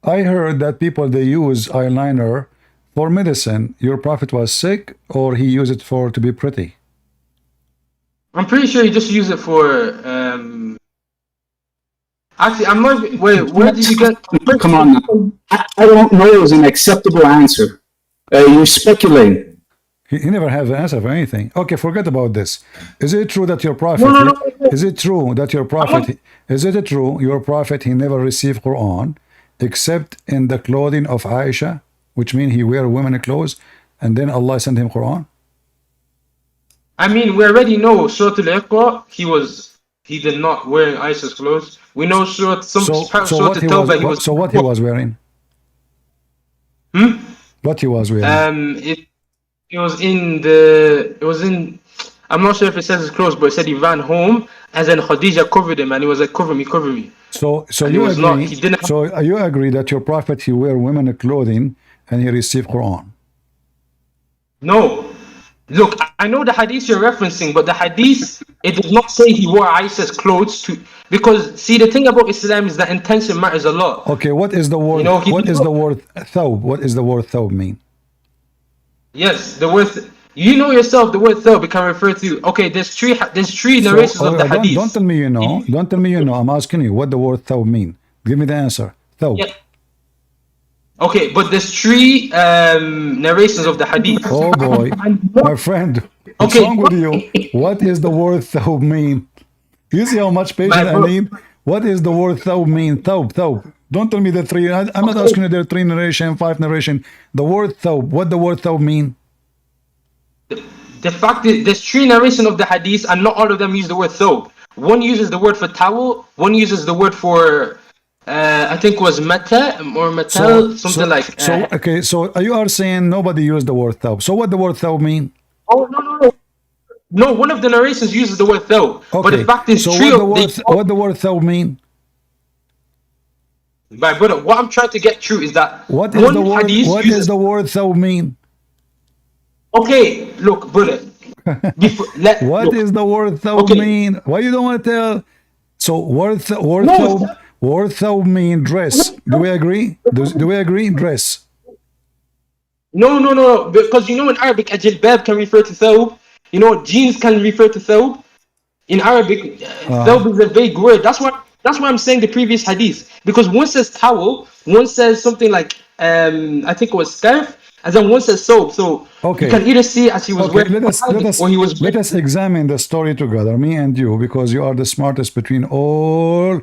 I heard that people they use eyeliner for medicine. Your prophet was sick, or he used it to be pretty? I'm pretty sure he just used it for. Actually, I'm not. Wait, where did you get? Come on now. I don't know is an acceptable answer. You're speculating. He never has an answer for anything. Okay, forget about this. Is it true that your prophet? No. Is it true that your prophet? Is it true your prophet he never received Quran except in the clothing of Aisha, which means he wear women clothes, and then Allah sent him Quran? I mean, we already know Surah Al-Iqra. He did not wear Aisha's clothes. We know Surah Al-Tawbah. So what he was wearing? What he was wearing? It was in. I'm not sure if it says his clothes, but it said he ran home, and then Khadija covered him, and he was like, "Cover me, cover me." So you agree? So you agree that your prophet he wear women clothing and he received Quran? No, look. I know the hadith you're referencing, but the hadith, it does not say he wore Aisha's clothes to, because see, the thing about Islam is that intention matters a lot. Okay, what is the word? You know, What is the word thawb? What is the word thawb mean? Yes, the word. You know yourself, the word thawb can refer to. Okay, there's three narrations of the hadith. Don't tell me you know. Don't tell me you know. I'm asking you what the word thawb mean. Give me the answer. Thawb. Yeah. Okay, but there's three narrations of the hadith. Oh boy, my friend, what's wrong with you? What is the word thawb mean? You see how much patience I need? What is the word thawb mean? Thawb, thawb. Don't tell me the three. I'm not asking you there are 3 narration, 5 narration. The word thawb. What the word thawb mean? The fact is, there's 3 narrations of the hadith, and not all of them use the word thawb. One uses the word for towel. One uses the word for, I think it was mata or matal, something like. Okay. So you are saying nobody used the word thawb. So what the word thawb mean? Oh no. No, one of the narrations uses the word thawb. Okay. But the fact is, so what the word thawb mean? My brother, what I'm trying to get through is that what is the word thawb mean? Okay, look, brother. What is the word thawb mean? Why you don't want to tell? So word thawb mean dress. Do we agree? Do we agree? Dress. No. Because you know in Arabic, ajilbab can refer to thawb. You know, jeans can refer to thawb. In Arabic, thawb is a vague word. That's why I'm saying the previous hadith. Because one says towel, one says something like, I think it was scarf, and then one says soap. So you can either see as he was wearing or he was. Let us examine the story together, me and you, because you are the smartest between all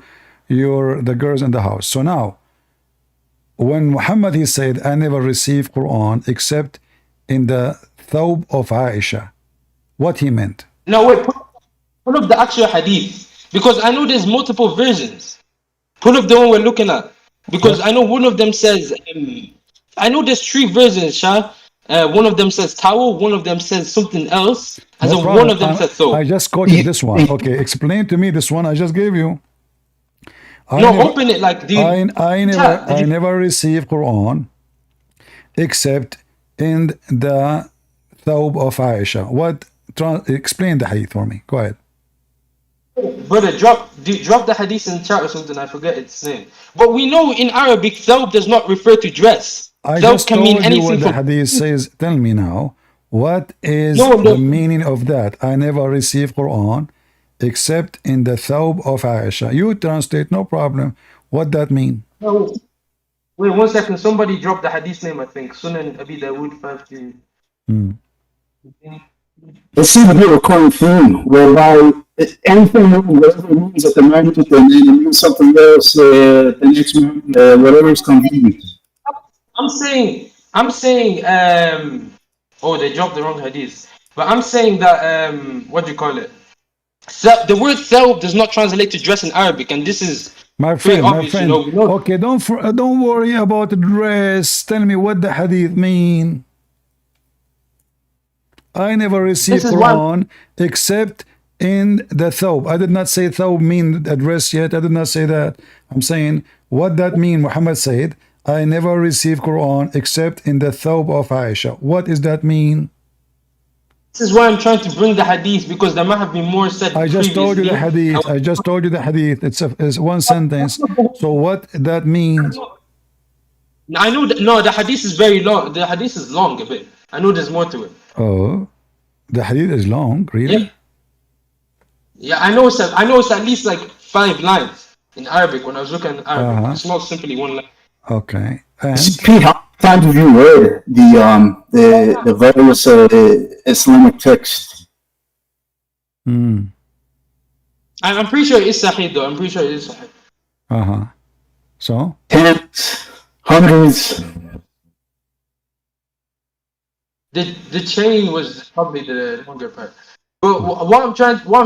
the girls in the house. So now, when Muhammad he said, "I never received Quran except in the thawb of Aisha," what he meant? No, wait. Pull up the actual hadith, because I know there's multiple versions. Pull up the one we're looking at, because I know one of them says. I know there's 3 versions, Shah. One of them says towel, one of them says something else, and then one of them says so. I just quoted this one. Okay, explain to me this one I just gave you. Open it like I never received Quran except in the thawb of Aisha. Explain the hadith for me. Go ahead. Brother, drop the hadith in chat or something. I forget its name. But we know in Arabic, thawb does not refer to dress. I just told you what the hadith says. Tell me now, what is the meaning of that? I never received Quran except in the thawb of Aisha. You translate, no problem. What that mean? Wait 1 second. Somebody dropped the hadith name, I think. Sunan Abi Dawood 5. It seems to be a recurring theme whereby anything whatever it means at the moment, and then it means something else the next moment, whatever is convenient. I'm saying, they dropped the wrong hadith. But I'm saying that, what do you call it? So the word thawb does not translate to dress in Arabic, and this is my friend. You know. Okay, don't worry about the dress. Tell me what the hadith mean. I never received Quran except in the thawb. I did not say thawb mean a dress yet. I did not say that. I'm saying what that mean. Muhammad said, I never received Quran except in the thawb of Aisha. What does that mean? This is why I'm trying to bring the hadith, because there might have been more said. I just told you the hadith. It's one sentence. So what that means? I know that, no, the hadith is very long. The hadith is long a bit. I know there's more to it. Oh, the hadith is long, really? Yeah, I know it's at least like 5 lines in Arabic. When I was looking at Arabic, it's not simply 1 line. Okay. And Pete, how many times have you read the various Islamic texts? I'm pretty sure it's Sahih though. I'm pretty sure it is Sahih. So? Tens, hundreds. The chain was probably the longer part. But what I'm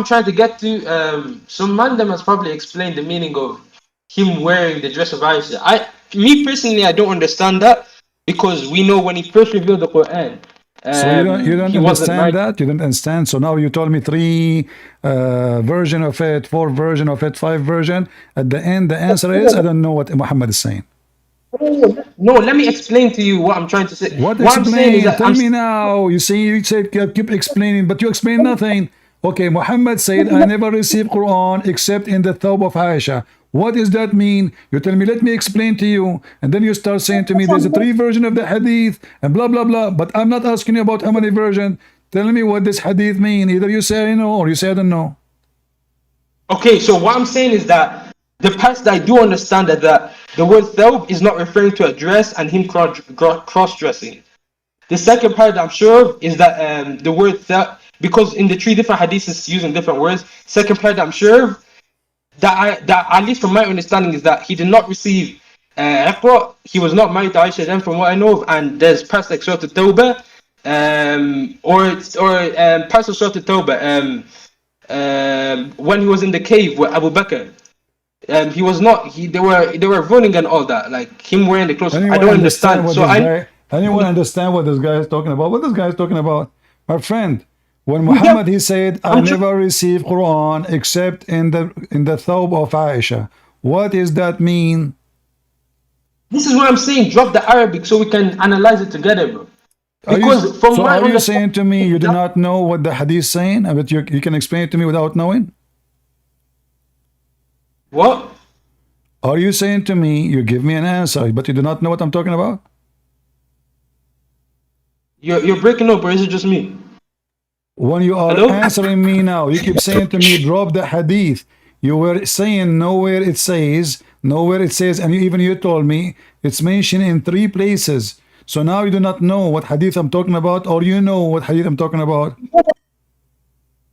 trying to get to, some man them has probably explained the meaning of him wearing the dress of Aisha. Me personally, I don't understand that, because we know when he first revealed the Qur'an. So you don't understand that? You don't understand? So now you told me 3 version of it, 4 version of it, 5 version. At the end, the answer is, I don't know what Muhammad is saying. No, let me explain to you what I'm trying to say. What What I'm saying is explain? that Tell me now. You see, you said keep explaining, but you explain nothing. Okay, Muhammad said, I never received Quran except in the thawb of Aisha. What does that mean? You tell me, let me explain to you. And then you start saying to me, there's a 3 version of the hadith and blah, blah, blah. But I'm not asking you about how many versions. Tell me what this hadith mean. Either you say I know or you say I don't know. Okay, so what I'm saying is that the past I do understand that the word thawb is not referring to a dress and him cross-dressing. The second part that I'm sure of is that the word thawb, because in the 3 different hadiths it's using different words. Second part that I'm sure of, that at least from my understanding is that he did not receive Iqra. He was not married to Aisha then, from what I know of, and there's parts like Surah At-Tawbah, or parts of Surah At-Tawbah, when he was in the cave with Abu Bakr. He was not. They were running and all that, like him wearing the clothes. I don't understand. So anyone understand what this guy is talking about? What this guy is talking about, my friend? When Muhammad he said, I never received Quran except in the thawb of Aisha. What does that mean? This is what I'm saying. Drop the Arabic so we can analyze it together, bro. Because are you saying to me you do not know what the hadith is saying? But you can explain it to me without knowing? What? Are you saying to me, you give me an answer, but you do not know what I'm talking about? You're breaking up, or is it just me? When you are answering me now, you keep saying to me, drop the hadith. You were saying nowhere it says, and you told me it's mentioned in 3 places. So now you do not know what hadith I'm talking about, or you know what hadith I'm talking about.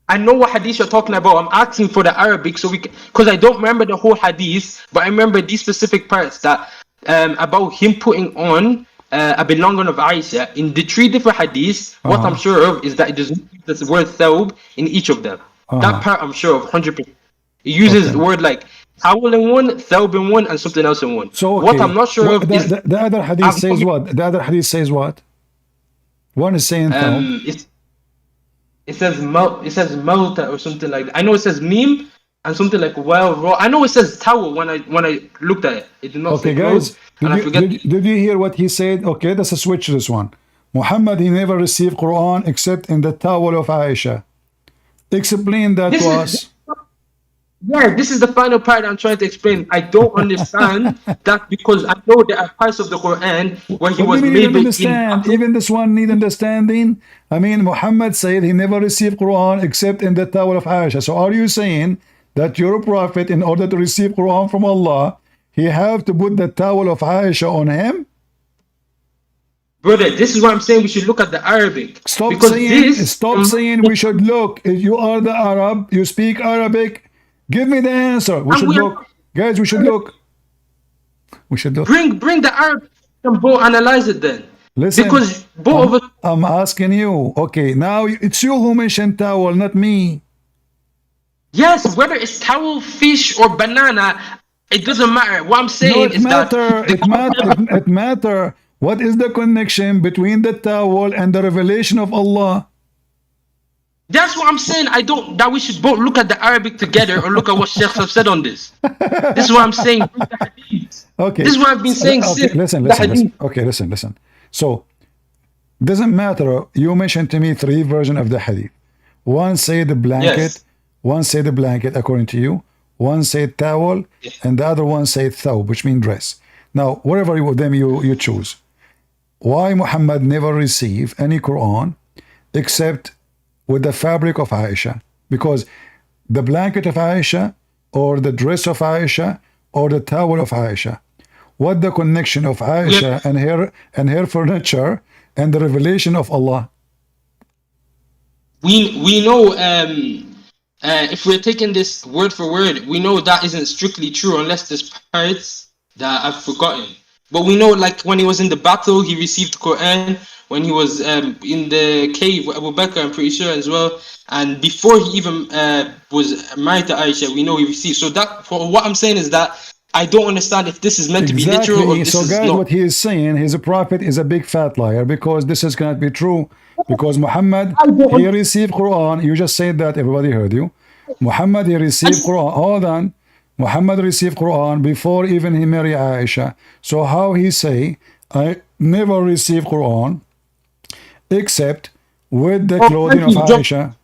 I know what hadith you're talking about. I'm asking for the Arabic so we can, because I don't remember the whole hadith, but I remember these specific parts that about him putting on a belonging of Aisha in the 3 different hadiths. What I'm sure of is that it does not use the word thawb in each of them. That part I'm sure of 100%. It uses the word like towel in one, thawb in one, and something else in one. So what I'm not sure of is the other hadith says what? The other hadith says what? One is saying thawb. It says Malta or something like that. I know it says meme and something like I know it says towel when I looked at it. It did not say guys. Did you hear what he said? Okay, let's switch this one. Muhammad, he never received Quran except in the towel of Aisha. Explain that to us. Yeah, this is the final part I'm trying to explain. I don't understand that because I know there are parts of the Quran where he was maybe even this one need understanding. I mean, Muhammad said he never received Quran except in the towel of Aisha. So are you saying that your prophet, in order to receive Quran from Allah, he have to put the towel of Aisha on him? Brother, this is what I'm saying. We should look at the Arabic. Stop saying we should look. If you are the Arab, you speak Arabic. Give me the answer. We should look. Guys, we should look. We should look. Bring the Arabic and both analyze it then. Listen, because both of us. I'm asking you. Okay, now it's you who mentioned towel, not me. Yes, whether it's towel, fish, or banana, it doesn't matter. What I'm saying is that it matter. What is the connection between the towel and the revelation of Allah? That's what I'm saying. That we should both look at the Arabic together or look at what Sheikh have said on this. This is what I'm saying. Okay. This is what I've been saying since. Listen. So, doesn't matter. You mentioned to me 3 versions of the hadith. One said the blanket, one said the blanket according to you, one said towel, and the other one said thawb, which means dress. Now, whatever you choose. Why Muhammad never received any Quran except with the fabric of Aisha? Because the blanket of Aisha, or the dress of Aisha, or the towel of Aisha, what the connection of Aisha and her furniture and the revelation of Allah? We know if we're taking this word for word, we know that isn't strictly true unless there's parts that I've forgotten. But we know, like when he was in the battle, he received the Quran. When he was in the cave with Abu Bakr, I'm pretty sure as well. And before he even was married to Aisha, we know he received. So that, for what I'm saying is that I don't understand if this is meant to be literal or this is not. What he is saying, his prophet is a big fat liar, because this is cannot be true. Because Muhammad, he received Quran. You just said that, everybody heard you. Muhammad, he received Quran. Hold on. Muhammad received Quran before even he married Aisha. So how he say, I never received Quran except with the clothing of Aisha?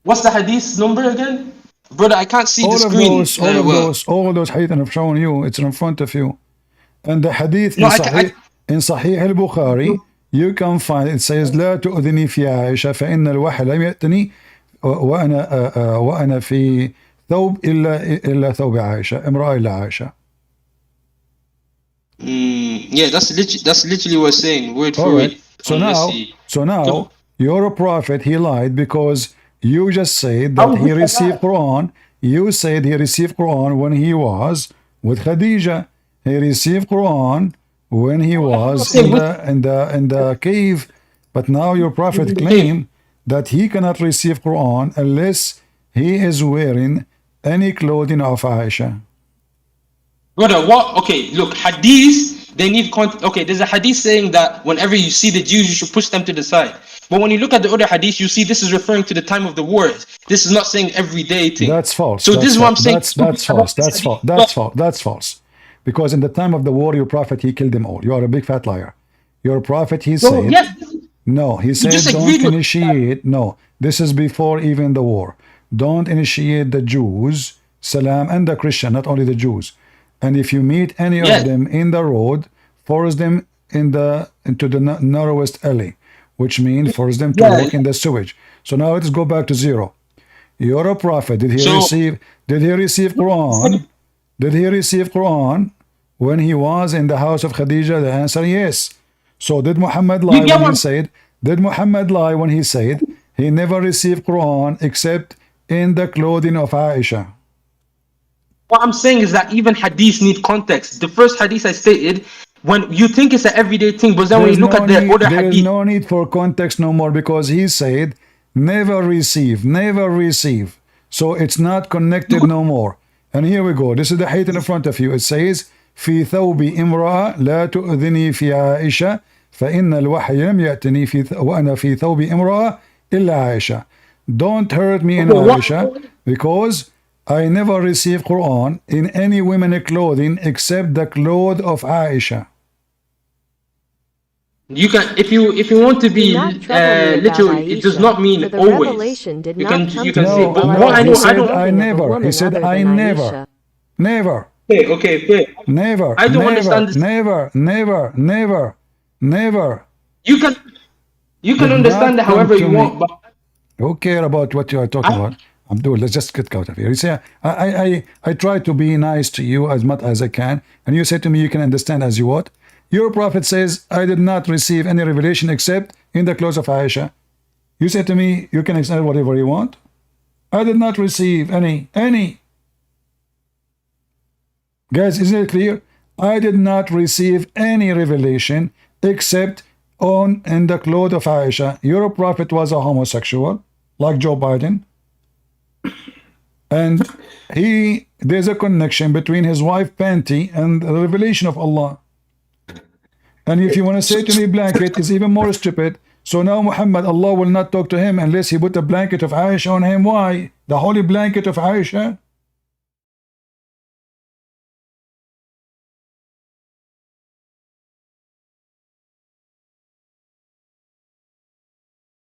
What's the hadith number again? Brother, I can't see the All of screen. those, all of those hadith I've shown you, it's in front of you. And the hadith No, in Sahih al-Bukhari, you can find it says لا تؤذني في عائشة فإن الوحي لم يأتني وأنا في ثوب إلا ثوب عائشة امرأة إلا عائشة. Yeah, that's literally what it's saying, word for word. So now your prophet, he lied because you just said that he received Quran. You said he received Quran when he was with Khadija. He received Quran when he was in the cave. But now your prophet claimed that he cannot receive Quran unless he is wearing any clothing of Aisha. Brother, what? Okay, look, hadith, they need context. Okay, there's a hadith saying that whenever you see the Jews, you should push them to the side. But when you look at the other hadith, you see this is referring to the time of the wars. This is not saying everyday thing. That's false. So this is what I'm saying. That's false. That's false. That's false. That's false. Because in the time of the war, your prophet, he killed them all. You are a big fat liar. Your prophet, he said, no, he said don't initiate. No, this is before even the war. Don't initiate the Jews, Salam, and the Christian, not only the Jews. And if you meet any of them in the road, force them into the narrowest alley, which means force them to walk in the sewage. So now let's go back to zero. You're a prophet. Did he receive Quran? Did he receive Quran when he was in the house of Khadija? The answer, yes. So did Muhammad lie when he said? Did Muhammad lie when he said he never received Quran except in the clothing of Aisha? What I'm saying is that even hadith need context. The first hadith I stated, when you think it's an everyday thing, but then when you look at the other hadith, there is no need for context no more, because he said never receive, never receive. So it's not connected no more. And here we go. This is the hadith in front of you. It says في ثوب امرأة لا تؤذني في عائشة فإن الوحي لم يأتني وأنا في ثوب امرأة إلا عائشة. Don't hurt me in Aisha because I never received Quran in any women clothing except the cloth of Aisha. You can, if you want to be literal, it does not mean always. You can say, but what I know, I don't. I never. He said I never, never. Okay. Never. I don't understand this. Never. You can understand it however you want, but who care about what you are talking about? Abdul, let's just get out of here. You say I try to be nice to you as much as I can, and you say to me you can understand as you want. Your prophet says I did not receive any revelation except in the clothes of Aisha. You say to me you can understand whatever you want. I did not receive any. Guys, isn't it clear? I did not receive any revelation except in the clothes of Aisha. Your prophet was a homosexual, like Joe Biden. And there's a connection between his wife panty and the revelation of Allah. And if you want to say to me blanket is even more stupid. So now Muhammad, Allah will not talk to him unless he put a blanket of Aisha on him. Why? The holy blanket of Aisha?